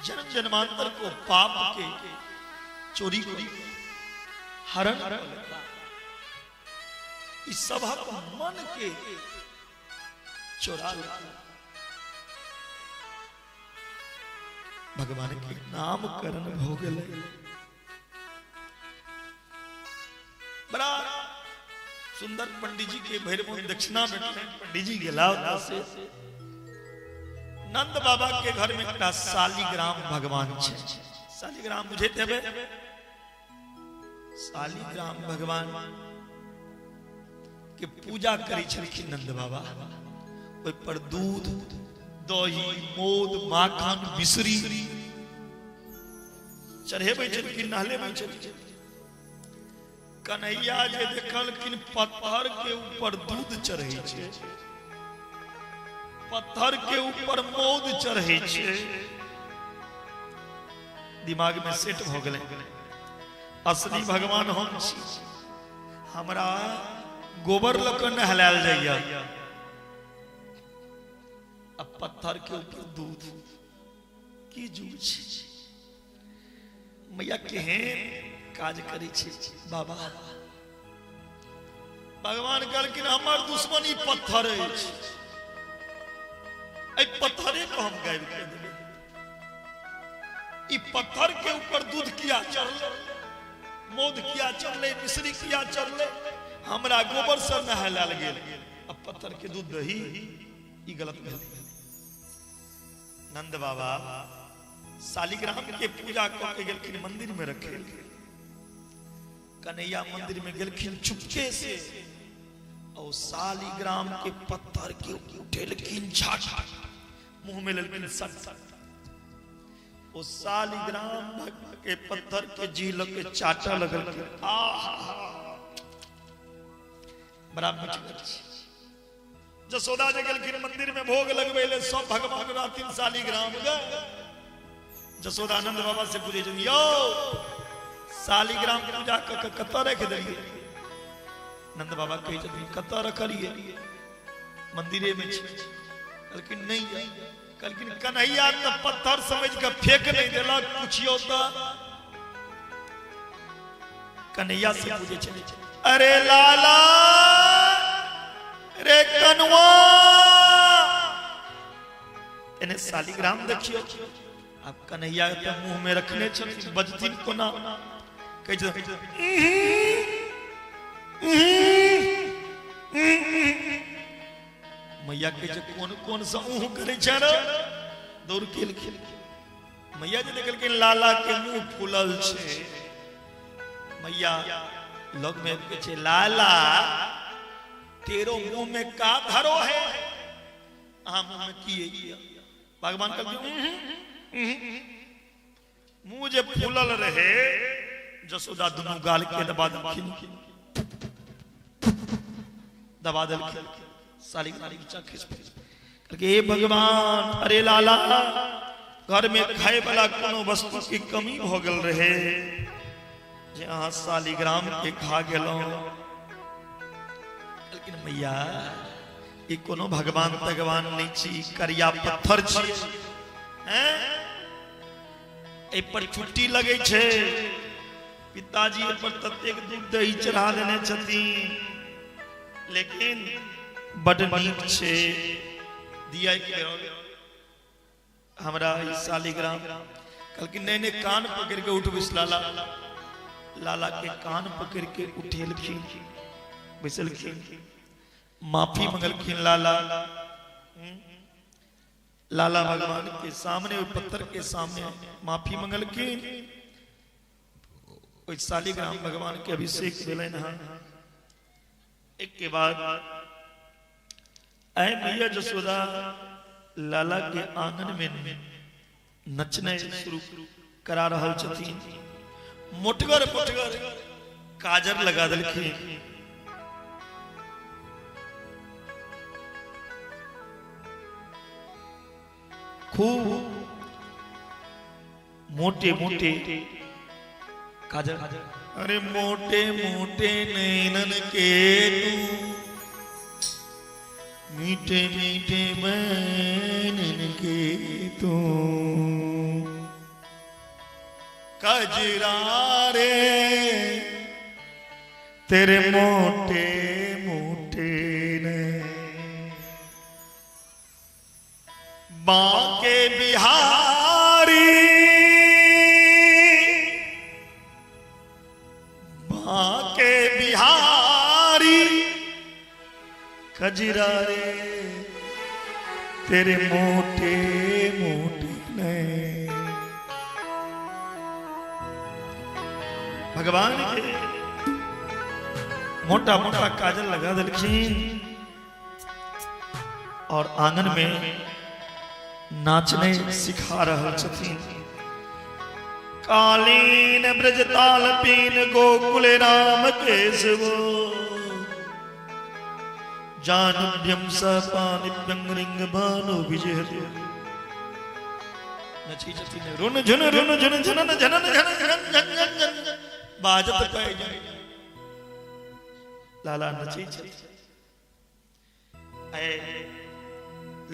जन्म जन्मांतर को पाप के चोरी हरण इस सभा को मन के चोरा भगवान के नामकरण हो गए। बड़ा सुंदर पंडित जी के भैरव दक्षिणा में पंडित जी गेला से नंद बाबा के घर में एक शालिग्राम भगवान छे। शालिग्राम मुझे देवे शालिग्राम भगवान के पूजा करी छलखिन नंद बाबा ओइ पर दूध दही मोद माखन मिश्री चढ़ेबै छलखिन नहलेबै छलखिन। कन्हैया जे देखलखिन पत्थर के ऊपर दूध चढ़ै छै पत्थर के ऊपर मोद चढ़ै छै दिमाग में सेट भ गेलै असली भगवान हम छी। हमरा गोबर ल के नहलाल जाइया अब पत्थर के ऊपर दूध की जूझ मैया केहन काज करै छै बाबा। भगवान कहलखिन हमर दुश्मनी पत्थर अछि ए पत्थरे को हम गायब कर देबै। ई पत्थर के ऊपर दूध किया चढ़ले मोद किया चढ़ले मिश्री किया चढ़ले हमरा गोबर से नहलाल गेल अब पत्थर के दूध दही ई गलत भेल। नंद बाबा शालिग्राम के पूजा करके गेलखिन मंदिर में रखे। कन्हैया मंदिर में गेलखिन चुपके से और शालिग्राम के पत्थर के उठेलखिन झाट मुंह में लेलखिन सट वो शालिग्राम के पत्थर के झील के चाटा लगल बड़ा मीठ लगे। जसोदा जे गेलखिन मंदिर में भोग लगबे ले सब भगवान रातिन शालिग्राम गए। जसोदा नंद बाबा से पूछे जन यो शालिग्राम पूजा कत रख दिए। नंद बाबा कहे जन कत रखलिए मंदिरे में कहलखिन नहीं कहलखिन कन्हैया तो पत्थर समझ के फेंक नहीं देलक पूछियो तो। कन्हैया से पूछे अरे लाला रे कनुआ इन्हें शालिग्राम देखियो आप कन्हैया के मुंह में रखने छथिन बजथिन कोना कह मैया के कौन कौन सा ऊह करे छ दौड़ के मैया जी देखल के लाला के मुंह फूलल छे मैया लोग में पूछे लाला तेरो मुंह में का धरो है मुंह में किए भगवान का मुंह जे फूलल रहे जसोदा दोनों गाल के दबा दबा दल साली करके भगवान अरे लाला घर में खाए वाला कोनो वस्तु की कमी हो गल रहे जे अहाँ शालिग्राम के खा गेलो लेकिन मैया ई कोनो भगवान नहीं छी करिया पत्थर छी हैं ए पर छुट्टी लगे छे पिताजी पर ततेक दूध दही चढ़ा देने छथिन लेकिन बड़ नीक छे दिया के हमरा ई शालिग्राम कल की नए कान पकड़ के उठबिस लाला लाला के कान पकड़ के उठेलखिन बैसलखिन माफी मंगलखिन लाला लाला भगवान के सामने पत्थर के सामने माफी मंगलखिन शालिग्राम भगवान के अभिषेक भेलन हां एक के बाद ऐ मैया जसोदा लाला के आंगन में नचने शुरू करा रहल छथिन मोटगर मोटगर काजर लगा देलखिन खूब मोटे मोटे काजर अरे मोटे मोटे नैनन के तू मीठे मीठे बैनन के तू कजरा रे तेरे मोटे मोटे ने बांके बिहारी बांके बिहारी कजरा रे तेरे मोटे मोटे ने भगवान के मोटा मोटा काजल लगा दिलखिन और आंगन में नाचने सिखा रहल छथिन कालीन ब्रजताल पीन गोकुल राम केशवो जानभ्यम सपानिभ्यं रिंग भानु विजय नची छथिन रुन झुन झनन झनन झनन झन बाजत पाए जाए लाला नची छथिन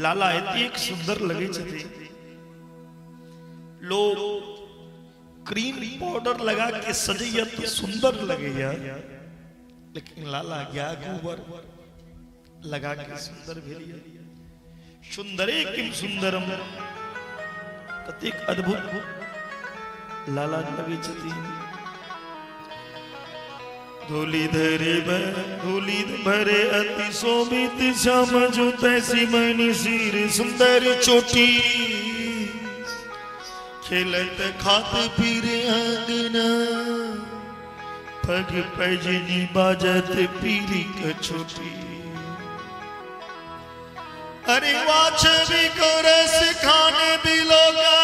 लाला एतेक सुंदर लगे छथिन लोग क्रीम पाउडर लगा के सजैया तो सुंदर लगैया लेकिन लाला गया गोबर लगा के सुंदर भेलिया सुंदरे किम सुंदरम कतेक अद्भुत लाला लगे छथिन धूली भरे अति शोभित श्याम जो तैसी मैनी सिर सुंदर चोटी खेलत खात फिर आंगना पग पैजनी बाजत पीरी कछोटी अरे वाछ भी को रस खाने भी लोगा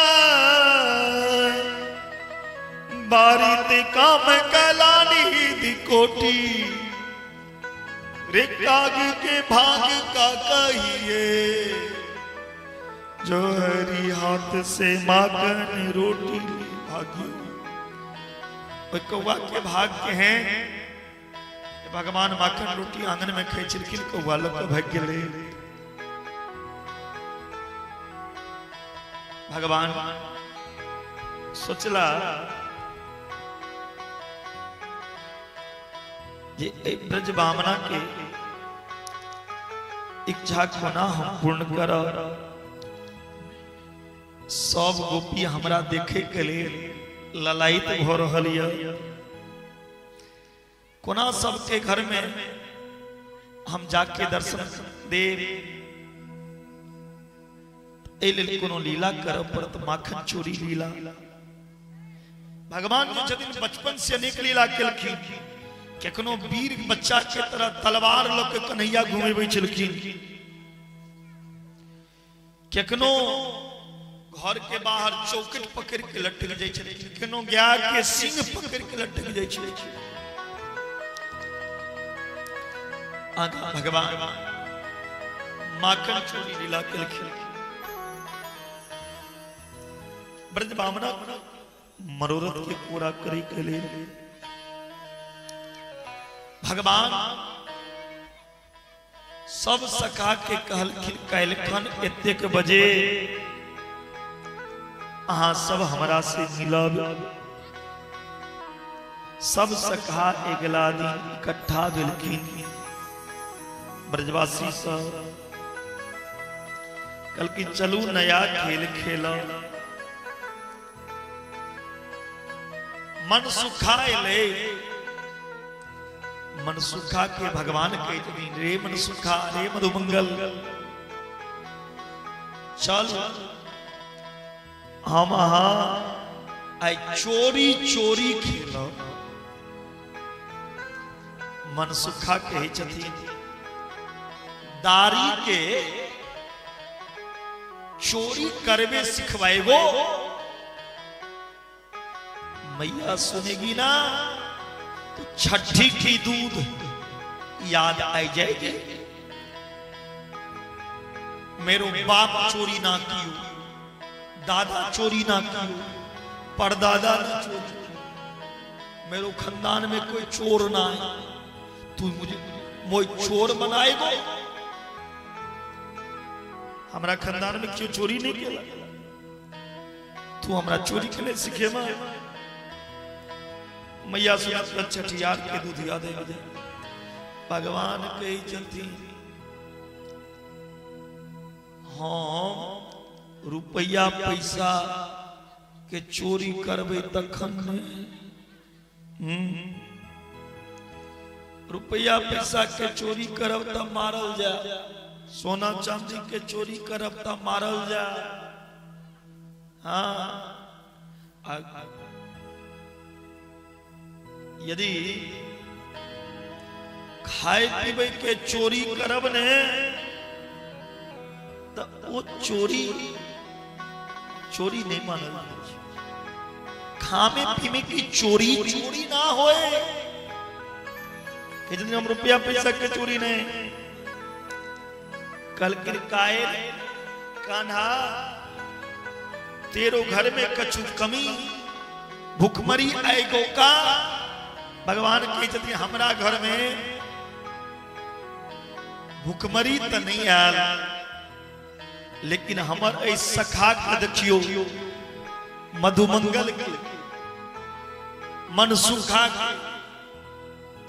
बारित काम कलानी दी कोटी रे काग के भाग का कहिए जो हरी हाथ से माखन रोटी भागी कौवा के भाग के हैं भगवान माखन रोटी आंगन में खाई चिरकिल कौवा लोग भाग गए भगवान सोचला ये ब्रज बामना के इच्छा को ना हम पूर्ण कर। सब गोपी हमरा देखे के लिए ललायित हो रही है। कोना सबके घर में हम जाके दर्शन देव, कोनो लीला कर परत माखन चोरी लीला। भगवान जी जदिन बचपन से अनेक लीला केलखिन। केकनो वीर बच्चा के तरह तलवार ल के कन्हैया घुमेबै छलखिन। केकनो घर के बाहर चौकट पकड़ के लटक जाय छलखिन। केकनो गाय के सींग पकड़ के लटक जाय छलखिन। भगवान माखन चोरी लीला केलखिन। ब्रज बामना मनोरथ के पूरा करे के लिए भगवान सब सखा के कहलखिन कैलखन एतेक बजे अहाँ सब हमरा से मिलब। सब सखा अगला दिन इकट्ठा भेलखिन। ब्रजवासी सब कहलखिन चलू नया खेल खेलब। मन सुखाए ले। मन सुखा के भगवान के जमीन रे मन सुखा रे मधुमंगल चल हम आई चोरी चोरी खेलो। मन सुखा कहे छथिन दारी के चोरी करबे सिखवाएगो। मैया सुनेगी ना तो छठी की दूध याद आई जाएगी। मेरो बाप चोरी ना कियो, दादा चोरी ना कियो, परदादा ना चोरी, मेरो खानदान में कोई चोर ना है। तू मुझे मोई चोर बनाएगो। हमरा खानदान में क्यों चोरी नहीं किया? तू हमरा चोरी के लिए सीखे मा। मैया सुनत छठियार के दूध याद है। भगवान कही चलती हम रुपया पैसा के चोरी करबे तखन रुपया पैसा के चोरी करब त मारल जा। सोना चांदी के चोरी करब त मारल जा। हाँ यदि खाए पीबे के चोरी करब ने तो वो चोरी चोरी नहीं मानल। खामे पीमे की चोरी चोरी ना होए। यदि हम रुपया पैसा के चोरी नहीं। कल किरकाए कान्हा तेरो घर में कछु कमी भूखमरी आएगो का। भगवान कही छथिन हमरा घर में भूखमरी तो नहीं आयल, लेकिन हमर ऐ सखा के देखियो मधुमंगल के मन सुखा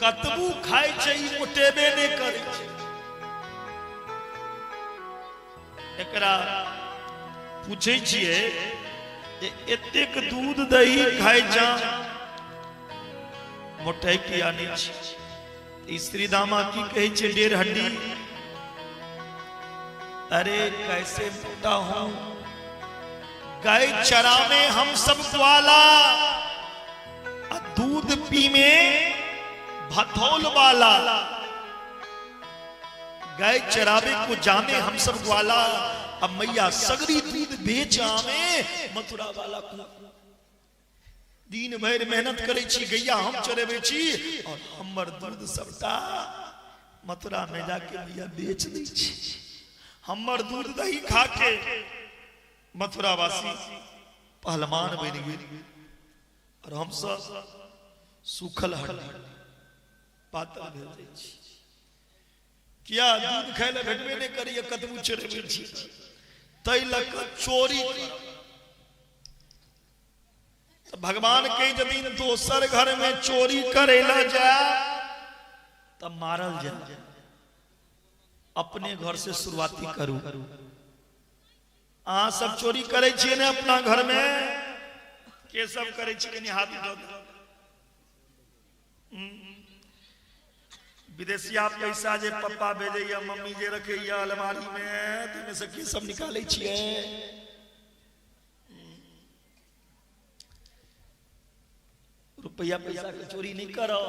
कतबू खाए छै मोटेबे नहीं करे छै। एकरा पूछे छिए जे एतेक दूध दही खाए जा मोटाई किया नहीं। स्त्री दामा की कहे छे डेढ़ हड्डी। अरे कैसे मोटा हूं। गाय चरा में हम सब ग्वाला दूध पी में भथौल वाला। गाय चरावे को जामे हम सब ग्वाला। अब मैया सगरी दूध बेच आमे मथुरा वाला को। दिन भर मेहनत करे छी गैया हम चरेबे छी और हमर दूध सबटा मथुरा में जाके मैया बेच दै छी। हमर दूध दही खा के मथुरा वासी पहलवान बन गए और हम सब सूखल हड्डी पातल भेल जाइ छी। किया दूध खाय ले भेटबे नहीं करिए कतबू चरेबे छी। तै लक चोरी भगवान के यदि दोसर घर में चोरी करेला जा तब मारल जा। अपने घर से शुरुआती करू। अहाँ सब चोरी करे छिए ने अपना घर में, के सब करे छिए कनी हाथ उठाओ। विदेशिया पैसा जे पप्पा भेजैया, मम्मी जे रखैया अलमारी में, तिमे से की सब निकालै छिए? रुपया पैसा के चोरी नहीं करो,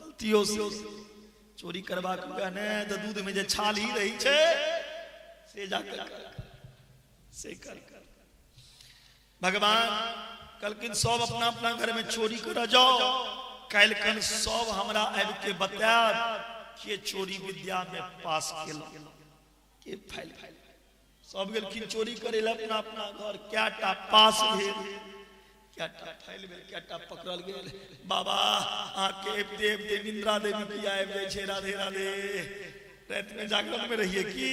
गलतियों से चोरी करवा के ने तो दूध में जे छाल ही रही छे से जाकर से कर। भगवान कलकिन सब अपना अपना घर में चोरी कर जाओ, कैलकन सब हमरा आब के बताब के चोरी विद्या में पास केलो के फाइल सब गेलखिन चोरी करे ला अपना अपना घर। क्याटा पास भेल, क्याटा फाइल भेल, क्याटा पकड़ल गेल। बाबा आके देव देव इंद्रा देवी की आब जाय छे, राधे राधे। रात में जागरण में रहिए की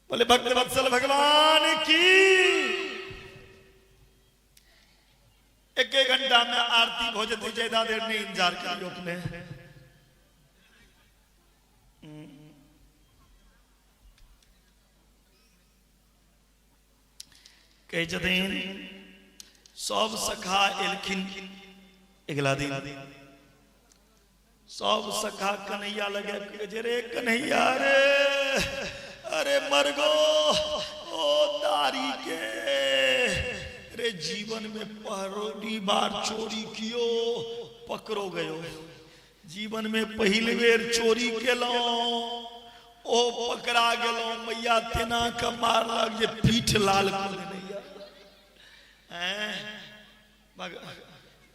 बोले भक्त वत्सल भगवान की। एक घंटा में आरती हो जाती, ज्यादा देर नहीं इंतजार करियो अपने। कहे जदीन सब सखा एलखिन अगला दिन, सब सखा कन्हैया लगे जे रे कन्हैया रे, अरे मरगो ओ दारी के रे, जीवन में पहली बार चोरी कियो पकड़ो गयो। जीवन में पहली बेर चोरी केलो ओ पकड़ा गेलो। मैया तेना का मारलक जे पीठ लाल कर देने।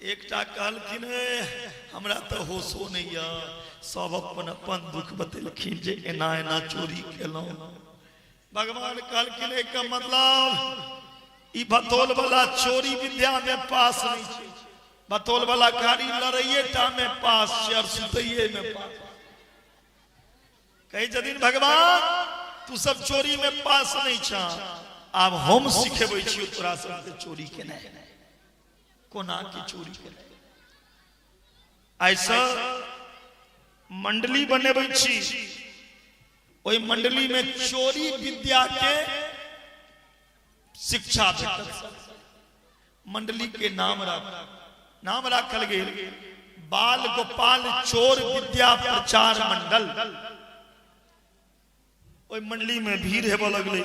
एकटा कहलखिन हमरा तो होशो नहीं है। सब अपन अपन दुख बतेलखिन जे एना एना चोरी केलो। भगवान कहलखिन एकर मतलब ई बतौल वाला चोरी विद्या में पास नहीं छे। बतौल वाला कारी लड़ाइए टा में पास छे और सुतइए में पास। कहे जदीन भगवान तू सब चोरी में पास नहीं छा, अब हम सिखेबै छियो तोरा सबके चोरी केना कोना की चोरी केना। ऐसा मंडली बनेबै छी, ओई मंडली में चोरी विद्या के शिक्षा भेटत। मंडली के नाम राखल गेल बाल गोपाल चोर विद्या प्रचार मंडल। ओई मंडली में भीड़ हेबे लगले,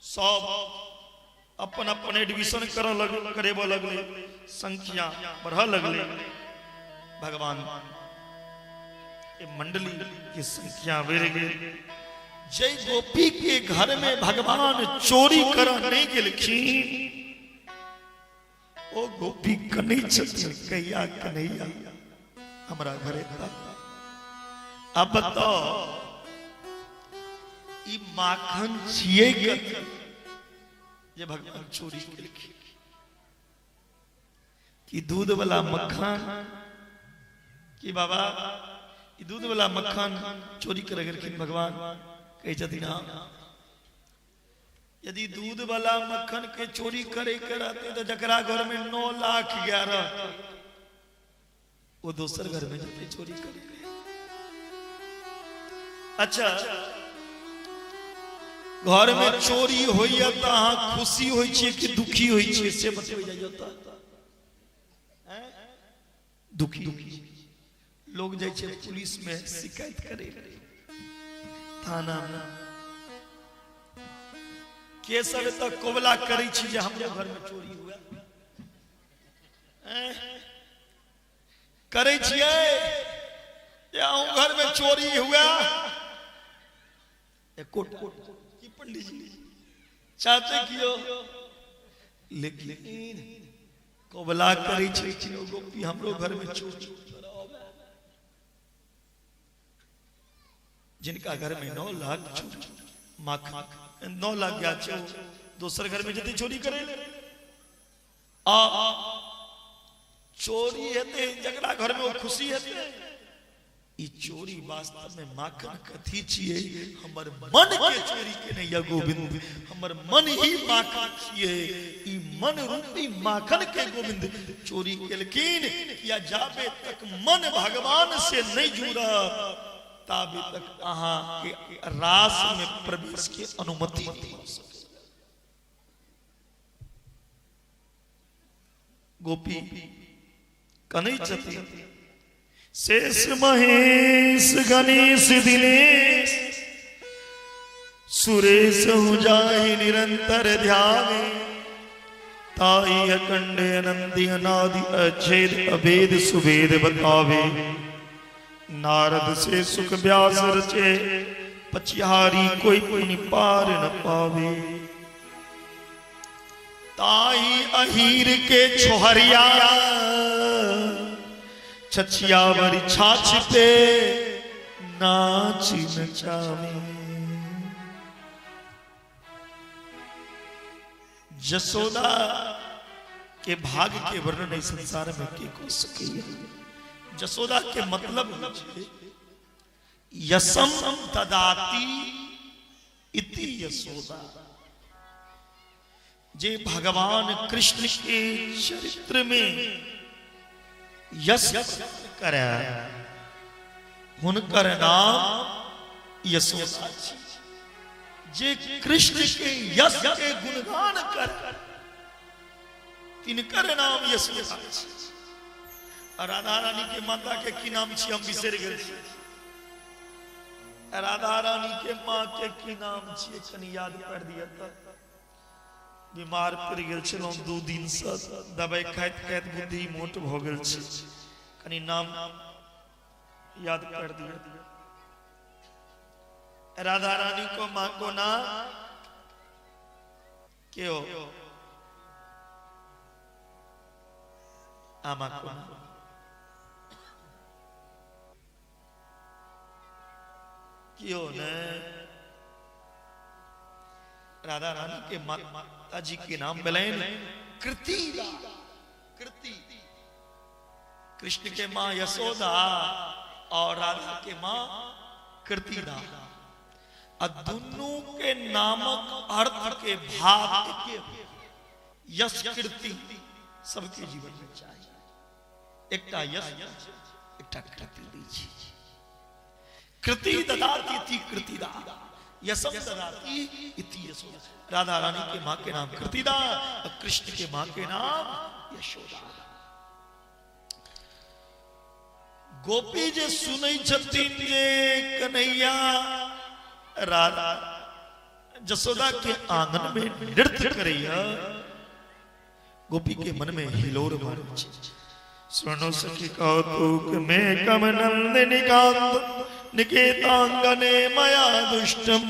सब अपन अपन एडमिशन करेबे लगले, संख्या बढ़ लगले। भगवान ये मंडली की संख्या बढ़ गई। जय गोपी के घर में भगवान चोरी कर नहीं गेलखिन, ओ गोपी कन्है छथिन कहिया कन्हैया हमरा घरे था। अब बताओ ई माखन छिए जे भगवान चोरी केलखिन कि दूध वाला मक्खन? कि बाबा ई दूध वाला मक्खन चोरी कर गेलखिन भगवान? कहे छथिन यदि दूध वाला मक्खन के चोरी करे के रहते तो जकरा घर में 9,11,000 वो दोसर घर में जाते चोरी करे। अच्छा घर में चोरी होइया त अहाँ खुशी होई छिए कि दुखी होई छिए से बतबै जाइयो त? दुखी लोग जाय छै पुलिस में शिकायत करे, थाना में के सब तक कोबला करे छी जे हमरे घर में चोरी हुआ। करे छिए या घर में चोरी हुआ? कोट की पंडित जी चाहते कियो, लेकिन कोबला करे छी गोपी हमरो घर में चोरी। जिनका घर में 9 लाख माखन 9 लाख गया छो, दोसर घर में जते चोरी करे आ चोरी हेते जकरा घर में वो खुशी हेते। ई चोरी वास्तव में माखन कथी छिए? हमर मन के चोरी के नहीं या गोविंद, हमर मन ही माखन छिए। ई मन रूपी माखन के गोविंद चोरी केलखिन। या जाबे तक मन भगवान से नहीं जुड़ा तभी तक अहाँ के रास में प्रवेश की अनुमति नहीं हो सके। गोपी कन्हई छथि शेष महेश गणेश दिनेश सुरेश हो जाहि निरंतर ध्यान ताई अखंड अनंत अनादि अछेद अभेद सुभेद बतावे नारद से सुख व्यास रचे पचिहारी कोई पुनि पार न पावे ताई अहीर के छोहरिया छछियावरी छाछ पे नाच नचावे जसोदा के भाग के वर्णन इस संसार में के को सके। जसोदा के मतलब यसम ददाती इति यशोदा जे भगवान कृष्ण के चरित्र में यश करे हुनकर नाम यशोदा जे कृष्ण के यश के गुणगान कर तिनकर नाम यशोदा। राधा रानी के माता के की नाम छी हम बिसर गेल छी। राधा रानी के माँ के की नाम छी कनी याद कर दिया त बीमार पड़ गेल छलौं 2 दिन से दवाई खाइत खाइत बुद्धि मोट भ गेल छी कनी नाम याद कर दिया। राधा रानी को माँ को नाम क्यों आमा को नाम क्यों ने राधा रानी के माता जी के नाम मिलाएं कृति कृति कृष्ण के माँ यशोदा और राधा के माँ कृतिदा दोनों के नामक अर्थ के भाव के यश कृति सबके जीवन में चाहिए। एकटा यश एकटा कृति दीजिए। कृति ददाती इति कृतिदा यसम ददाती इति यशोदा। राधा रानी के माँ के नाम कृतिदा और कृष्ण के माँ के नाम यशोदा। गोपी जे सुनै छथिन जे कन्हैया राधा जसोदा के आंगन में नृत्य करैया गोपी के मन में हिलोर मारे छै। सुनो सखी कौतुक में कमनंद निकांत निकेतांगने मया दुष्टम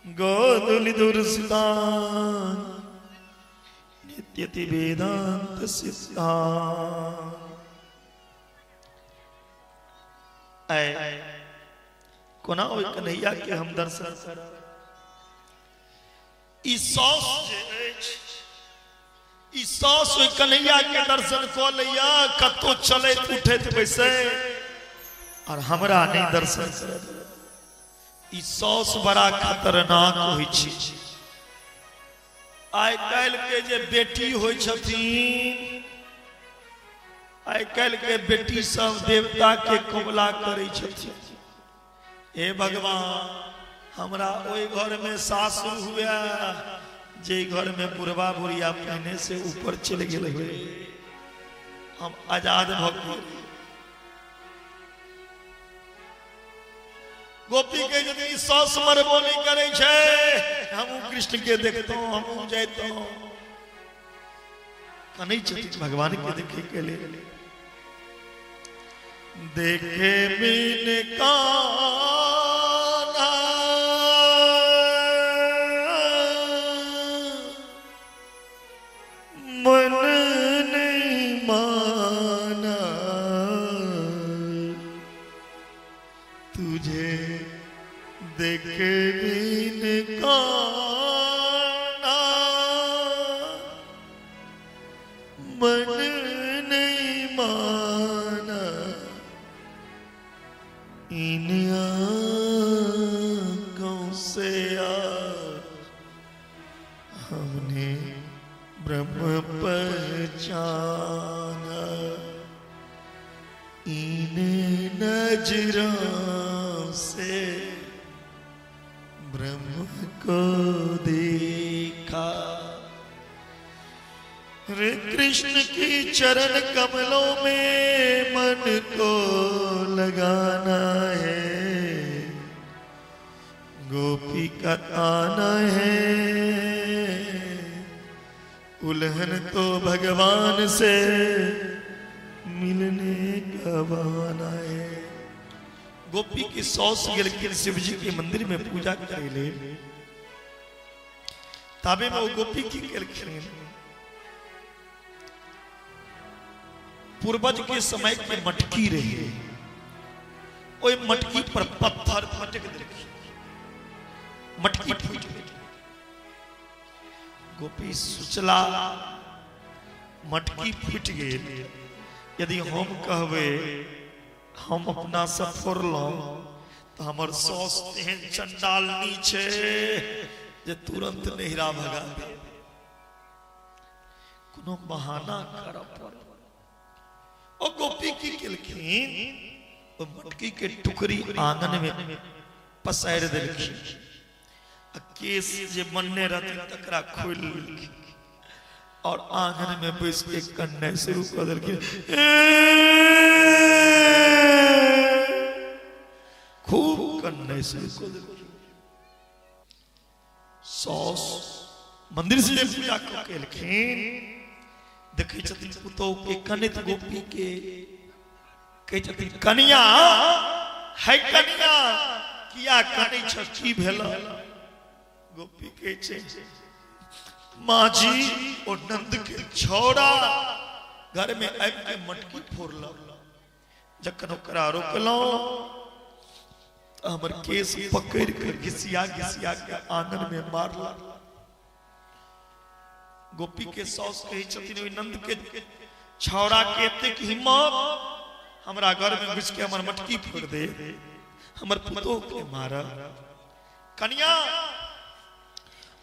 गोदुलि दुर्सितान नित्यति वेदांत सिद्धांत। कोना ओइ कन्हैया के हम दर्शन करब। ई सास जे अछि ई सास ओइ कन्हैया के दर्शन क लैया कतो चलैत उठैत बैसे और हमरा नहीं दर्शन करब। ई सास बड़ा खतरनाक होइ छै। आइ काल्हि के जे बेटी होइ छथिन आइ काल्हि के बेटी सब देवता के कबूला करै छथिन। हे भगवान हमरा ओइ घर में सासुर हुआ जे घर में बुढ़वा बुढ़िया पहने से ऊपर चले गेल हुए हम आजाद भक्त। गोपी के यदि सास मरबो नहीं करे छे हम कृष्ण के देखतो हम जातो कन्हई छथिन भगवान के देखे के लिए देखे बिन कान्हा मन नहीं माना तुझे देखे बिन कान्हा मन नहीं माना इन आँखों से हमने ब्रह्म पहचाना इन नजरों से ब्रह्म को देखा। रे कृष्ण की चरण कमलों में मन को लगाना है, गोपी का आना है, उल्हन तो भगवान से मिलने का बहाना है। गोपी की 100 गिर शिव जी के मंदिर में पूजा करे ले, ताबे में वो गोपी की गिर पूर्वज के समय की मटकी रही, ओए मटकी पर पत्थर फटक देखी, मटकी फूट गई। गोपी सुचला मटकी फूट गई। यदि हम कहवे हम अपना सफर लो तो हमर सौस तेहन चंडाल नीचे जे तुरंत नहिरा भगा दे, कोनो बहाना कर पर। ओ गोपी की केलखिन ओ मटकी के टुकड़ी आंगन में पसार देलखिन, केस जे बनने रहती तकरा खोल लेलखिन और आंगन में बैस के कन्ने शुरू कर देलखिन। खूब कन्ने शुरू कर देलखिन। सौस मंदिर से पूजा केलखिन, देखे छथिन पुतोह के कनित गोपी के, कहे छथिन कनिया है कनिया किया कनै छ की भेल? गोपी कहे छै माँ जी और नंद के छौड़ा घर में आबि के मटकी फोड़ल, जखन ओकरा रोकलौं तो हमर केस पकड़ के घिसिया घिसिया के आंगन में मारला। गोपी के सौस कहे छथिन ओइ नंद के छौड़ा के एतेक हिम्मत हमरा घर में घुस के हमर मटकी फोड़ दे, हमर पुतोह के मार। कन्या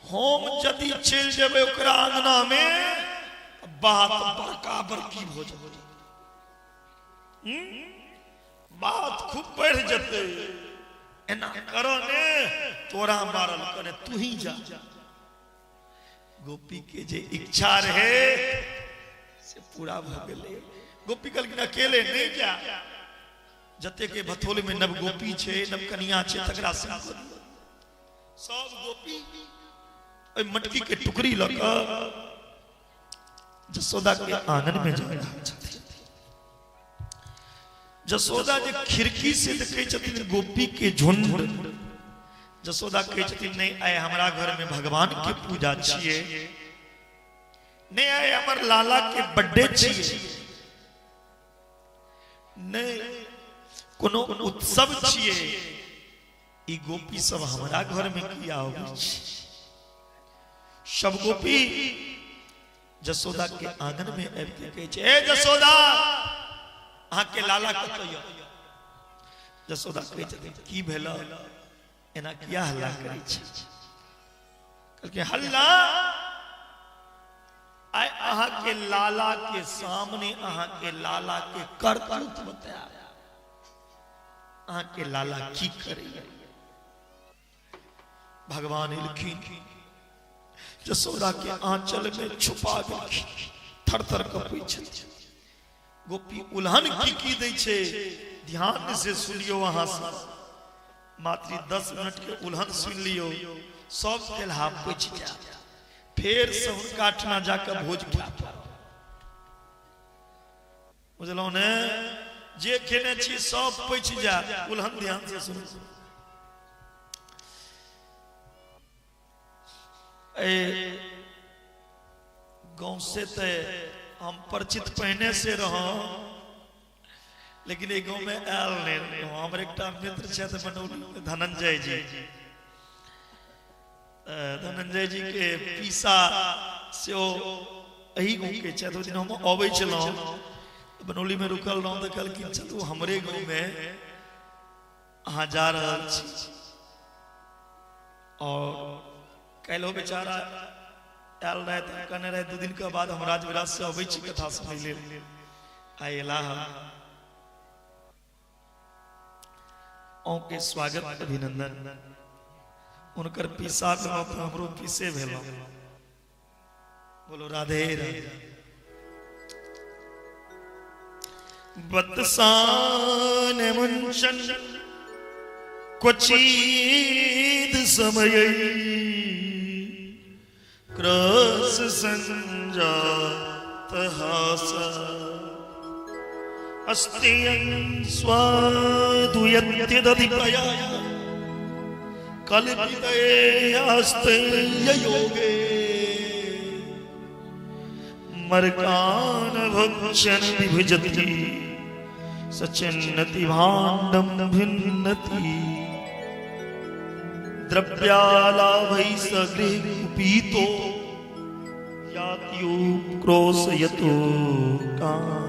हम यदि चल जेबे ओकरा आंगना में बात बड़का बड़की हो जाए, बात खूब बढ़ जते। एना करो ने तोरा मारल कने तू ही जा। गोपी के जे इच्छा रहे से पूरा भ गेले। गोपी कहलखिन अकेले नहीं जा, जते के भथोल में नव गोपी छे, नव कन्या छे, तकरा संग सब गोपी ओइ मटकी के टुकड़ी लग जसोदा के आंगन में जा रहा छथिन। जसोदा जे खिड़की से देखे छथिन गोपी के झुंड, जसोदा कहे छथिन नहीं आए हमरा घर में भगवान के पूजा छिए, नहीं आए हमर लाला के बर्थडे छिए, नहीं कोनो उत्सव छिए, ई गोपी सब हमरा घर में किया होबे छै। सब गोपी जसोदा के आंगन में आबि के कहे छै ए जसोदा अहाँ के लाला कतय? जसोदा कहे छथिन की भेल, एना किया हल्ला करै छै? कहलकै हल्ला आइ अहाँ के लाला के सामने अहाँ के लाला के करतूत बताया, अहाँ के लाला की करैया। भगवान एलखिन, जसोदा के आंचल में छुपा देलखिन, थर थर कपै छथिन। गोपी उल्हन की दै छै, ध्यान से सुनियो। अहाँ से मात्र 10 मिनट के उल्हन सुन लियो, सब तेलहा पूछ जा, फिर से हुनका ठना जाकर भोज खा। बुझलौ ने, जे खेने छी सब पूछ जा, उल्हन ध्यान से सुन। गांव से ते हम परिचित पहने से रहो, लेकिन गांव में आयल नहीं। हमारे एक मित्र छे बनौली धनंजय जी, धनंजय जी के पीसा से यही गाँव के छे। तो दिन हम अबै छलौं बनौली में रुकल रहूं तो कहलखिन चलू हमरे गाँव में अहाँ जा रहल छी। और कलो बेचारा आयल रहे तो कहने रहे 2 दिन के बाद हम राजविराज से अबै छी कथा सुनै लेल। आइ एला के स्वागत अभिनंदन उनकर पीसा करो तो हमरो पीसे भेलो। बोलो राधे राधे। बतसान मुंचन क्वचिद समय क्रस संजात हासा अस्त्यं स्वादुयत्यदधिपया कल्पिते आस्ते योगे मर्कान भक्षण विभजति सचिन्नति भाण्डं भिन्नति द्रव्यालाभै सगृह पीतो यात्यो क्रोशयतो कान।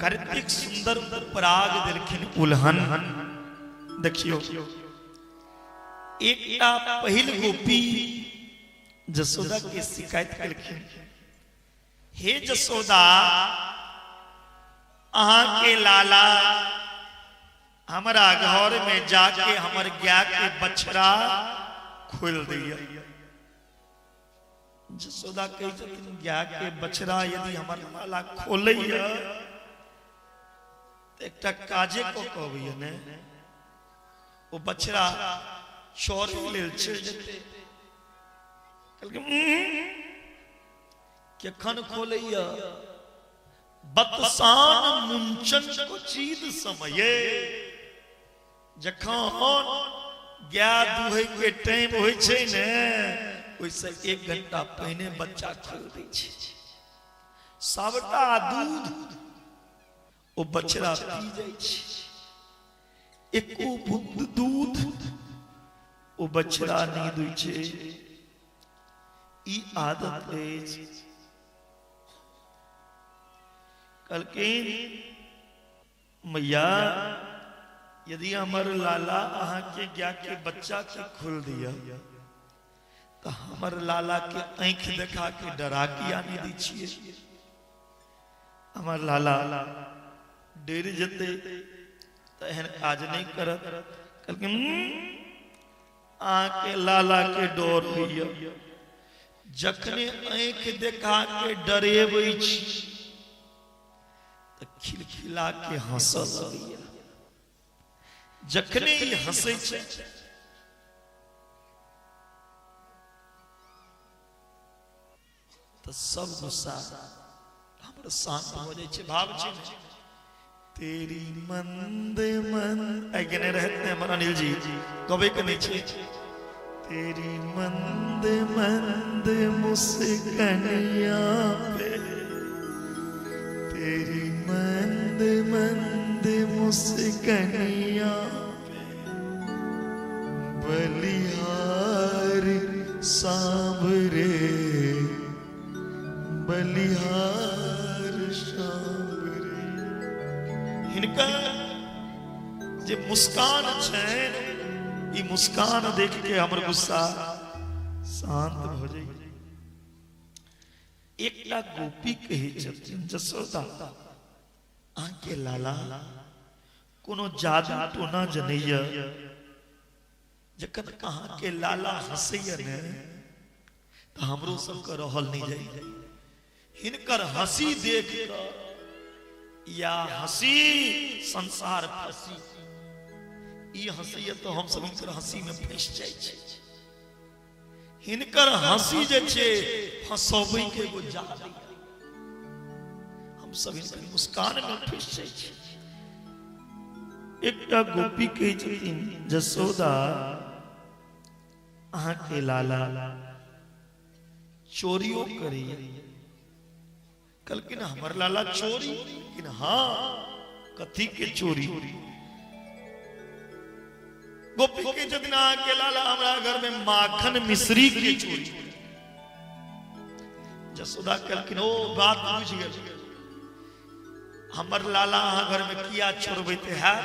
कार्तिक सुंदर पराग दिलखिन उल्हन। देखियो एकटा पहिल गोपी जसोदा के शिकायत करखिन, हे जसोदा अहाँ के लाला हमारा घर में जाके हमर गाय के बछड़ा खोल दिया। जसोदा कही छथिन गाय के बछड़ा यदि हमर लाला खोलैया एक काजे को कहबैया ने वो बछड़ा चोरी लेल चल जेते। केखन खोलैया बतसान मुंचन क्वचिद समय जखन गाय दुहै के टाइम होय छै ने ओइसे 1 घंटा पहले बच्चा खोल दै छै। सबटा दूध ओ बछड़ा पी जाय छै। एको बूंद दूध ओ बछड़ा नहीं दुइ छै। ई आदत अछि। कलकिन मैया यदि हमर लाला अहाँ के गाय के बच्चा के खोल दिया तो हमर लाला के आंख देखा के डरा किया नहीं दी छिए। हमर लाला डर जते तो एहन काज नहीं करत। कलकिन आके लाला के डर होइया जखने आंख देखा के डरेबै छी तो खिलखिला के हंसल लगैया। जखने ही हंसै छै तो सब गुस्सा हमर शांत हो जाय छै। भाव छै तेरी मंद मन आगे रहते हमर अनिल जी गबे के नहीं छै। तेरी मंद मंद मुस्कानिया पे तेरी मंद मंद मुस्कानिया पे बलिहार सांवरे बलिहार सांवरे। हिनका जे मुस्कान छै ई मुस्कान देख के हमर गुस्सा शांत भ जाय। एकटा गोपी कहे छथिन जसोदा अहाँ के लाला कोनो जादू टोना जनैया। जखन अहाँ के लाला हंसैया ने तो हमरो सबके रहल नहीं जाय। हिनकर हंसी देख या हंसी संसार फंसी। ई हंसी तो हम सब हिनकर हंसी में फंस जाय छै। हिनकर हंसी जे छै फंसबै के एगो जाल। हम सब हिनकर मुस्कान में फंस जाय छै। एकटा गोपी कहे छथिन जसोदा अहाँ के लाला चोरियो करैया। कहलकिन हमर लाला चोरी? लेकिन हाँ कथी के चोरी? गोपी के जदिन के लाला हमरा घर में माखन मिश्री के चोरी। जसोदा कहलकिन ओ बात बुझ गेल। हमर लाला अहाँ घर में किया छोड़बैते है?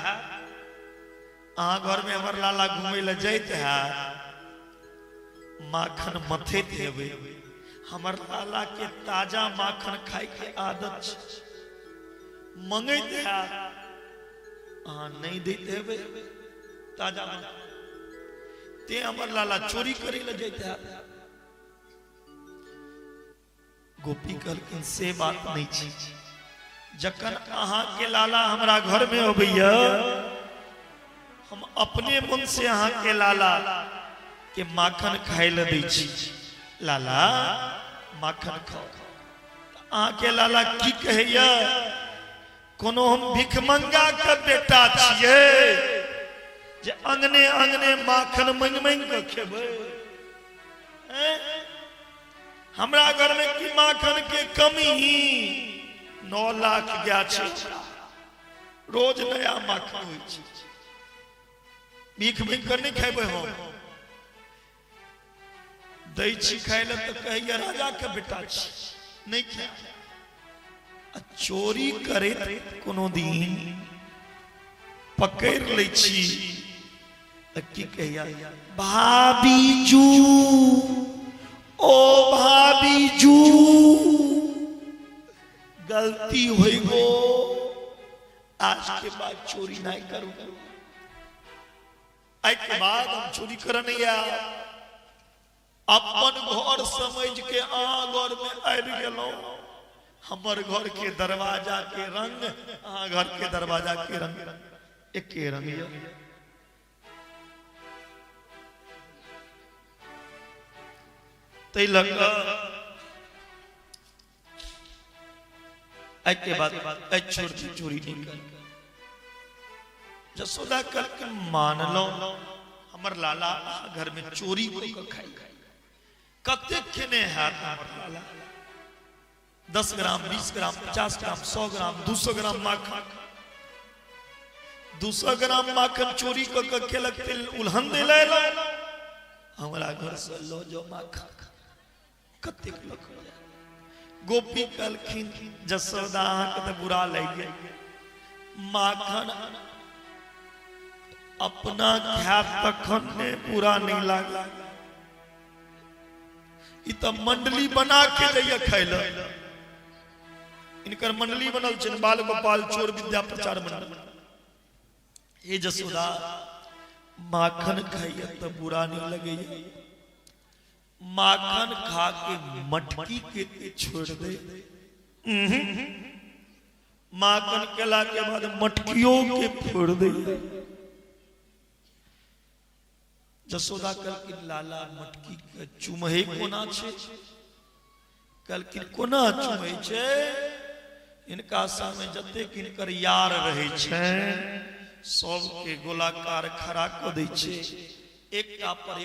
अहाँ घर में हमर लाला घूमे ले जाते है माखन मथे देवे। हमर लाला के ताजा माखन खाए के आदत मंगैत है अहाँ नहीं देते हेबै ताजा ते हमर लाला चोरी करे ल जाते है। गोपी कहलखिन से बात नहीं छी, जखन अहाँ के लाला हमरा घर में अबैया हम अपने मन से अहाँ के लाला के माखन खाए ल दै छी। लाला माखन खाओ, अहाँ के लाला की कहैया कोनो हम भिखमंगा के बेटा छियै जे अंगने अंगने माखन मांग मांग के खेबै। हमरा घर में की माखन के कमी 9 लाख गाय छै, रोज नया माखन होइ छै। भीख भीख कर नहीं खेबै हम, दै छी खाय ल त कहैया राजा के बेटा छी नहीं खाय। चोरी करे कोनो दिन पकड़ ले छी त की कहैया भाभीजू ओ भाभीजू गलती होई गो, आज के बाद चोरी नहीं करूंगा। आज के बाद हम चोरी कर नहीं आ, अपन घर समझ के अहाँ घर में आबि गेलौं। हमर घर के दरवाजा के रंग अहाँ घर के दरवाजा के रंग एके रंग ये। तै लगा आज के बाद छोड़ चोरी नहीं कर। जसोदा कल के मान लो हमर लाला घर में चोरी को खाई कते खेने हाथ हमर लाला 10 ग्राम 20 ग्राम 50 ग्राम 100 ग्राम 200 ग्राम माखन 200 ग्राम माखन चोरी को खेलक तिल उल्हन दे ले हमरा घर से लो जो माखन कते लख। गोपी कहलखिन जसोदा के तो बुरा लग गया, माखन अपना खाब तखन ने पूरा नहीं लगा, इ त मंडली बना के दैया खाइल। इनकर मंडली बनल छै बाल गोपाल चोर विद्या प्रचार मंडल। हे जसोदा माखन खाइए तो बुरा नहीं लगे, माखन खा के मटकी के छोड़ दे। माखन केला के बाद मटकियों के फोड़ दे। जसोदा कहलखिन लाला मटकी के चुमहे कोना छै? कहलखिन कोना चुमै छै? इनका सामने जते किनकर यार रहे छै सब के गोलाकार खड़ा क दै छै, एकटा पर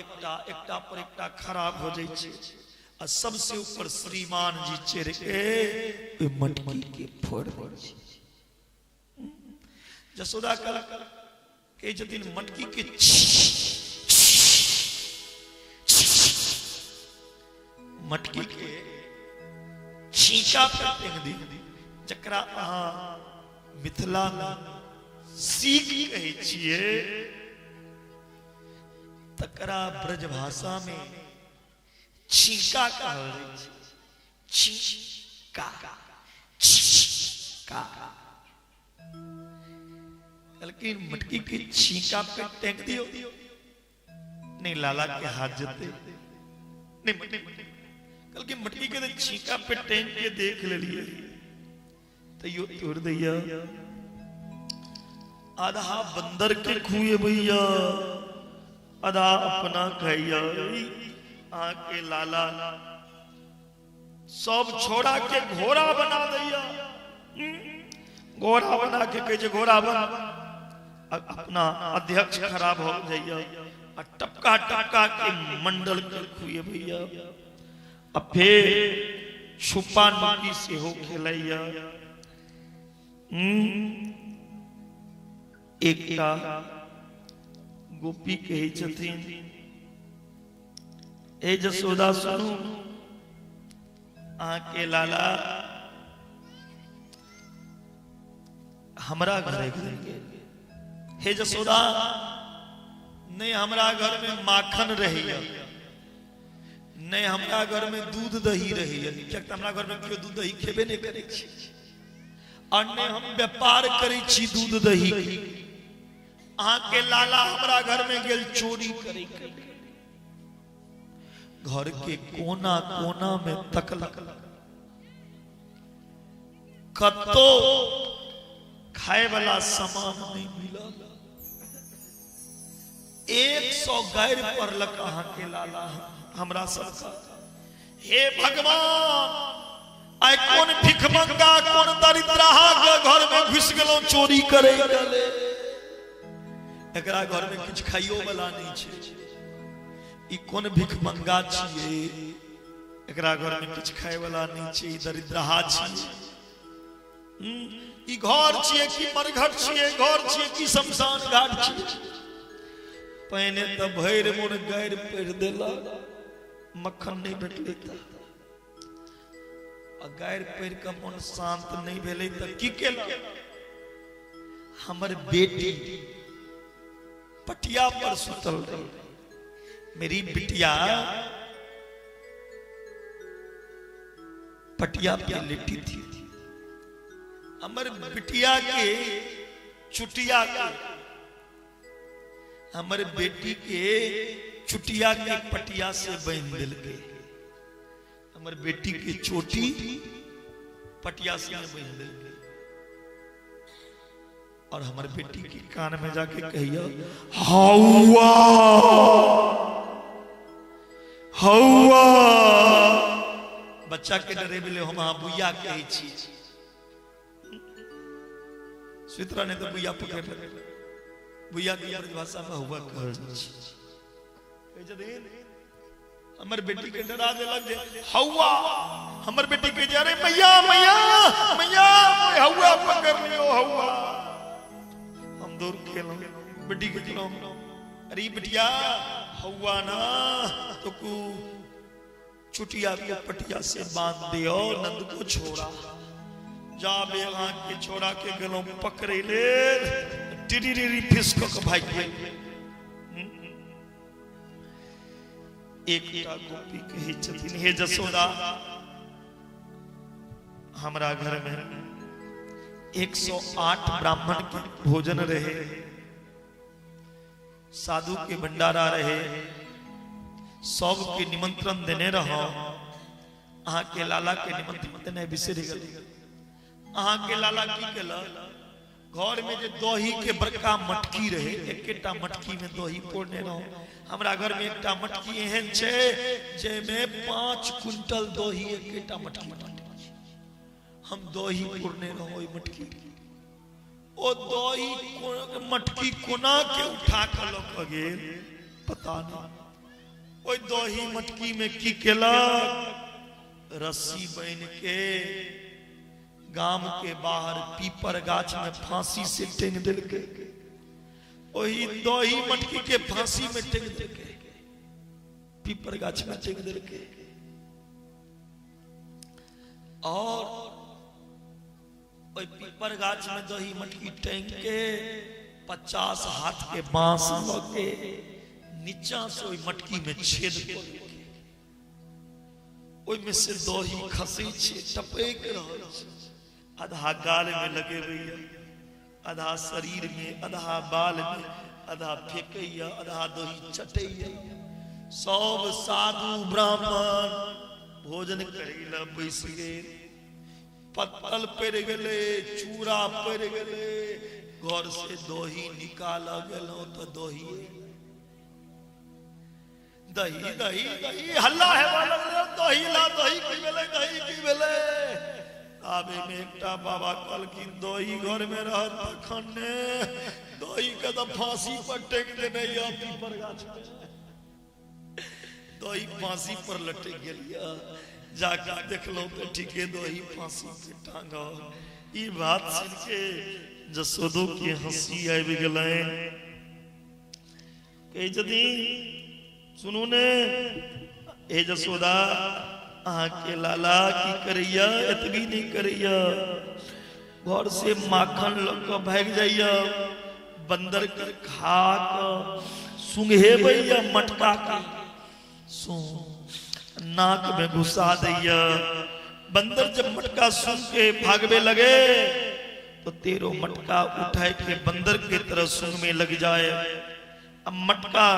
एकटा खराब हो जाए छै आ सबसे ऊपर श्रीमान जी चढ़ के मटकी के फोड़ दै छै। जसोदा के जदिन मटकी के मटकी के छींका पर फेंक दी, जकरा अहाँ मिथिला सीख कहे छिए तकरा ब्रज भाषा में छींका कहल छै। छींका लेकिन मटकी के छींका पे टेक दियो नहीं लाला के हाथ जते नहीं कल की मटकी के छींका पे टेक के देख ले लिए तो यो तोड़ दैया आधा बंदर के खुए भैया आधा अपना खैया। आके लाला सब छोड़ा के घोड़ा बना दैया, घोड़ा बना के कहे घोड़ा बना अपना अध्यक्ष खराब हो जाइया टपका टपका के मंडल के खुए भैया। अब फिर छुपा नुकी से हो खेलैया। एकटा गोपी कहे छथिन ए जसोदा सुनू आके लाला हमरा घर हे जसोदा नहीं हमरा घर में माखन रही नहीं हमरा घर में दूध दही रही क्या हमरा घर में क्यों दूध दही खेबे नहीं करे और नहीं हम व्यापार करे छी दूध दही के लाला हमारा घर में गेल चोरी करे घर के कोना कोना में तकला कतो खाए वाला सामान नहीं मिला 100 गैर पर लग के लाला हमरा सबका हे भगवान आय कौन भिखमंगा कौन दरिद्रहा के घर में घुस गेलो चोरी करे गले एकरा घर में कुछ खाइयो वाला नहीं छे ई कौन भिखमंगा छिए एकरा घर में कुछ खाए वाला नहीं छे ई दरिद्रहा छिए ई घर छिए कि मरघट छिए घर छिए कि शमशान घाट छिए पहले तो भैर मोर गैर पेड़ देला मक्खन नहीं भेटले त गैर पेड़ का मन शांत नहीं भेले त की केला हमर बेटी पटिया पर सुतल रही मेरी बिटिया पटिया पे लेटी थी हमर बिटिया के चुटिया के हमर बेटी के चुटिया के पटिया से बांध दिल के हमर बेटी के चोटी पटिया से बांध दिल के और हमर बेटी के कान में जाके कहिया हौवा हौवा बच्चा के डरे बिले हम बुया कहे छी सुतरा ने तो बुया पकड़ ले बुया की भाषा में हुआ कर हमर बेटी के डरा दे लग जे हौवा हमर बेटी के जा रे मैया मैया मैया हौवा पकड़ लियो हौवा हम दूर खेलो बेटी के चलो अरे बिटिया हौवा ना तो को चुटिया को पटिया से बांध दियो नंद को छोड़ा जा बेगा के छोड़ा के गलों पकड़े ले टिरी फिसको के भाग गए एक गोपी कही छथिन हे जसोदा हमरा घर में 108 ब्राह्मण के भोजन रहे साधु के भंडारा रहे सब के निमंत्रण देने रहो अहाँ के लाला के निमंत्रण देने बिसर गए अहाँ के लाला की केला घर में जो दही के बड़का मटकी रहे एकेटा मटकी में दही पोड़ने रहो हमरा घर में एकटा मटकी एहन छे जे में 5 कुंटल दही एकेटा मटकी में हम दही पोड़ने रहो ओई मटकी ओ दही मटकी कोना के उठा के लक गेल पता नहीं ओई दही मटकी में की केला रस्सी बांध के गांव के बाहर पीपर गाछ में फांसी से टेंग दिल के वही दही मटकी के फांसी में टेंग दिल के पीपर गाछ में टेंग दिल के और वही पीपर गाछ में दही मटकी टेंग के 50 हाथ के बांस लगे नीचा से वही मटकी में छेद कर ओई में से दही खसे छे टपक रहल छे आधा गाल में लगे भैया आधा शरीर में आधा बाल में आधा फेंकैया आधा दही चटैया सब साधु ब्राह्मण भोजन करेला बैस गेल पत्तल पड़ गए चूड़ा पड़ गए घर से दही निकाल गेलो तो दही दही दही दही हल्ला है वाला दही ला दही की बेले दही की बेले आबे में एकटा बाबा कहलखिन दही घर में रहत तखन ने दही के तो फांसी पर टेक देने या पीपर गाछ दही फांसी पर लटक गेलिया जाके देखलो तो ठीके दही फांसी पे टांगा ई बात सुन के जसोदो की हंसी आबि गेलै कहे जदी सुनू ने ए जसोदा अहाँ के लाला की करैया एतबी नहीं करैया घर से माखन लग भाग जाइया बंदर के खा सूंघेबैया मटका के नाक में घुसा दैया बंदर जब मटका सूंघ के भागवे लगे तो तेरो मटका उठाए के बंदर के तरह सूंघ में लग जाए। अब मटका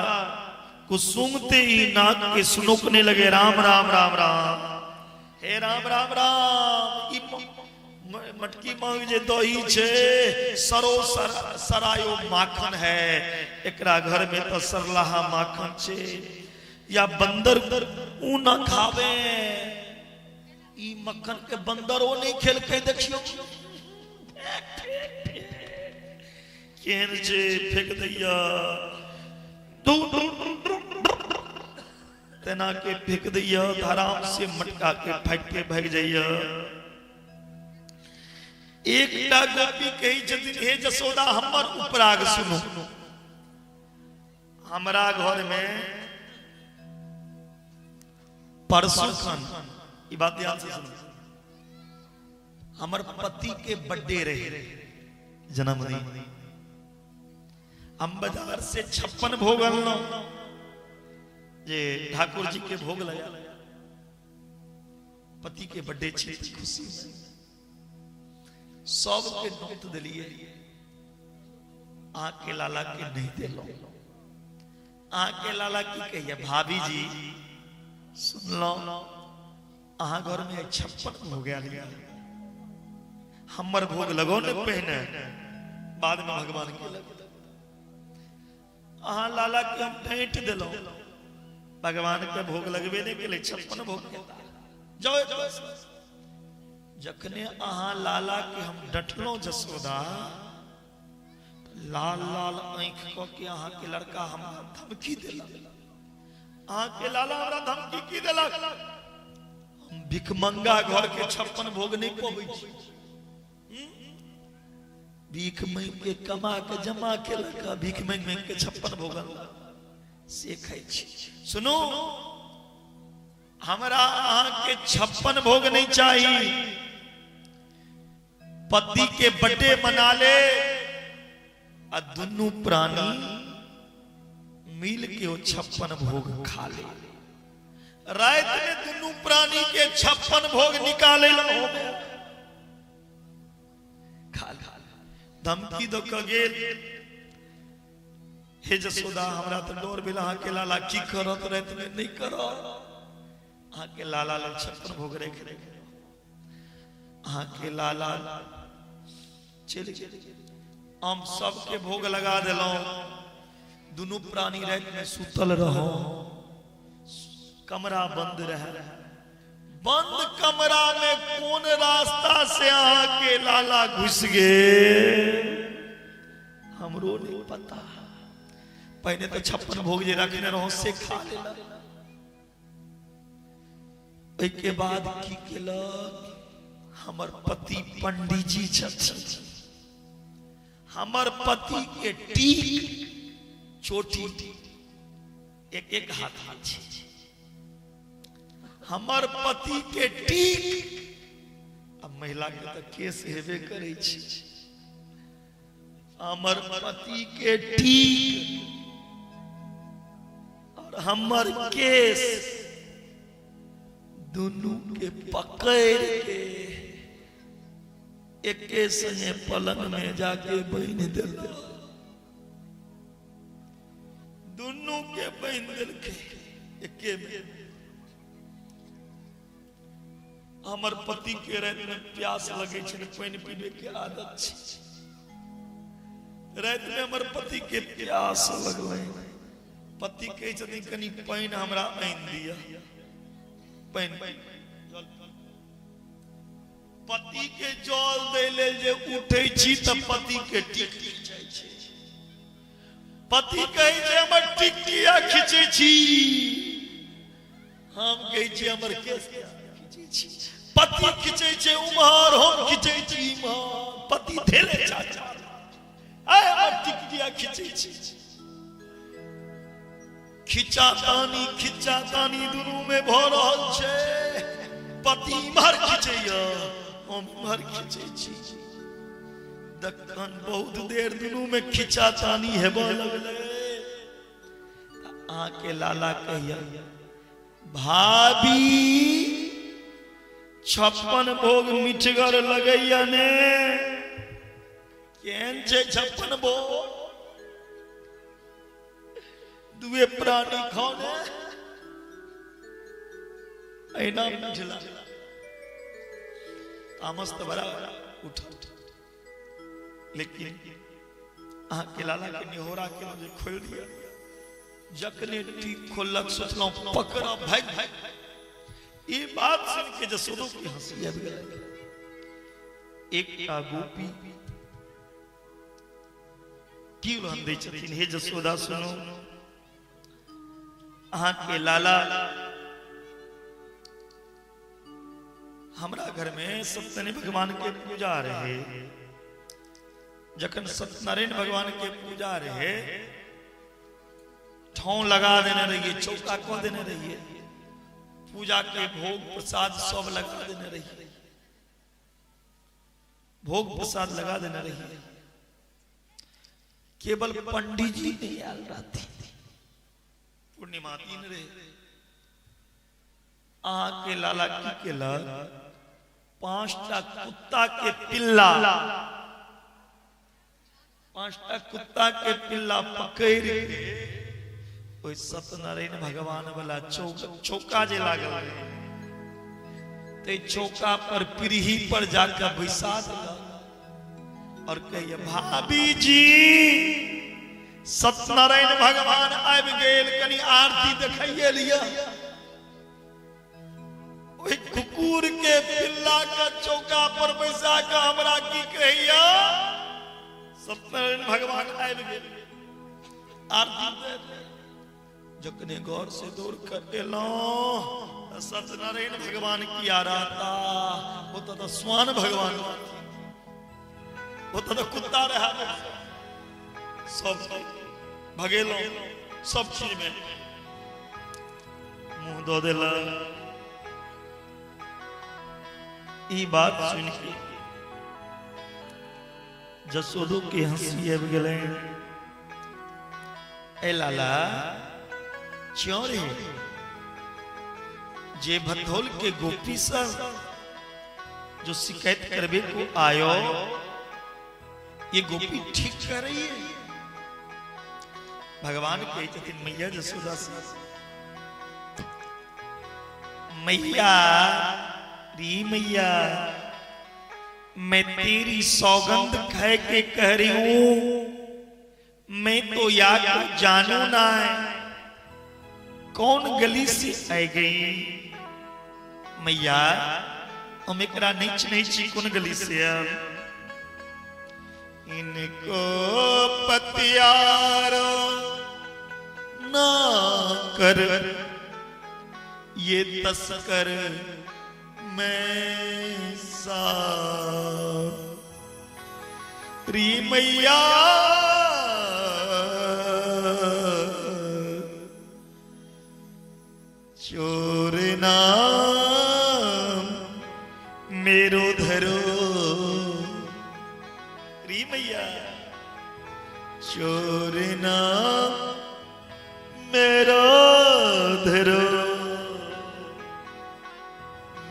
को सूंघते ही नाक के सुनोकने लगे, राम राम राम राम, हे राम राम राम। मटकी मांग जे दही छे, सरो सरायो माखन है, एकरा घर में तो सरलाहा माखन छे। या बंदर ऊ ना खावे, ई मक्खन के बंदर वो नहीं खेल के देखियो केहन छे, फेंक दैया तेना के फेंक दैया, आराम से मटका के फेंक के भाग जाइया। एकटा गोपी कही छथिन, हे जसोदा हमर उपराग सुनो, हमरा घर में परसों खन, ये बात ध्यान से सुनो, हमर पति के बर्थडे रहे, जन्मदिन। हम बाजार से 56 भोग अनलो, जे ठाकुर जी के भोग लगा, पति के बर्थडे छे, खुशी में सब के नोट दिलिए, आके लाला के नहीं दिलो। आके लाला की कहिए, भाभी जी सुन लो, अहाँ घर में 56 भोग गया, हमर भोग लगो ने पहने, बाद में भगवान के लगे। अहाँ लाला के हम भेंट दिलो, भगवान के भोग लगबे नहीं के लिए 56 भोग जाओ। जखने अहाँ लाला के हम डटलो जसोदा, लाल लाल आंख को के अहाँ के लड़का हम धमकी दिला, अहाँ के लाला हमरा धमकी की दिला, हम भिखमंगा घर के 56 भोग नहीं पबै छी, भीख मांग के कमा के जमा के लड़का भीख मांग के 56 भोग से खाई छी। सुनो, हमरा अहाँ के 56 भोग नहीं चाहिए, पति के बर्थडे मना ले, आ दुनू प्राणी मिल के वो 56 भोग खा ले। रात में दुनू प्राणी के 56 भोग निकाले लो, खा ले। धमकी दो के गेल, हे जसोदा हमरा तो डोर बिल, अहाँ के लाला की करत रात में नहीं करो, अहाँ के लाला लग 56 भोग रे, अहाँ के लाला चले, हम सबके भोग लगा दिलो, दोनों प्राणी रात में सुतल रहो, कमरा बंद रहे। बंद कमरा में कौन रास्ता से अहाँ के लाला घुस गए, हमरो नहीं पता। पहले तो 56 भोग जे रखने रहो से खा लेला, के बाद की केलक, हमर पति पंडित जी छथिन, हमर पति के टीक चोटी एक एक हाथ में छै, हमर पति के टीक, अब महिला के तो केस हेबे करे छै, हमर पति के टीक और हमर केस दोनों के पकड़ के एक संगे पलंग में जाके बहन दिल, दोनों के बहन दिल के एके में। हमर पति के रात में प्यास लगे छे, पानी पीबे के आदत छे, रात में हमर पति के प्यास लगले, पति कहे छथिन कनी पानी हमरा आइन दिया, पानी पति के जल दे ले जे उठे छी त पति के टिक जाय छै, पति कहे जे हमर टिकिया खींचे छी, हम कहे छी हमर केस खींचे छी, पति खींचे छै उम्हर, हम खींचे छी इम्हर, पति धेले चाचा आय हमर टिकिया खींचे छी, खिंचा तानी दोनों में भ रहल छै, पति इम्हर खींचैया, हम इम्हर खींचे छी, दक्कन बहुत देर दोनों में खिंचा तानी हेबे लगले। आके लाला कहिया, भाभी 56 भोग मिठगर लगैया ने, केहन छे छप्पन बो दुए प्राणी खाने ऐना मिठला तामस तो बड़ा उठ लेकिन के लाला के निहोरा के मुझे खोल दिया जकने ठीक खोलक सोचलो पकड़ा भाग भाग ये बात सुन के जसोदो की हंसी आ गई। एक गोपी की हंदे छथिन हे जसोदा सुनो अहाँ के लाला हमरा घर में सत्यनारायण भगवान के पूजा रहे जखन सत्यनारायण भगवान के पूजा रहे ठाव लगा देने रहिए चौका को देने रहिए पूजा के भोग प्रसाद सब लगा देने रहिए भोग प्रसाद लगा देने रहिए केवल पंडित जी नहीं आल रहती पूर्णिमा दिन रे के लाला की के लाल 5टा कुत्ता के पिल्ला 5टा कुत्ता के पिल्ला पकड़ के ओइ सत्यनारायण भगवान वाला चौका जे लागल ते चौका पर पीढ़ी पर जाकर बैसा दिया और कहिए भाभी जी सत्यनारायण भगवान आबि गेल कनी आरती देखाइए लिया ओइ कुकुर के पिल्ला का चौका पर बैसा के हमरा की कहिया सत्यनारायण भगवान आबि गेल आरती दे जकने गौर से दूर कर एलो सत्यनारायण भगवान की आराता वो तो स्वान भगवान वो तो कुत्ता रहा सब भगेलो सब चीज में मुंह दो देला ई बात सुन के जसोदो के हंसी आबि गेलै ए लाला चौरे जे भथोल के गोपी सब जो शिकायत करबे को आयो ये गोपी ठीक कर रही है भगवान के छथिन मैया जसोदा से मैया री मैया मैं तेरी सौगंध कह के कह रही हूं मैं तो याद जानू ना है कौन गली से आई गई मैया हम एकरा नहीं छी कौन गली से इनको पतियारो ना कर ये तस्कर मैं सा री मैया चोर नाम मेरो धरो री मैया चोर नाम मेरो धरो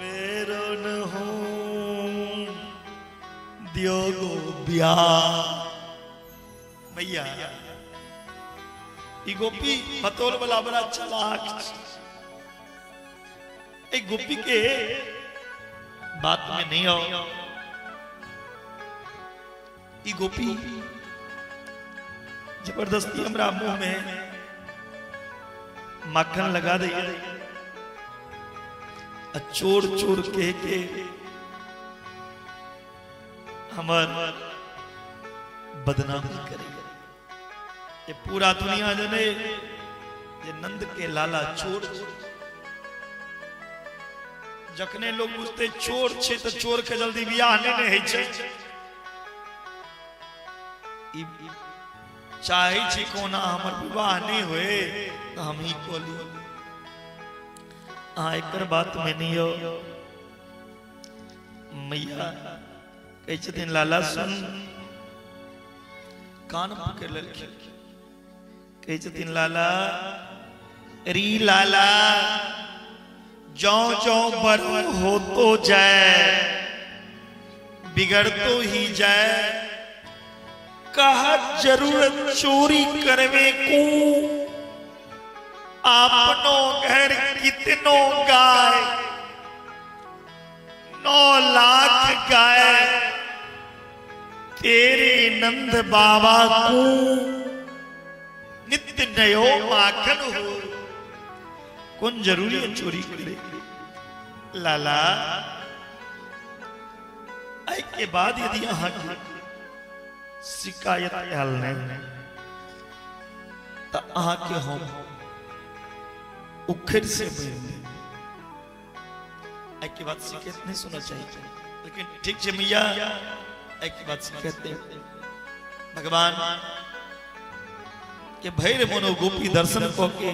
मेरो न हो दियो गो ब्याह मैया ये गोपी बतौल वाला बड़ा चालाक एक गोपी के बात में नहीं आओ ये गोपी जबरदस्ती हमरा मुंह में माखन लगा दे चोर चोर कह के हमार बदनामी करेगा ये पूरा दुनिया जने ये नंद के लाला चोर जखने लोग बुझते चोर छे तो चोर के जल्दी बियाह नहीं है छे चाहे छी कोना हमर विवाह नहीं हुए तो हम ही कोली एकर बात में नहीं हो मैया कहे छथिन लाला सुन कान पकड़ ललखिन कहे छथिन लाला री लाला जो जो बड़ हो तो जाए बिगड़ तो ही जाए कहा जरूरत चोरी करवे को आपनो घर कितनो गाय 9 लाख गाय तेरे नंद बाबा को नित्य नयो माखन हो कौन जरूरी है चोरी करे लाला। आई के बाद यदि यहाँ की शिकायत हल नहीं तो अहाँ के हम उखड़ से आई के बाद शिकायत नहीं सुनना चाहिए, लेकिन ठीक है मैया आई के बाद शिकायत नहीं। भगवान के भैर मनो गोपी दर्शन को के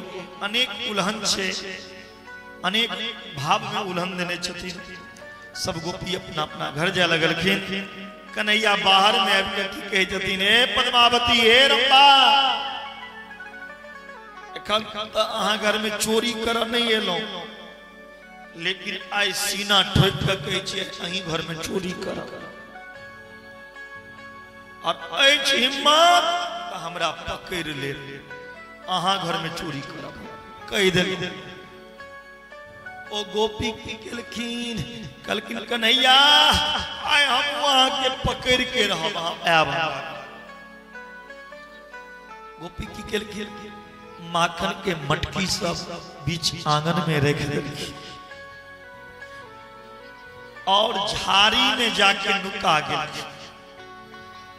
अनेक उल्हन छे, अनेक भाव में उल्हन देने छथिन। सब गोपी अपना अपना घर जाए लगलखिन। कन्हैया बाहर में आबि के कहे छथिन, हे पद्मावती हे रंबा एखन त अहाँ घर में चोरी कर नहीं एलौ, लेकिन आई सीना ठोक के कहे छियै अहीं घर में चोरी कर और अछि हिम्मत त हमरा पकड़ ले अहाँ घर में चोरी करब कह दे। ओ गोपी की कहलखिन कन्हैया आय हम वहां के पकड़ के रहब आब। गोपी की कहलखिन माखन के मटकी सब बीच आंगन में रख देलखिन और झाड़ी में जाके नुका गेल।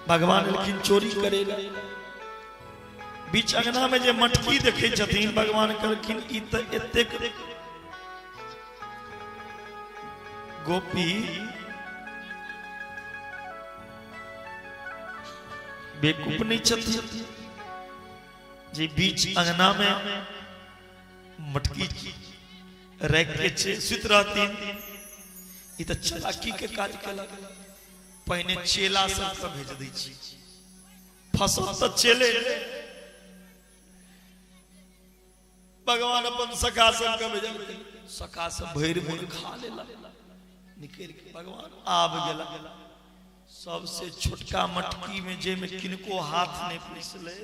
भगवान लेकिन चोरी करेगा बीच अंगना में जे मटकी देखे छथिन। भगवान कहलखिन ई त एतेक गोपी बेकूफ नहीं छथि जे बीच अंगना में मटकी रख के सुत रहथिन। ई त चालाकी के काज केलक। पहले चेला सब भेज दै छी, फसल त चेले भगवान अपन सखा सब के भेजल। सखा सब भैर मन खा लेला निकल के भगवान आब गेला। सबसे छोटका मटकी में जे में किनको हाथ नहीं पिसले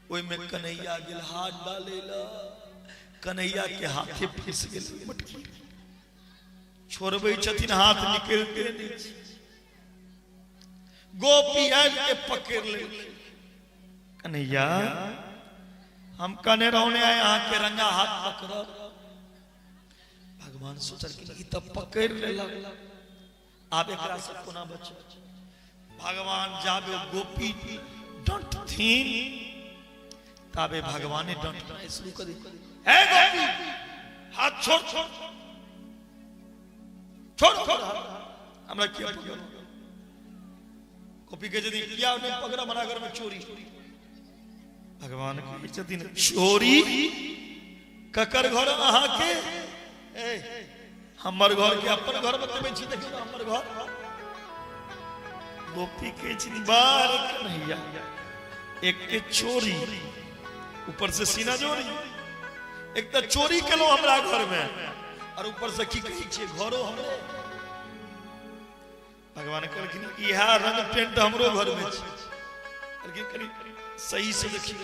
ओई में कन्हैया गेल हाथ डालेला। कन्हैया के हाथे फिस गेल मटकी। छोड़बै छथिन हाथ निकल के नीचे। गोपी आबि के पकड़ ले। कन्हैया हम कने रहने आए अहाँ के रंगा हाथ पकड़ब। भगवान सोचल कि ई त पकड़ लेलक आब एकरा से कोना बचब। भगवान जाबे गोपी डंटथिन ताबे भगवाने डंटना शुरू कर दी। हे गोपी हाथ छोड़ छोड़ छोड़ हमरा क्या पकड़। गोपी के यदि किया नहीं पकड़ा मना घर में चोरी। भगवान के छथिन चोरी ककर घर अहाँ के हमर घर के अपन घर बतबे छी। देखियो हमर घर। गोपी के छी बार कन्हैया एक के चोरी ऊपर से सीना जोरी। एक त चोरी केलो हमरा घर में और ऊपर से की कहि छी घरो हमरे। भगवान कहलखिन इहा रंग पेंट हमरो घर में छी, लेकिन कनी सही से देखी।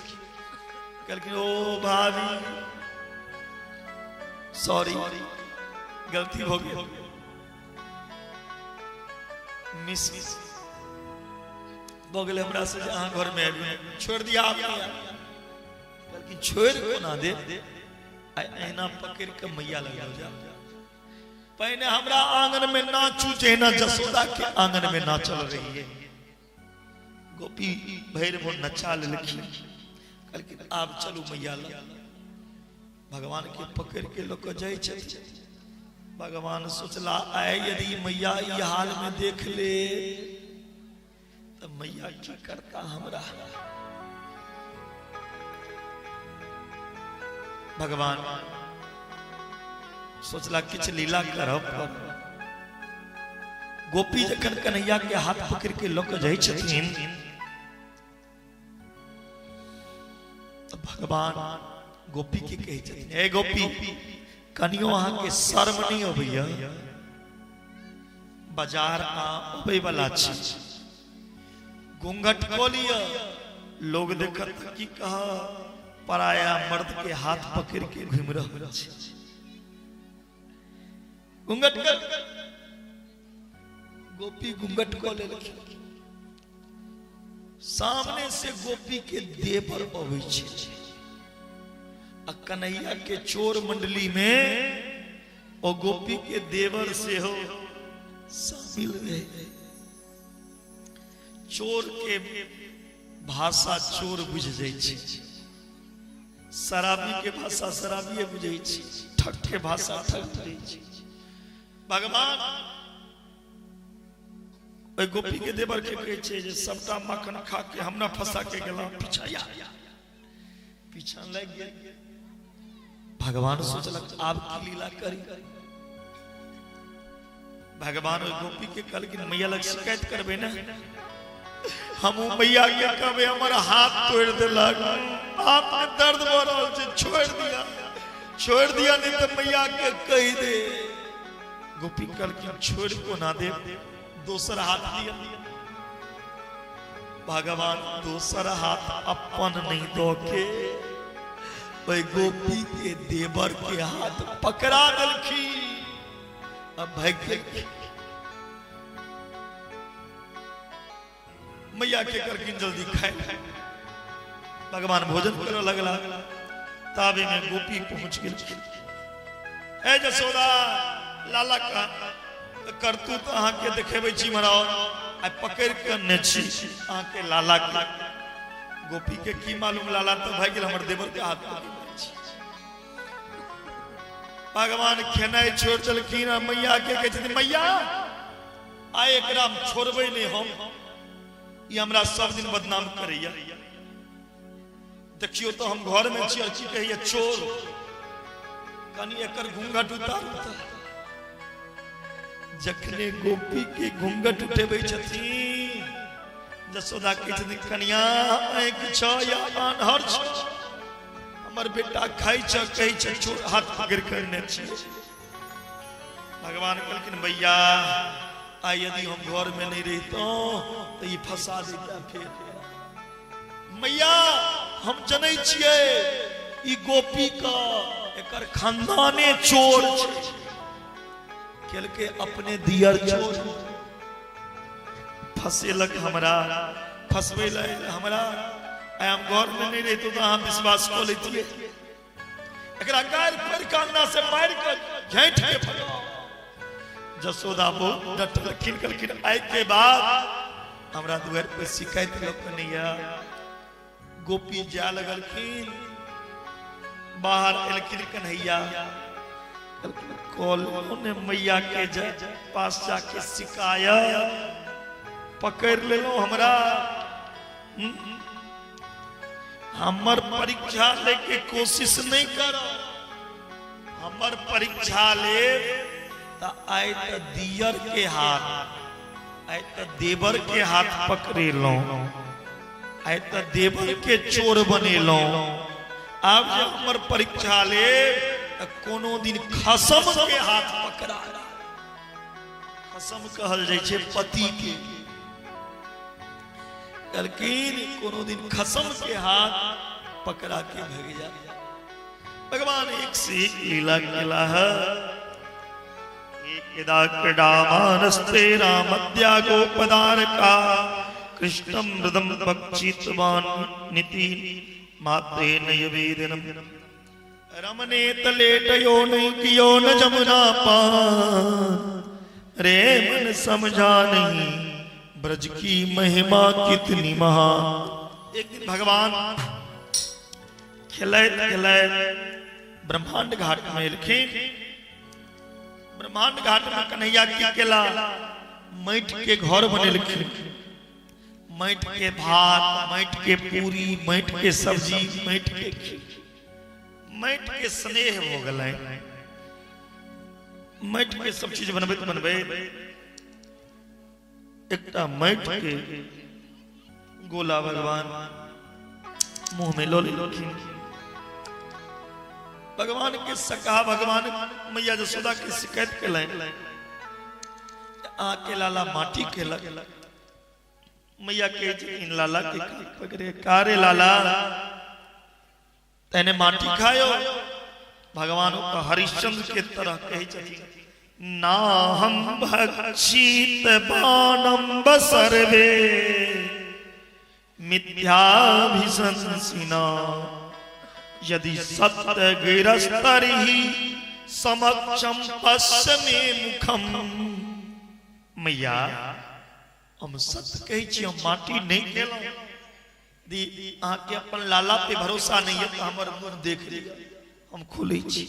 कहलखिन ओ भाभी सॉरी गलती हो गई मिस बगल हमरा से जहां घर में आबी छोड़ दिया आपने। लेकिन छोड़ को ना दे ऐना पकड़ के मैया लगा जा। पहले हमरा आंगन में नाचू जेना जसोदा के आंगन में नाचल रही है। गोपी भैर वो नचा लेलखिन। कहलखिन आब चलू मैया लग। भगवान के पकड़ के लोग जाय छथि। भगवान सोचला आए यदि मैया ई हाल में देख ले तो मैया क्या करता हमरा। भगवान सोचला किछ लीला करब। गोपी जखन कन्हैया के हाथ पकड़ के लोग जाय छथिन तो भगवान गोपी के कहे छथिन हे गोपी कनियो अहाँ के शर्म नहीं अबैया। बाजार आ अबै वाला छी। घूंघट को लिया, लोग देखत की कहा पराया मर्द के हाथ पकड़ के घूम रहा है। घूंघट कर गोपी घूंघट को ले रखी, सामने से गोपी के देह पर अबै छै, आ कन्हैया के चोर मंडली में और गोपी के देवर से हो शामिल रहे। चोर के भाषा चोर बुझ जाय छै, शराबी के भाषा शराबी बुझे छै, ठग के भाषा ठग बुझे छै। भगवान ओइ गोपी के देवर के कहै छै जे सबटा मक्खन खा के हमरा फंसा के गेला पिछाया, पीछा लग गेल। भगवान सोचलक आब की लीला करी। भगवान ओइ गोपी के कहलखिन मैया लग शिकायत करबे ना, हम मैया के कहबे हमर हाथ तोड़ देलक, हाथ में दर्द भ रहल छै, छोड़ दिया नहीं तो मैया के कह दे। गोपी कहलखिन छोड़ को ना दे, दोसर हाथ दिया। भगवान दोसर हाथ अपन नहीं दो के ओइ गोपी के देवर के हाथ पकड़ा देलखिन। अब भाग गेल। मैया के करकिन जल्दी खाए। भगवान भोजन करे लगला, ताबे में गोपी पहुंच गेल। ए जसोदा लाला का करतूत अहाँ के देखेबै छी मराओ, आ पकड़ के ने छी अहाँ के लाला के। गोपी के की मालूम लाला तो भाग गेल हमर देवर के हाथ पकड़ छी। भगवान खेनाई छोड़ चलखिन, मैया के कहै छथिन मैया आइ एकरा छोड़बै नहीं, हम ये हमरा सब दिन बदनाम करैया। देखियो तो हम घर में छी, की कहिए चोर, कनी एकर घूंघट उतारू। जखने गोपी के घूंघट उठेबै छथिन, जसोदा कहै छथिन कन्या आँख छ या आन्हर छ, हमर बेटा खाइ छ कहै छ चोर हाथ पकड़ करने छी। भगवान कहलखिन भैया आ यदि हम घर में नहीं रहतो तो ये फंसा देता। फिर मैया हम जनै छियै ई गोपी का एकर खानदाने चोर छै, के अपने दियर चोर फसेलक हमरा, फसबै ले हमरा। हम घर में नहीं रहतो तो अहाँ विश्वास को लेतिए। एकरा गायर पर कांगना से मार के झैठ के फटाओ। जसोदा वो डटलखिन, कहलखिन आइ के बाद हमरा दुआर पे शिकायत लोक नहीं है। गोपी जा लगलखिन, बाहर एलखिन कन्हैया, ने मैया के पास जाके शिकायत पकड़ ले लो हमरा। हमर परीक्षा लेके कोशिश नहीं करो, हमर परीक्षा ले तो आए तो दियर के हाथ, आए तो देवर के हाथ पकड़े लो, आए तो देवर के चोर बने लो। अब जब हमर परीक्षा ले कोनो दिन खसम के हाथ पकड़ा। खसम कहल जाय छै पति के, लेकिन कोनो दिन खसम के हाथ पकड़ा के भाग जा। भगवान एक से एक लीला केला है। एकदा क्रीडामानस्ते रामद्या गोपदार का कृष्णम मृदम भक्षितवान निति माते नयवेदनम। रमने तलेटयो नहीं कियो न जमुना पान, रे मन समझा नहीं ब्रज की महिमा कितनी महान। एक दिन भगवान खिलाए खिलाए ब्रह्मांड घाट में एलखिन। ब्रह्मांड घाट में कन्हैया की केला माटि के घर बनेलखिन। माटि के भात, माटि के पूरी, माटि के सब्जी, माटि के खीर, माटि के स्नेह हो गए। माटि के सब चीज बनबे बनबे एकटा माटि के गोला भगवान मुंह में लो लेलखिन। भगवान के सका भगवान मैया जसोदा की शिकायत के लाइन आके लाला माटी के लग मैया के इन लाला के पकड़े कारे लाला तेने माटी खायो भगवान का हरिश्चंद्र के तरह कहे चली ना हम भक्षित बाणम बसर्वे मिथ्याभिशंसिना यदि सत्य गिरस्तरी समक्षम पश्चिमे मुखम। मैया हम सत्य कहे छी, हम माटी नहीं खेलो दी आके अपन लाला पे भरोसा नहीं है तो हमार मुंह देख लेगा हम खोले छी।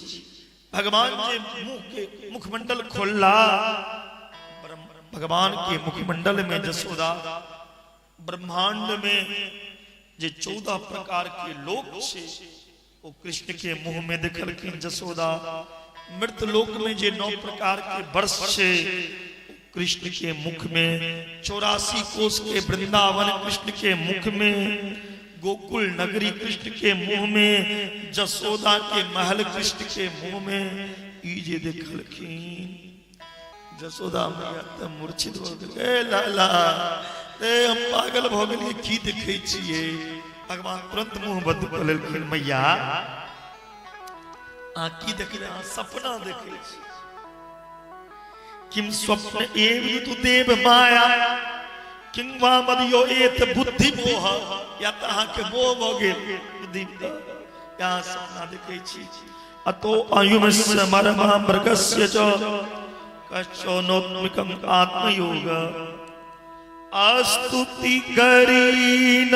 भगवान के मुंह के मुखमंडल खोला, भगवान के मुखमंडल में जसोदा ब्रह्मांड में जे 14 प्रकार के लोक छे वो कृष्ण के मुंह में देखल कि जसोदा मृत लोक में जे 9 प्रकार के वर्ष छे कृष्ण के मुख में 84 कोष के वृंदावन कृष्ण के मुख में गोकुल नगरी कृष्ण के मुंह में जसोदा के महल कृष्ण के मुंह में इजे देखल कि जसोदा मैया त मूर्छित हो गए लाला रे हम पागल भ गेलिए की देखे छिए। भगवान तुरंत मुंह बंद कर लेलखिन मैया आ की देखे सपना देखे छी किम स्वप्न एव तु देव माया किं वा मदियो एत बुद्धि मोह या तहा के मोह भ गेल बुद्धि या सपना देखे छी। अतो आयुमस्य मरमा मृगस्य च कश्चोनोत्मिकं आत्मयोग आस्तुति करीन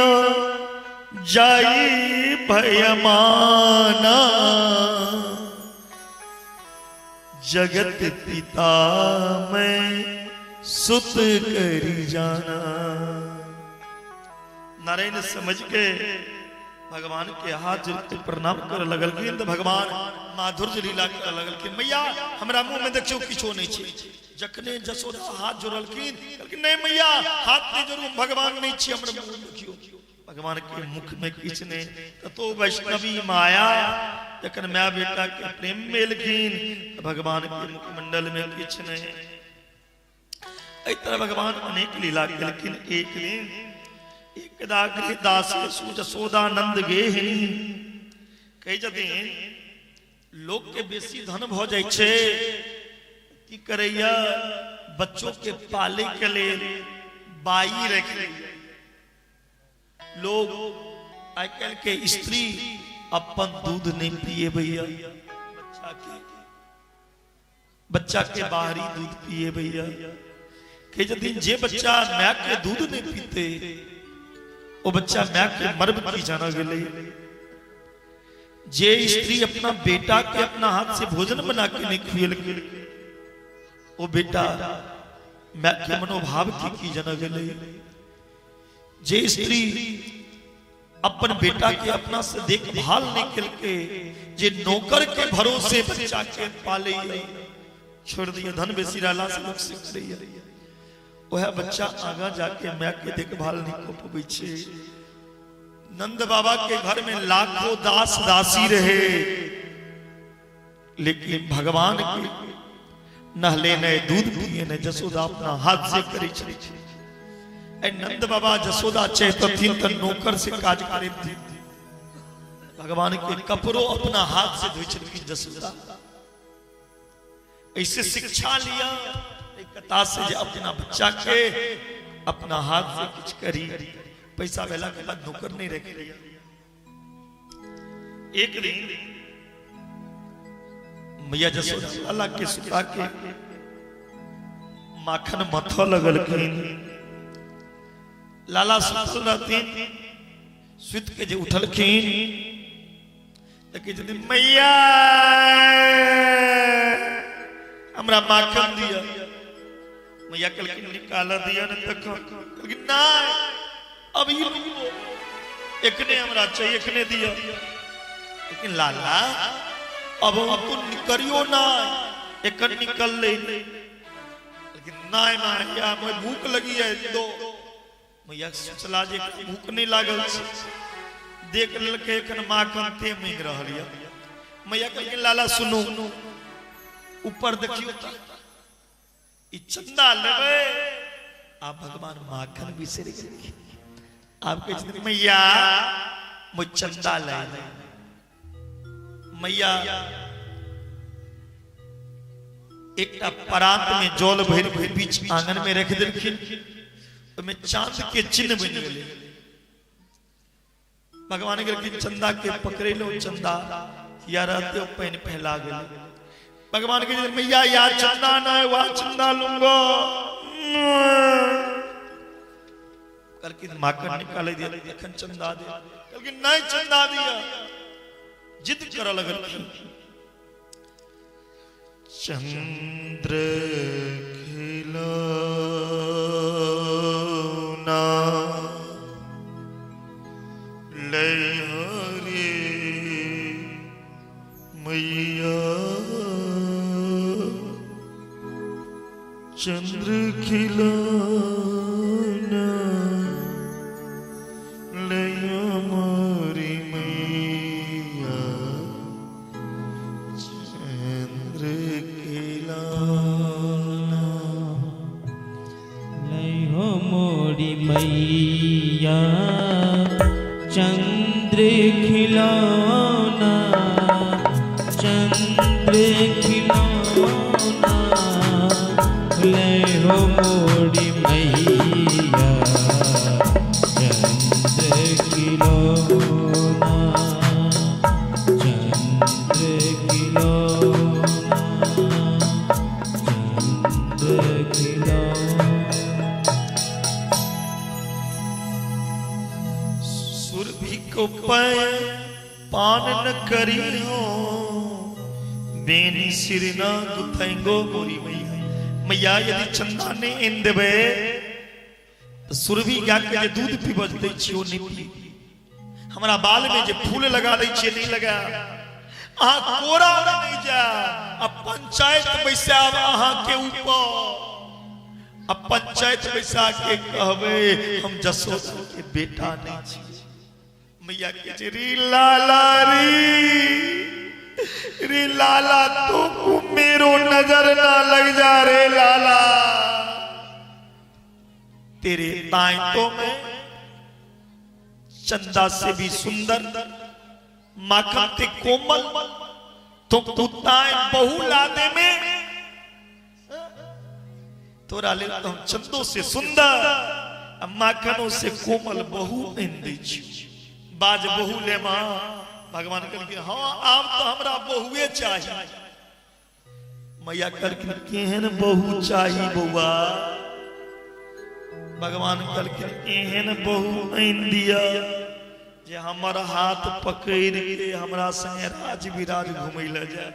जाई भयमाना जगत पिता मैं सुत करी जाना। नारायण समझ के भगवान के हाथ जोड़ के प्रणाम कर लगल तो भगवान माधुर्य लीला कर लगल कि मैया हमरा मुंह में देखियो किछो नहीं छे। जखने जसोदा हाथ जोड़लखिन कहलखिन नहीं मैया हाथ नहीं जोड़ू भगवान नहीं छे हमरा मुंह में देखियो। भगवान के मुख में किछ नहीं तो वैष्णवी माया जखन माया बेटा के प्रेम मेलखिन भगवान के मुखमंडल में किछ नहीं। इस तरह भगवान अनेक लीला केलखिन। एक दिन एकदा गृहदास जसोदानंद गेहिनी कहे छथिन लोग के बेसी धन भ जाय छे की करैया बच्चों के पाले के लिए बाई रख लोग आजकल के स्त्री अपन दूध नहीं पिए भैया बच्चा के बाहरी दूध पिए भैया कहे छथिन जे बच्चा मां के दूध नहीं पीते वो बच्चा मां के मर्म की जाना गेले। जे स्त्री अपना बेटा के अपना हाथ से भोजन बना के नहीं खियल वो बेटा मां के मनोभाव की जाना गेले। जे स्त्री अपन बेटा के अपना से देखभाल नहीं करके जे नौकर के भरोसे बच्चा के पाले छोड़ दिया धन बेसी रहला से लोग सीख रही है वह बच्चा आगा जाके मां के देखभाल नहीं को पबै छे। नंद बाबा के घर में लाखों दास दासी रहे लेकिन भगवान के नहले ने दूध पिए ने जसोदा अपना हाथ से करी छे। नंद बाबा जसोदा चाहतीन तो नौकर से काज करे भगवान के कपड़ों अपना हाथ से धोई छलखिन जसोदा। ऐसे शिक्षा लिया कथा से अपना बच्चा के अपना हाथ से कुछ करी पैसा वेला के बाद नौकर नहीं रख लिया। एक दिन मैया जसोदा लाला के सुता के माखन मथो लगलखिन। लाला सुतल रहथिन सुत के जे उठलखिन त के जदी मैया हमरा माखन दिया मैया कहलखिन निकाल दिया न तक कहलखिन ना अभी एकने हमरा चाहिए एकने दिया। लेकिन लाला अब तू करियो ना एक निकल ले लेकिन ना मैया मैं भूख लगी है दो मैया सोचला जे भूख नहीं लागल देख ललके एखन माखन ते मांग रहल या। मैया कहलखिन लाला सुनो ऊपर देखियो ई चंदा लेबे आप भगवान माखन बिसर गए। आप कहते मैया मुझ चंदा ले मैया एक परात में जल भर बीच आंगन में रख दिलखिन तो मैं चांद के चिन्ह बन गए। भगवान के चंदा के पकड़े लो चंदा या रहते हो पैन फैला गए। भगवान के मैया यार चंदा ना है वहां चंदा लूंगा करके माखन निकाले दिया देखन चंदा दे करके नहीं चंदा दिया जिद कर लगल। चंद्र खिलौना ले हरे मैया चंद्र खिलौना ले हमारी मैया चंद्र खिलौना ले हो मोरी मैया चंद्र खिलौना चंद्र खिलौना ले हो मोरी मैया चंद्र खिलौना चंद्र खिलौना चंद्र खिलौना। सुरभि को पान न करी हो बेनी सिर न गुथेंगो मोरी मैया। मैया यदि चंदा ने इन देबे तो सुरभि गा के जे दूध पीबज दै छियो नहीं पी। हमरा बाल में जे फूल लगा दै छियै नहीं लगा आ कोरा नहीं जा अब पंचायत बैसा अहाँ के ऊपर अब पंचायत बैसा के कहबे हम जसोदा के बेटा नहीं छी। मैया के री लाला रे लाला तो मेरो नजर ना लग जा रे लाला तेरे तायतों में चंदा से भी सुंदर माखन ते कोमल तो ताय बहु लादे में तोरा ले तो चंदो से सुंदर माखनों से कोमल बहु इंदी बाज बहु ले मां भगवान कहलखिन हाँ आब तो हमरा बहुए चाहिए। मैया कहलखिन केहन बहु चाहिए बउआ। भगवान कहलखिन एहन बहु आइन दिया जे हमर हाथ पकड़ के हमरा संगे राज विराज घुमै ले जाए।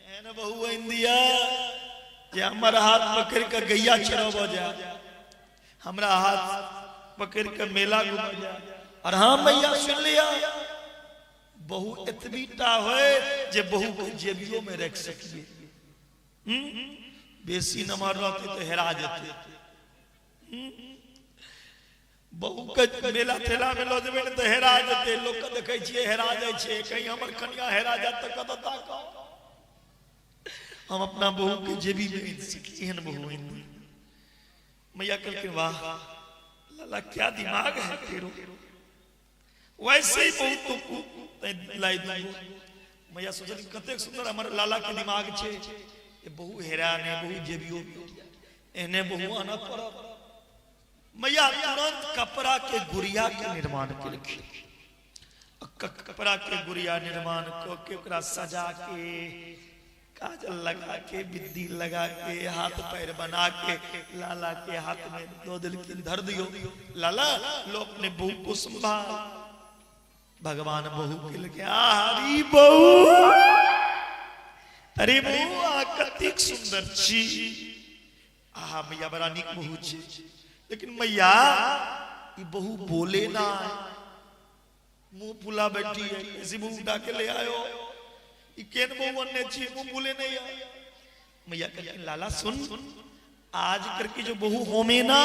एहन बहु आइन दिया जे हमर हाथ पकड़ के गैया चराब जाए हमरा हाथ पकड़ के मेला घुमा जाए। और हाँ मैया सुन लिया बहु इतनीटा है जे बहु को जेबियों में रख सकिए। बेसी न मार रहते तो हेरा जाते। बहु के मेला ठेला में लो जेबे तो हेरा जाते। लोग के देखे छिए हेरा जाय छे कहीं हमर कन्या हेरा जात त कत ताका हम अपना बहु के जेबी में इन सकी एहन बहु इन। मैया कहलखिन वाह लाला क्या दिमाग है तेरो वैसे ही बहुत तो लाई दूंगो। मैया सोचली कतेक सुंदर हमर लाला के दिमाग छे ए बहु हेरा ने बहु जेबियो एने बहु आना पड़ा। मैया तुरंत कपड़ा के गुड़िया के निर्माण केलखिन। कपड़ा के गुड़िया निर्माण क के ओकरा सजा के काजल लगा के बिंदी लगा के हाथ पैर बना के लाला के हाथ में दो दिलखिन धर दियो लाला लो अपने बहू को संभाल। भगवान बहू के लगे हरी बहू अरे बहू कतिक सुंदर छी आहा मैया बड़ा निक बहू छी। लेकिन मैया ये बहू बोले ना मुंह फुला बैठी है ऐसी मुंह उठा के ले आयो ये केन बहू अन्ने छी मुंह बोले नहीं आया। मैया कहती लाला सुन आज करके जो बहू होमे ना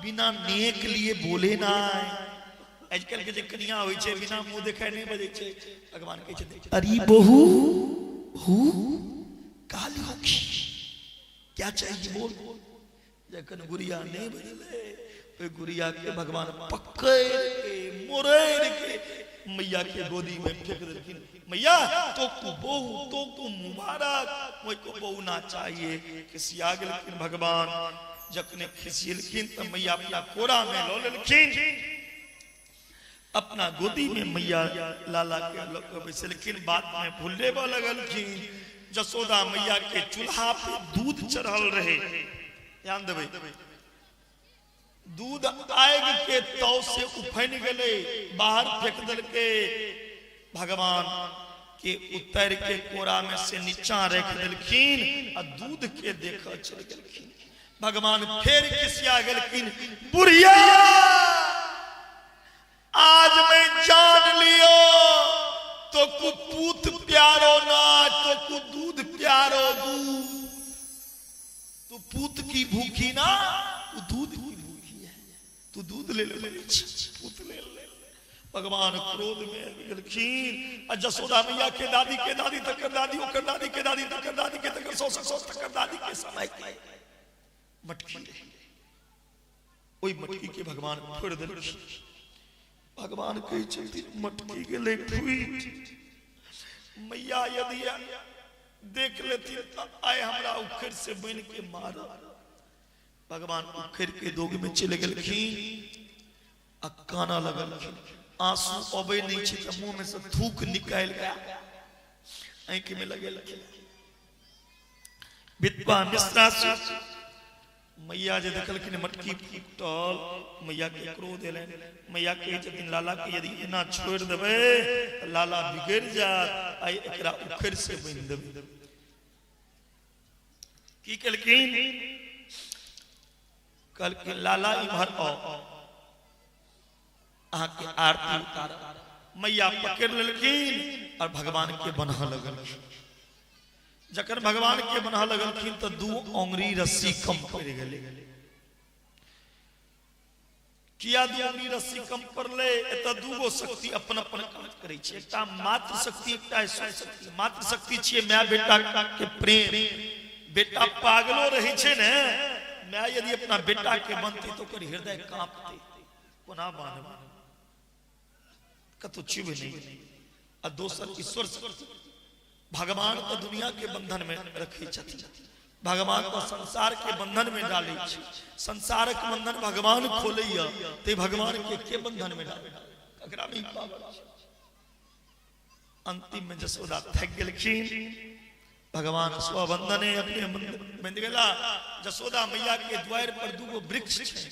बिना नेक लिए बोले ना आजकल के जे कन्या होई छे बिना मुंह देखाय नहीं बजे छे। भगवान कहै छे अरे बहू हु काली होखी क्या चाहिए बोल। जखन गुड़िया नहीं बजले गुड़िया के भगवान पकड़ के मोरेर के मैया के गोदी में फेंक देलखिन। मैया तो तू बहू तो तू मुबारक मुझको बहू ना चाहिए। खिसिया गेलखिन भगवान। जखने खिसियलखिन तो मैया अपना कोरा में लो लेलखिन। अपना गोदी में मैया लाला के बैसलखिन। बात में भूले लगलखिन। जसोदा मैया के चूल्हा पे दूध चढ़ल रहे। ध्यान देवे दूध आग के तौ से उफन गले बाहर फेंक दल के। भगवान के उतर के कोरा में से नीचा रख दिलखिन और दूध के देख चल गलखिन। भगवान फिर किसिया गलखिन। बुढ़िया आज मैं जान लियो तो कु पूत प्यारो ना तो कु दूध प्यारो दूध। तू पूत की भूखी ना तू दूध की भूखी है। तू दूध ले ले पूत ले ले। भगवान क्रोध में गलखीन। जसोदा मैया के दादी तक दादी ओकर दादी के दादी तक दादी के तक सौ तक दादी के समय मटकी ओई मटकी के भगवान फोड़ दे। भगवान कही चलती मटकी के ले फूट। मैया यदि देख लेती तो आए हमरा उखड़ से बन के मार। भगवान उखड़ के दोग में चले गलखीन। काना लगलखिन। आंसू अबे नहीं छे त मुंह में से थूक निकाल गया। आंख में लगे विद्वान मिश्रा मैया जे देखलखिन मटकी फूटल मैया के क्रोध एले। मैया कहे छथिन लाला के यदि एना छोड़ देबे त लाला बिगड़ जात। आई एकरा उखड़ से बन देबे। की कहलखिन कल के लाला इमहर आओ आहा के आरती उतार। मैया पकड़ लेलखिन और भगवान के बन्हा लगलखिन। जकर भगवान के बन्हा लगलखिन तो 2 अंगुरी रस्सी कम पड़ गेले। किया 2 अंगुरी रस्सी कम पड़ले। एत 2 गो शक्ति अपन अपन काज करे छै। एकटा मातृ शक्ति एकटा ईश्वर शक्ति। मातृ शक्ति छियै माय बेटा के प्रेम। बेटा पागलो रहे छे ने माय यदि अपना बेटा के बनते तो ओकर हृदय कांपते कोना बानबे कतो छुबे नहीं। और दोसर ईश्वर भगवान तो दुनिया के बंधन में रखे छथिन। भगवान तो संसार के बंधन में डाले छै। संसारक बंधन भगवान खोलैया ते भगवान के बंधन में डाले ककरा नहीं पावे। अंतिम में जसोदा थक गेलखिन। भगवान स्वबंधने अपने बंध गेला। जसोदा मैया के द्वार पर 2 गो वृक्ष छै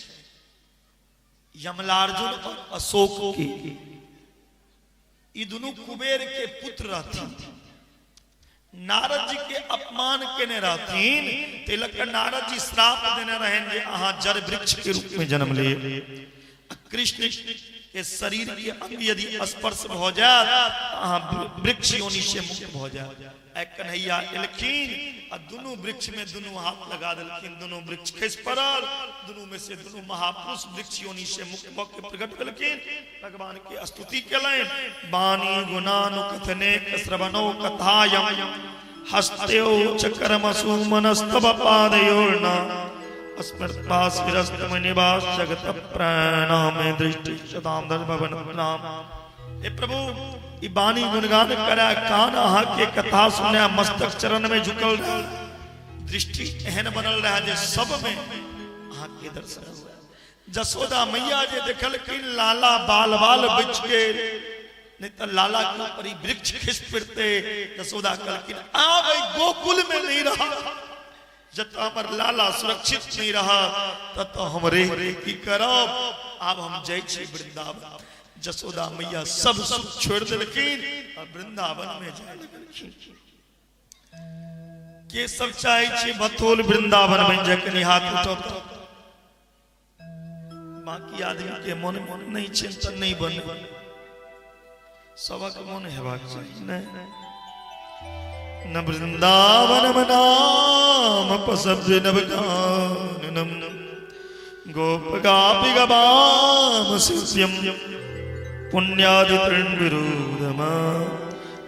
यमलार्जुन और अशोक के। ई दोनों कुबेर के पुत्र रहथिन। नारद जी के अपमान केने रहथिन तिलक नारद जी श्राप देने रहें जे अहाँ जड़ वृक्ष के रूप में जन्म ले। कृष्ण के शरीर के अंग यदि स्पर्श हो जाए अहाँ वृक्ष योनि से मुक्त हो जाए। कन्हैया एलखिन और दोनों वृक्ष में दोनों हाथ लगा देलखिन। दोनों वृक्ष खस पड़ल। दोनों में से दोनों महापुरुष वृक्ष योनि से मुक्त होकर प्रकट केलखिन। भगवान की स्तुति केलैन। वाणी गुणानुकथने श्रवणो कथायम हस्तयो चक्रमसु मनस्तव पादयोर्न अस्मत्पास्विरस्तम निवास जगत प्राणामे दृष्टि सदाम भवन नाम। हे प्रभु ई बानी गुणगान करा कान अहा के कथा सुना मस्तक चरण में झुकल दृष्टि एहन बनल रहा जे सब में अहा के दर्शन हुआ। जसोदा मैया जे देखल कि लाला बाल बाल बच गए नहीं तो लाला के ऊपर ही वृक्ष खिस पड़ते। जसोदा कहलखिन आब गोकुल में नहीं रहा। जब हमर लाला सुरक्षित नहीं रहा तब तो हमरे की करब। अब हम जाय छी वृंदावन। जसोदा मैया सब सुख छोड़ देलखिन और वृंदावन में जाए लगलखिन। के सब चाहे छी बथोल वृंदावन में जखनी हाथ उठब बाकी आदमी के मन नहीं चिंतन नहीं बने। सबक मन हेबाक चाहिए न वृंदावन नाम पसब्द नवगाननम गोप गापि गवाम शिष्यम पुण्यादितृण विरोधम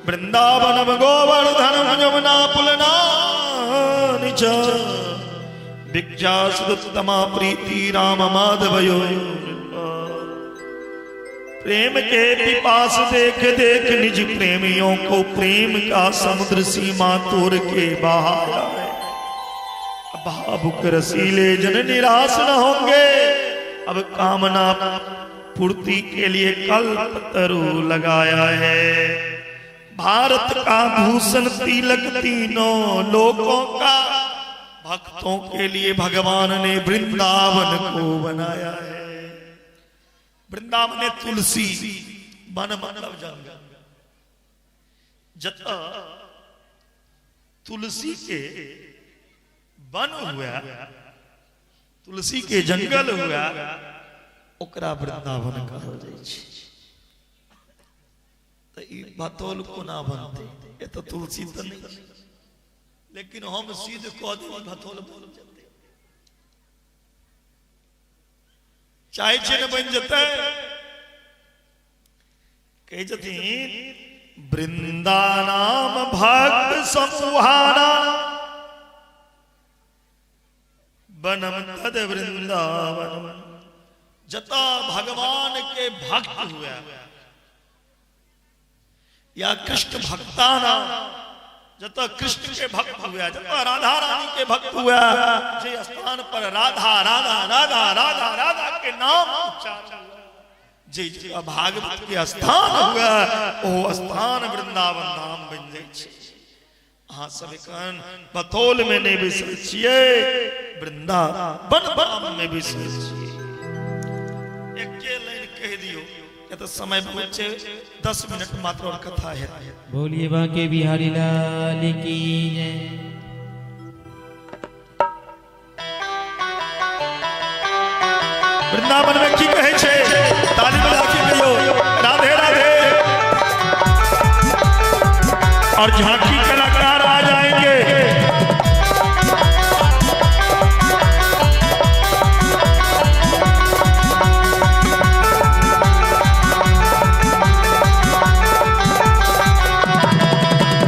वृंदावन गोवर्धन यमुना पुलना निच भिक्षासुतमा प्रीति राम माधवयो। प्रेम के पिपास देख देख निज प्रेमियों को प्रेम का समुद्र सीमा तोड़ के बहाया है। भावुक रसीले जन निराश न होंगे, अब कामना पूर्ति के लिए कल्पतरु लगाया है। भारत का भूषण तिलक तीनों लोकों का, भक्तों के लिए भगवान ने वृंदावन को बनाया है। वृंदावन ने तुलसी बन मतलब जंगल, जता तुलसी के वन हुआ, तुलसी के जंगल हुआ, ओकरा वृंदावन कहल जाइ छै। तो ई बतौल कोना बनते, ये तो तुलसी तो नहीं, लेकिन हम सीधे कह दी बतौल बोल जाते, चाहे चिन्ह बन जते। कह जतीन वृंदा नाम भक्त समूहाना, बनम तद वृंदावन। जता भगवान के भक्त हुआ या कृष्ण भक्ताना, जता कृष्ण के भक्त हुआ, जता राधा रानी के भक्त हुआ, जे स्थान पर राधा राधा राधा राधा राधा के नाम उच्चारण, जे भागवत के स्थान हुआ, ओ स्थान वृंदावन नाम बन जाय छै। अहाँ सब कन बतौल में नहीं बिसर छिए, वृंदावन में बिसर छिए। एके लाइन कह दियो, या तो समय बचे 10 मिनट मात्र और कथा है। बोलिए बांके बिहारी लाल की जय। वृंदावन में की कहे छे, ताली बजा के कहियो राधे राधे। और झांकी कलाकार आ जाएंगे।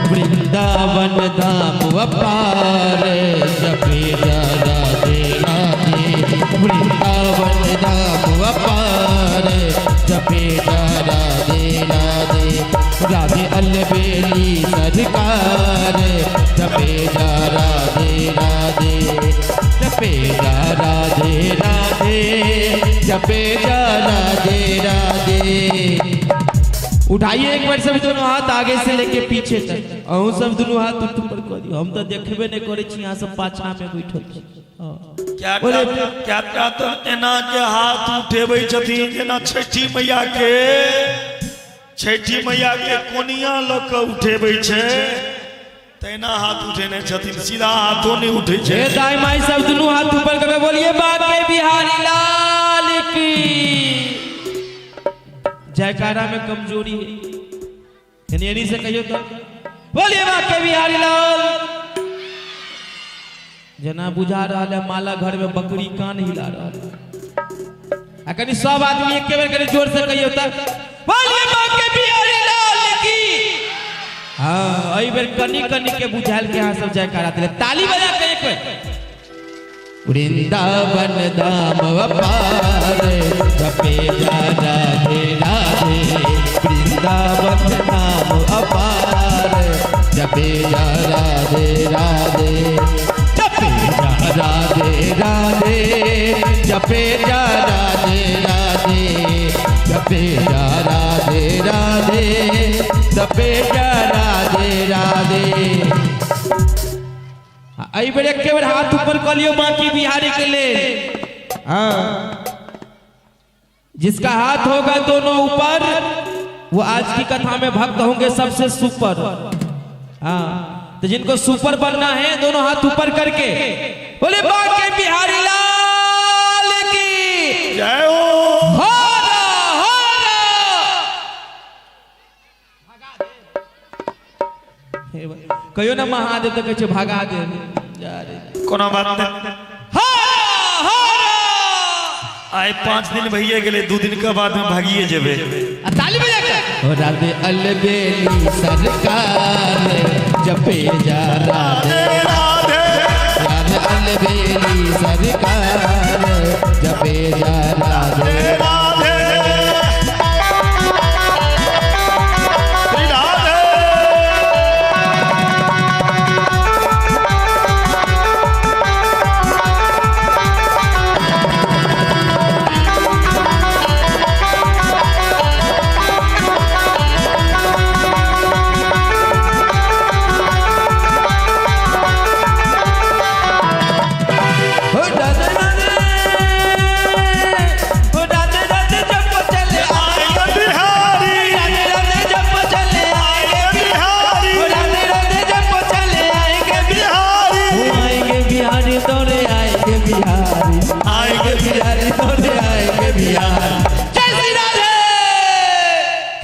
वृंदावन धाम अपार, जपे जा राधे राधे। वृंदावन धाम अपार, जपे जा राधे राधे। राधे अलबेली सरकार, जपे जा राधे राधे। जपे जा राधे राधे, जपे जा राधे राधे। उठाइए एक बार सब दोनों हाथ आगे से लेके पीछे तक, अहूँ सब दोनों हाथ ऊपर कर दियो। हम तो देखबे नहीं करे छी, यहाँ सब पाछा में बैठल छी। क्या क्या तो एना के हाथ उठेबै छथिन, जेना छठी मैया के, छठी मैया के कोनिया लोग उठेबै छै, तेना हाथ उठेने छथिन, सीधा हाथों नहीं उठे छै। दाई माई सब दोनों हाथ ऊपर करके बोलिए बांके बिहारी लाल की। जयकारा में कमजोरी है, यानी से कहियो तो बोलिए बांके बिहारी लाल। जना बुझा रहा है माला घर में बकरी कान हिला रहा है। कहीं सब आदमी एक बार कहीं जोर से कहियो तक बोलिए बांके बिहारी लाल की। हाँ आई बार कनी कनी के बुझाल के यहाँ सब जयकारा दिले, ताली बजा के एक बार। वृंदावन धाम अपार, जपे जा राधे राधे। वृंदावन धाम अपार, जपे जा राधे राधे। जपे जा राधे राधे, जपे जा राधे राधे। जपे जा राधे राधे, जपे जा राधे राधे। आई बेर एक बार हाथ ऊपर कर लियो बांके बिहारी के लिए। हाँ, जिसका हाथ होगा दोनों ऊपर, वो आज की कथा में भक्त होंगे सबसे सुपर। हाँ, तो जिनको सुपर बनना है दोनों हाथ ऊपर करके बोले बांके बिहारी लाल की जय हो। कहियो ना महादेव तो कहे भागा दे, कोना बात नहीं। आए 5 दिन भैया गेले, 2 दिन के बाद में भागिए जेबे। ताली बजा के राधे अलबेली सरकार, जपे जा राधे राधे। राधे अलबेली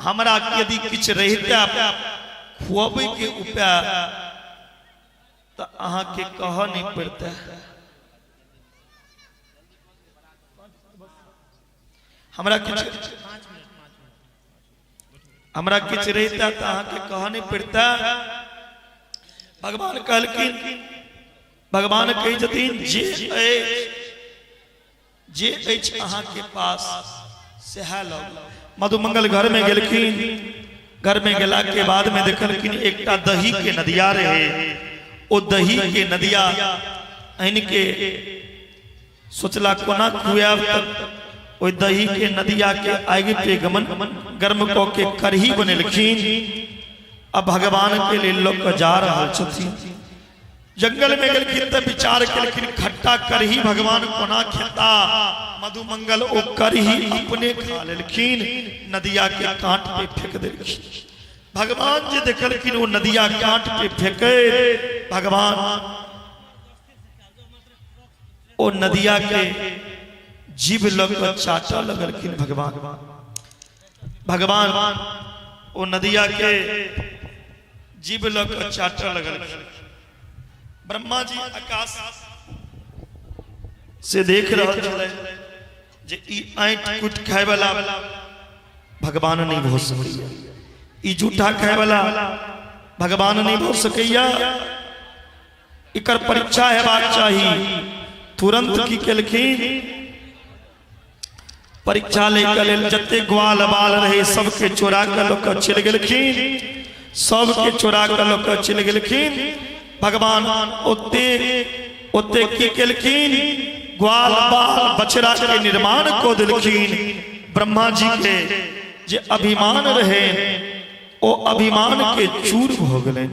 हमरा यदि किछ रहता खुआबे के उपाय तो अहाँ के कह नहीं पड़ता। हमरा किछ रहता तो अहाँ के कह नहीं पड़ता। भगवान कहलखिन, भगवान कही जतीन जे अहाँ के पास से है लो। मधुमंगल घर में गेलखिन, घर में गेला के बाद में देखलखिन एकटा दही के नदिया रहे। ओ दही के नदिया आइन के सोचला कोना खुआब, ओ दही के नदिया के आगे पे गमन गर्म को के करही बनेलखिन। अब भगवान के लिए लोग जा रहा छथिन। जंगल में गेलखिन तो विचार केलखिन खट्टा करही भगवान कोना खेता। मधुमंगल ओ करही अपने खा लेलखिन, नदिया के कांट पे फेंक देलखिन। भगवान जे देखलखिन वो नदिया कांट पे फेंके, भगवान ओ नदिया के जीभ लग चाटा लगलखिन। भगवान ओ नदिया के जीभ लग चाटा लगलखिन। ब्रह्मा जी आकाश से देख रहे छले जे ई आंट कुट खाए वाला भगवान नहीं भो सकैया, ई जूठा खाए वाला भगवान नहीं भो सकैया। इकर परीक्षा हेबाक चाही। तुरंत की केलखिन परीक्षा लेकर लेल जते ग्वाल बाल रहे सबके चोरा कर लोक चल गेलखिन, सबके चोरा कर लोक चल गेलखिन। भगवान ओते की केलखिन ग्वाल बाल बछड़ा के निर्माण को दिलखिन। ब्रह्मा जी के जे अभिमान रहे ओ अभिमान के चूर हो गए।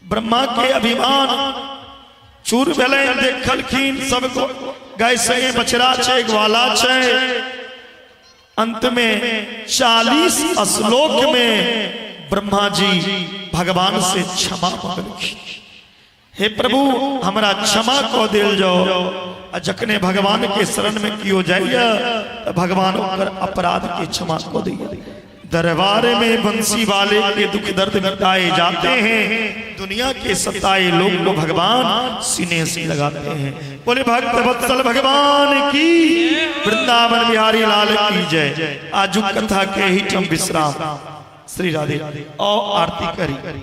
ब्रह्मा के अभिमान चूर भेले। देखलखिन सबको गाय संगे बछड़ा छे, ग्वाला छे। अंत में 40 श्लोक में ब्रह्मा जी भगवान से क्षमा मांगलखिन। हे प्रभु हमरा क्षमा को दिल जाओ। जखने भगवान के शरण में कियो जाइए भगवान ओकर अपराध के क्षमा को दिए। दरबार में बंसी वाले के दुख दर्द मिटाए जाते हैं, दुनिया के सताए लोग को भगवान सीने से लगाते हैं। बोले भक्त वत्सल भगवान की, वृंदावन बिहारी लाल की जय। आजू कथा के ही हम विश्राम। श्री राधे और आरती करी।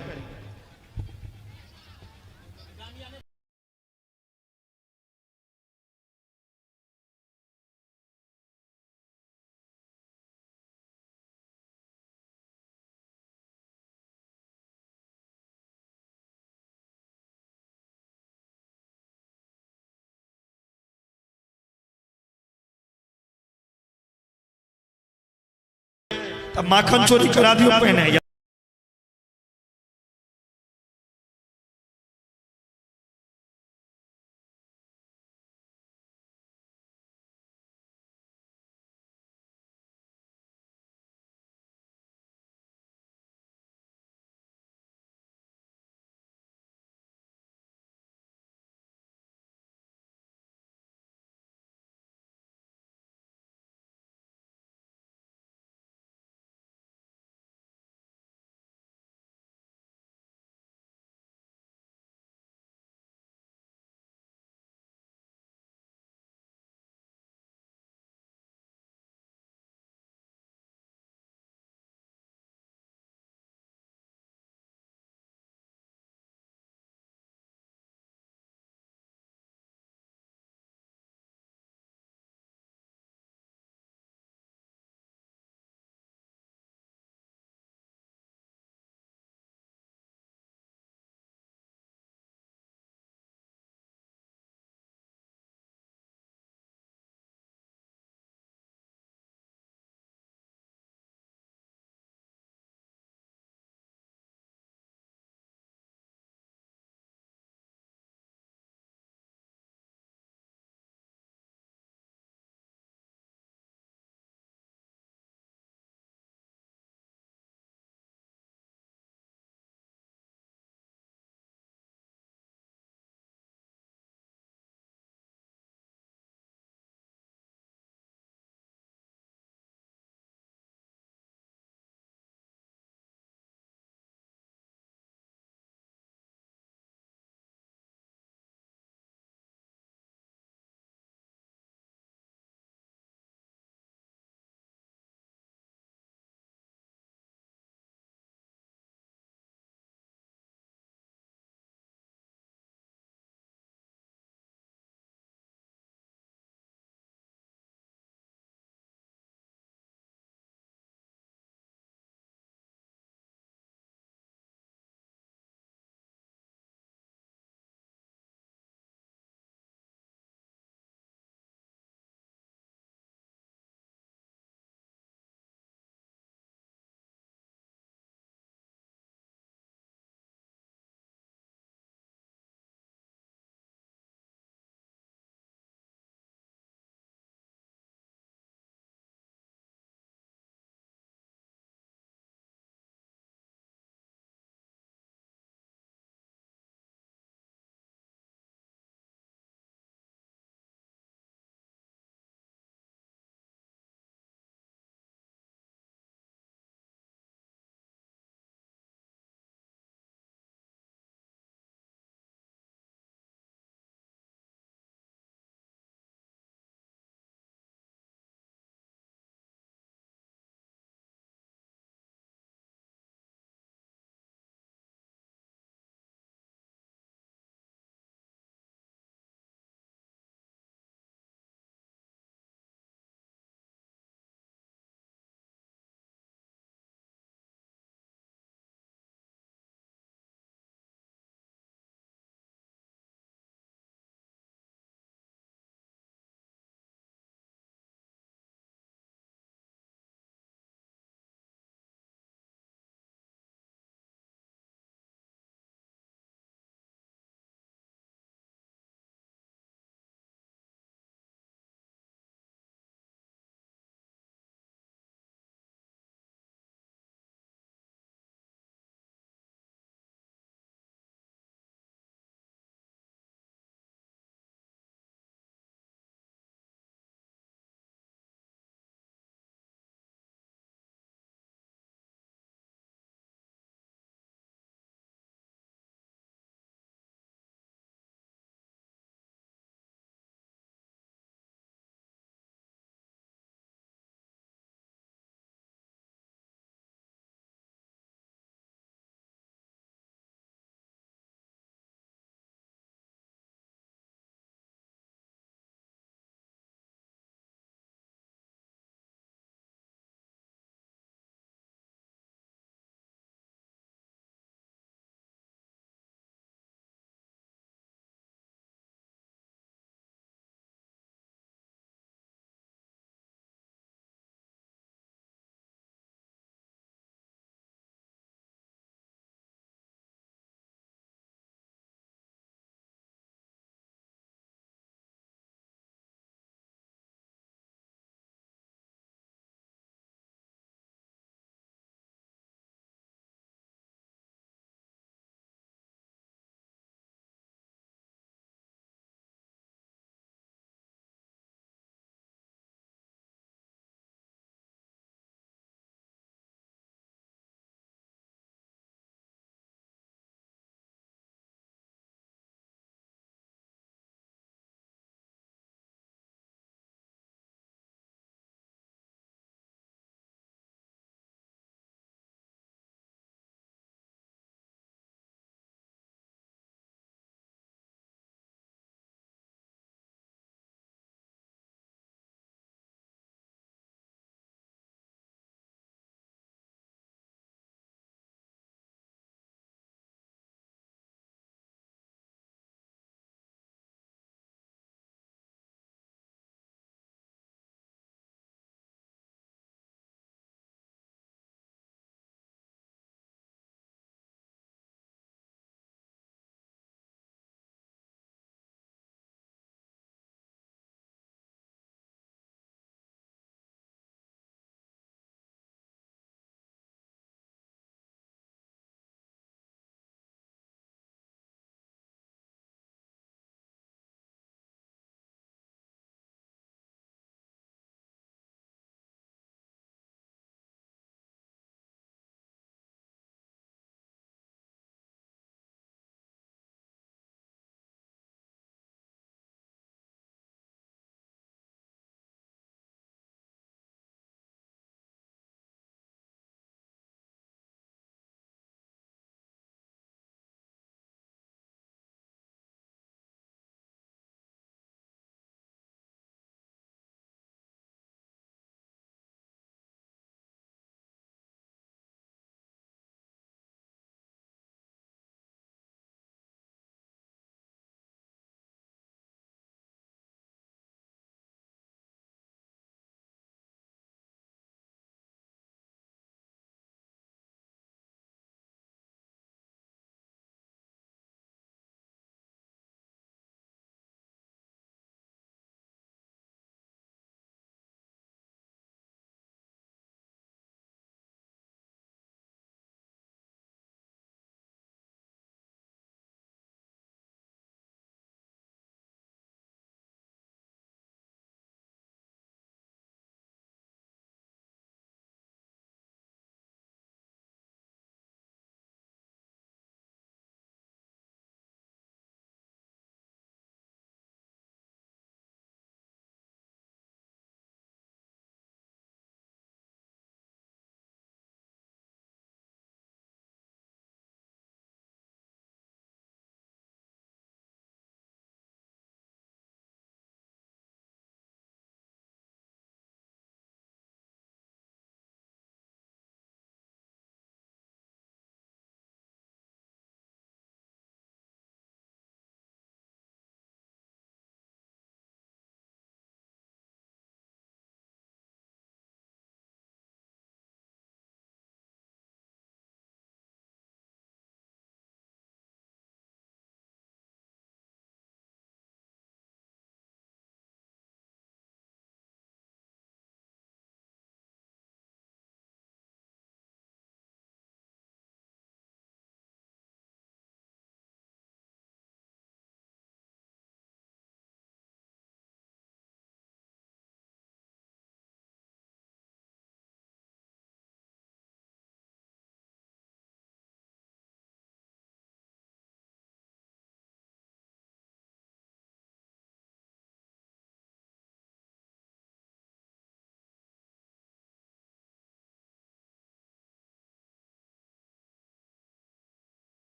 अब माखन चोरी करा दियो पहने।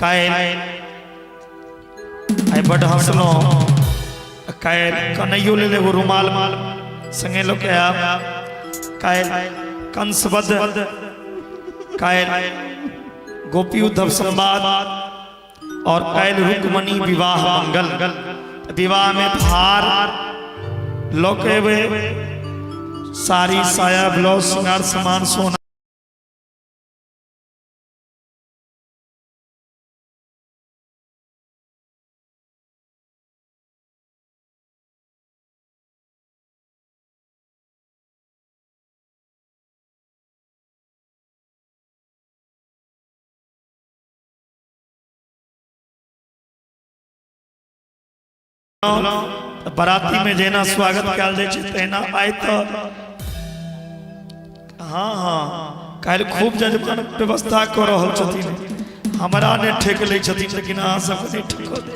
कायल आई बड़ हंसलो कायल कन्हैयो ले ले वो रुमाल संगे लो के आप कायल कंसवध कायल गोपी उद्धव संवाद और कायल रुक्मणी विवाह मंगल विवाह में भार लोके वे सारी साया ब्लाउज श्रृंगार सामान सोना बराती में जेना स्वागत कल तेना आए तो हाँ हाँ कल खूब जजमान व्यवस्था कर रहा छथिन हमारा ने ठेक ले छथिन लेकिन अहाँ सब नहीं ठेको दे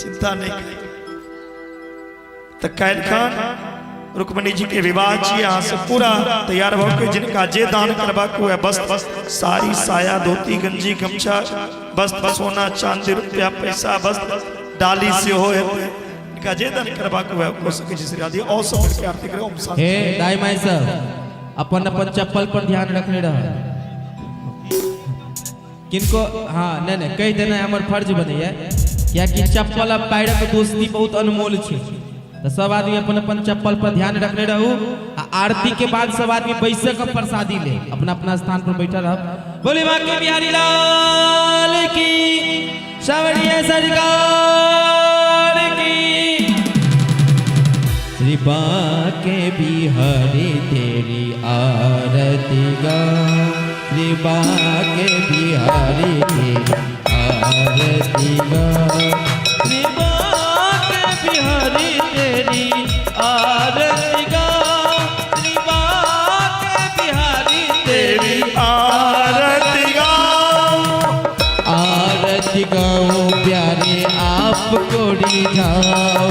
चिंता नहीं करी तो कल खान रुक्मणी जी के विवाह छी यहाँ से पूरा तैयार हो के जिनका जे दान करवा को है बस सारी साया धोती गंजी गमछा बस सोना चांदी रुपया पैसा बस डाली से हो है इनका जे दान करवा को है को सके जिस राधी और सब के आरती करे ओम शांति। हे दाई माई सब अपन अपन चप्पल पर ध्यान रखने रह किनको हाँ नहीं कह देना हमार फर्ज बनैया क्या कि चप्पल अब पैरक दोस्ती बहुत अनमोल छे तो सब आदमी अपन अपन चप्पल पर ध्यान रखने रहू आरती के बाद सब आदमी बैसे कर प्रसादी ले अपना अपना स्थान पर बैठा रह बोले मां के बिहारी लाल की सावरिया सरकार की श्री बाके बिहारी तेरी आरती गा श्री बाके बिहारी तेरी आरती गा श्री बाके बिहारी तेरी आरती गा श्री बाके बिहारी तेरी आरती गाओ प्यारे आप कोड़ी जाओ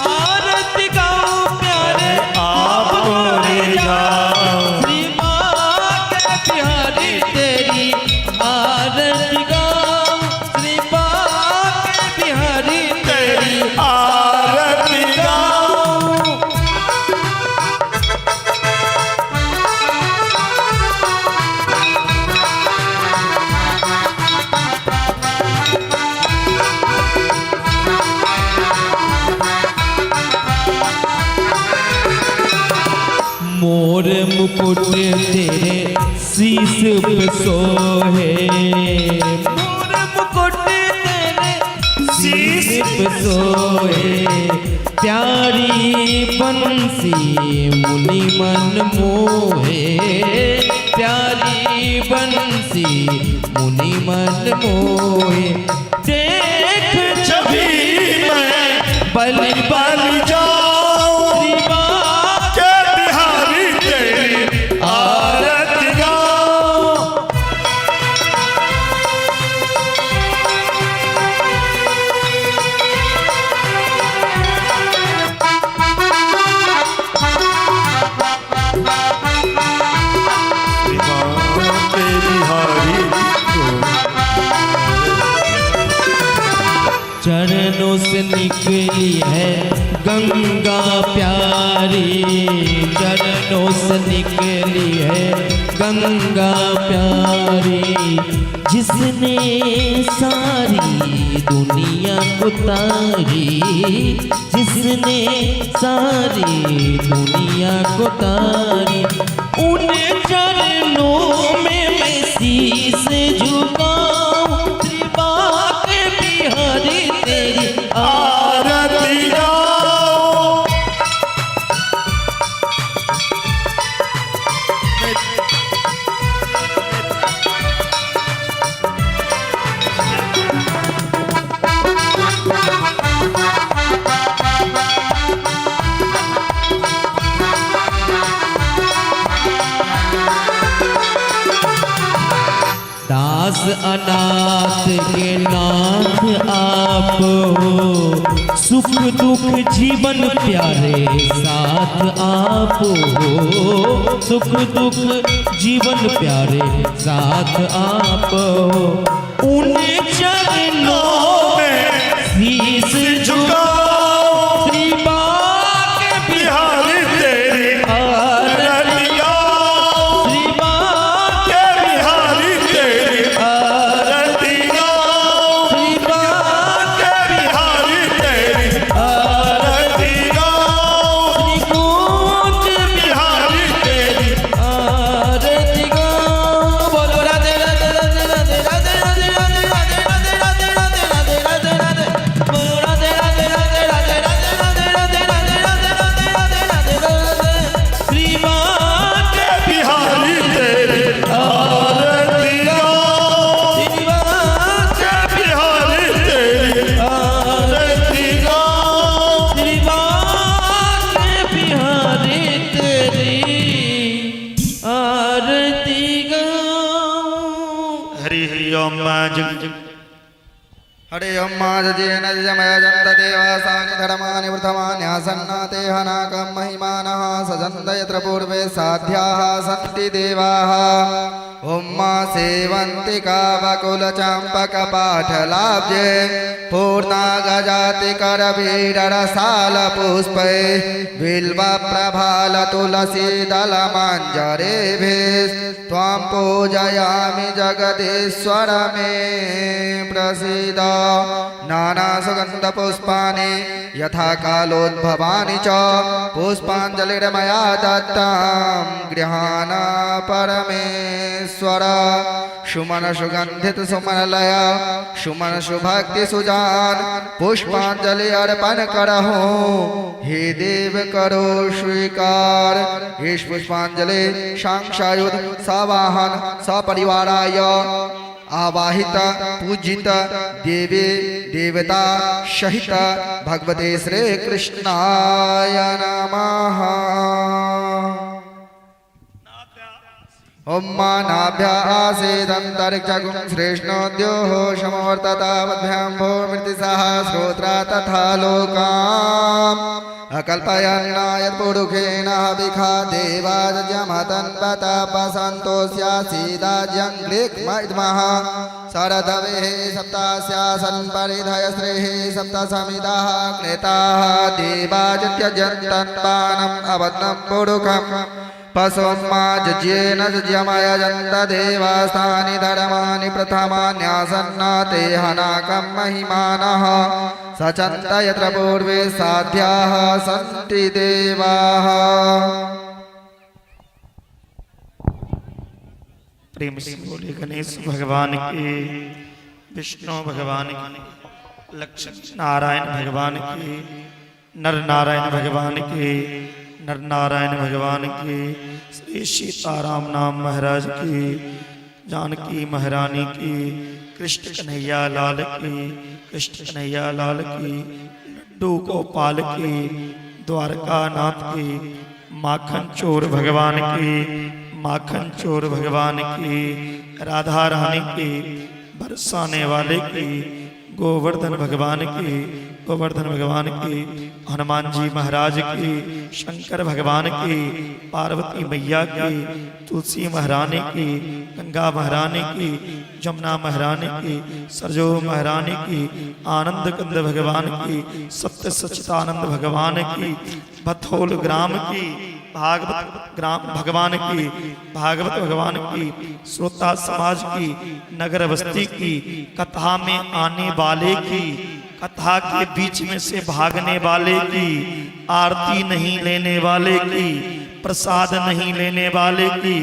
आरती गाओ प्यारे आप कोड़ी जाओ श्री बाके बिहारी तेरी आरती गाओ श्री बाके बिहारी तेरी आरती मोर मुकुट तेरे शीश पे सोहे मोर मुकुट तेरे शीश पे सोहे प्यारी बंसी मुनि मन मोहे प्यारी बंसी मुनि मन मोहे देख छवि में बल बल जाओ चरणों से निकली है गंगा प्यारी चरणों से निकली है गंगा प्यारी जिसने सारी दुनिया को तारी जिसने सारी दुनिया को तारी उन चरणों में मैं शीश झुकाऊं श्री बाके बिहारी तेरी आरती दास अनाथ के नाथ आप हो सुख दुख जीवन प्यारे साथ आप हो सुख दुख जीवन प्यारे साथ आप हो उन चरणों में शीश झुकाओ, श्री बांके बिहारी तेरी आरती गाओ, श्री बांके बिहारी तेरी आरती गाओ, श्री बांके बिहारी तेरी आरती गाओ, श्री कूंज बिहारी तेरी आरती गाओ। बोलो राधे राधे राधे राधे राधे राधे राधे राधे राधे राधे राधे राधे राधे राधे, बोलो राधे राधे राधे राधे राधे राधे राधे राधे राधे राधे राधे राधे, श्री बांके बिहारी तेरी आरती गाओ, श्री बांके बिहारी तेरी आरती गाओ, श्री बांके बिहारी तेरी आरती गाओ। हरि हरि ओम जग हरे ओम माजजेन जमय जन्त देवासानि धर्मानि वृथमान्यासन्नाते हनाकं महिमानः सजन्त यत्र पूर्वे साध्याः सन्ति देवाः। ओम मा सेवन्ति कावकुलचम्पकपाठलाब्जे पूर्णागजाति करभीररसालपुष्पै बिल्वप्रभालतुलसीदलमञ्जरेभिः त्वां पूजयामि जगदीश्वर मे प्रसीद। नानासुगन्धपुष्पाणि यथा कालोद्भवानि च पुष्पाञ्जलिर्मया दत्तं गृहाण परमेश्वर। सुमन सुगंधित सुमनलय सुमन सुभक्ति सुजान पुष्पांजलि अर्पण करहु हे देव करो स्वीकार। इस पुष्पांजलि सांक्षायुध सवाहन सपरिवाराय आवाहित पूजित देवी देवता सहित भगवते श्री कृष्णाय नमः। ओम मानाभ्यासेदन्तरिक्षगुं श्रेष्णोद्योः समवर्ततावद्भ्यां भूमिर्तिसः श्रोत्रा तथा लोकाम् अकल्पयन्नायत्पुरुषेण हविखा देवाजमतन्वतपसन्तोष्यासीदाज्यं ग्रीक्मः शरदवेः सप्तास्यासन् परिधयश्रेः सप्तसमिदाः क्रेताः देवाजत्यजन्तन्पानम् अवद्नं पुरुषम् पशुमाज्येन जमयजन्त देवास्तानि धर्माणि प्रथमान्यासन्नाते हनाकं महिमानः सचन्त यत्र पूर्वे साध्याः सन्ति देवाः। प्रेम से बोले गणेश भगवान की, विष्णु भगवान की, लक्ष्मी नारायण भगवान की, नर नारायण भगवान की, नर नारायण भगवान की, श्री सीताराम नाम महाराज की, जानकी महारानी की, कृष्ण कन्हैया लाल की, कृष्ण कन्हैया लाल की, लड्डू गोपाल की, द्वारका नाथ की, माखन चोर भगवान की, माखन चोर भगवान की, राधा रानी की, बरसाने वाले की, गोवर्धन भगवान की, गोवर्धन भगवान की, हनुमान जी महाराज की, शंकर भगवान की, पार्वती मैया की, तुलसी महारानी की, गंगा महारानी की, जमुना महारानी की, सरजो महारानी की, आनंद कंद भगवान की, सत्य सच्चिदानंद भगवान की, भथोल ग्राम की, भागवत ग्राम भगवान की, भागवत भगवान की, श्रोता समाज की, नगर बस्ती की, कथा में आने वाले की, कथा के बीच में से भागने वाले की, आरती नहीं लेने वाले की, प्रसाद नहीं लेने वाले की,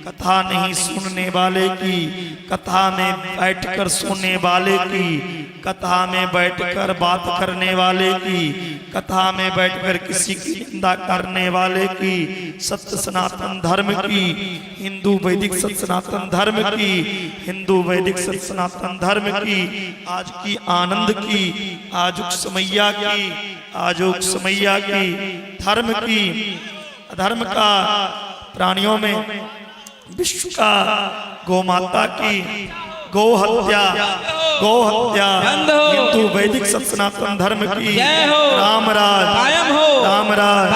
कथा नहीं सुनने वाले की, कथा में बैठकर सुनने वाले की, कथा में बैठकर बात करने वाले की, कथा में बैठकर किसी की निंदा करने वाले की, सत्य सनातन धर्म की, हिंदू वैदिक सत्य सनातन धर्म की, हिंदू वैदिक सत्य सनातन धर्म की, आज की आनंद की, आजुक समैया की, आजुक समैया की, धर्म की, अधर्म का, प्राणियों में विश्व का, गौ माता की, गौ हत्या, हिंदू वैदिक सनातन धर्म की, राम राज, राम राज,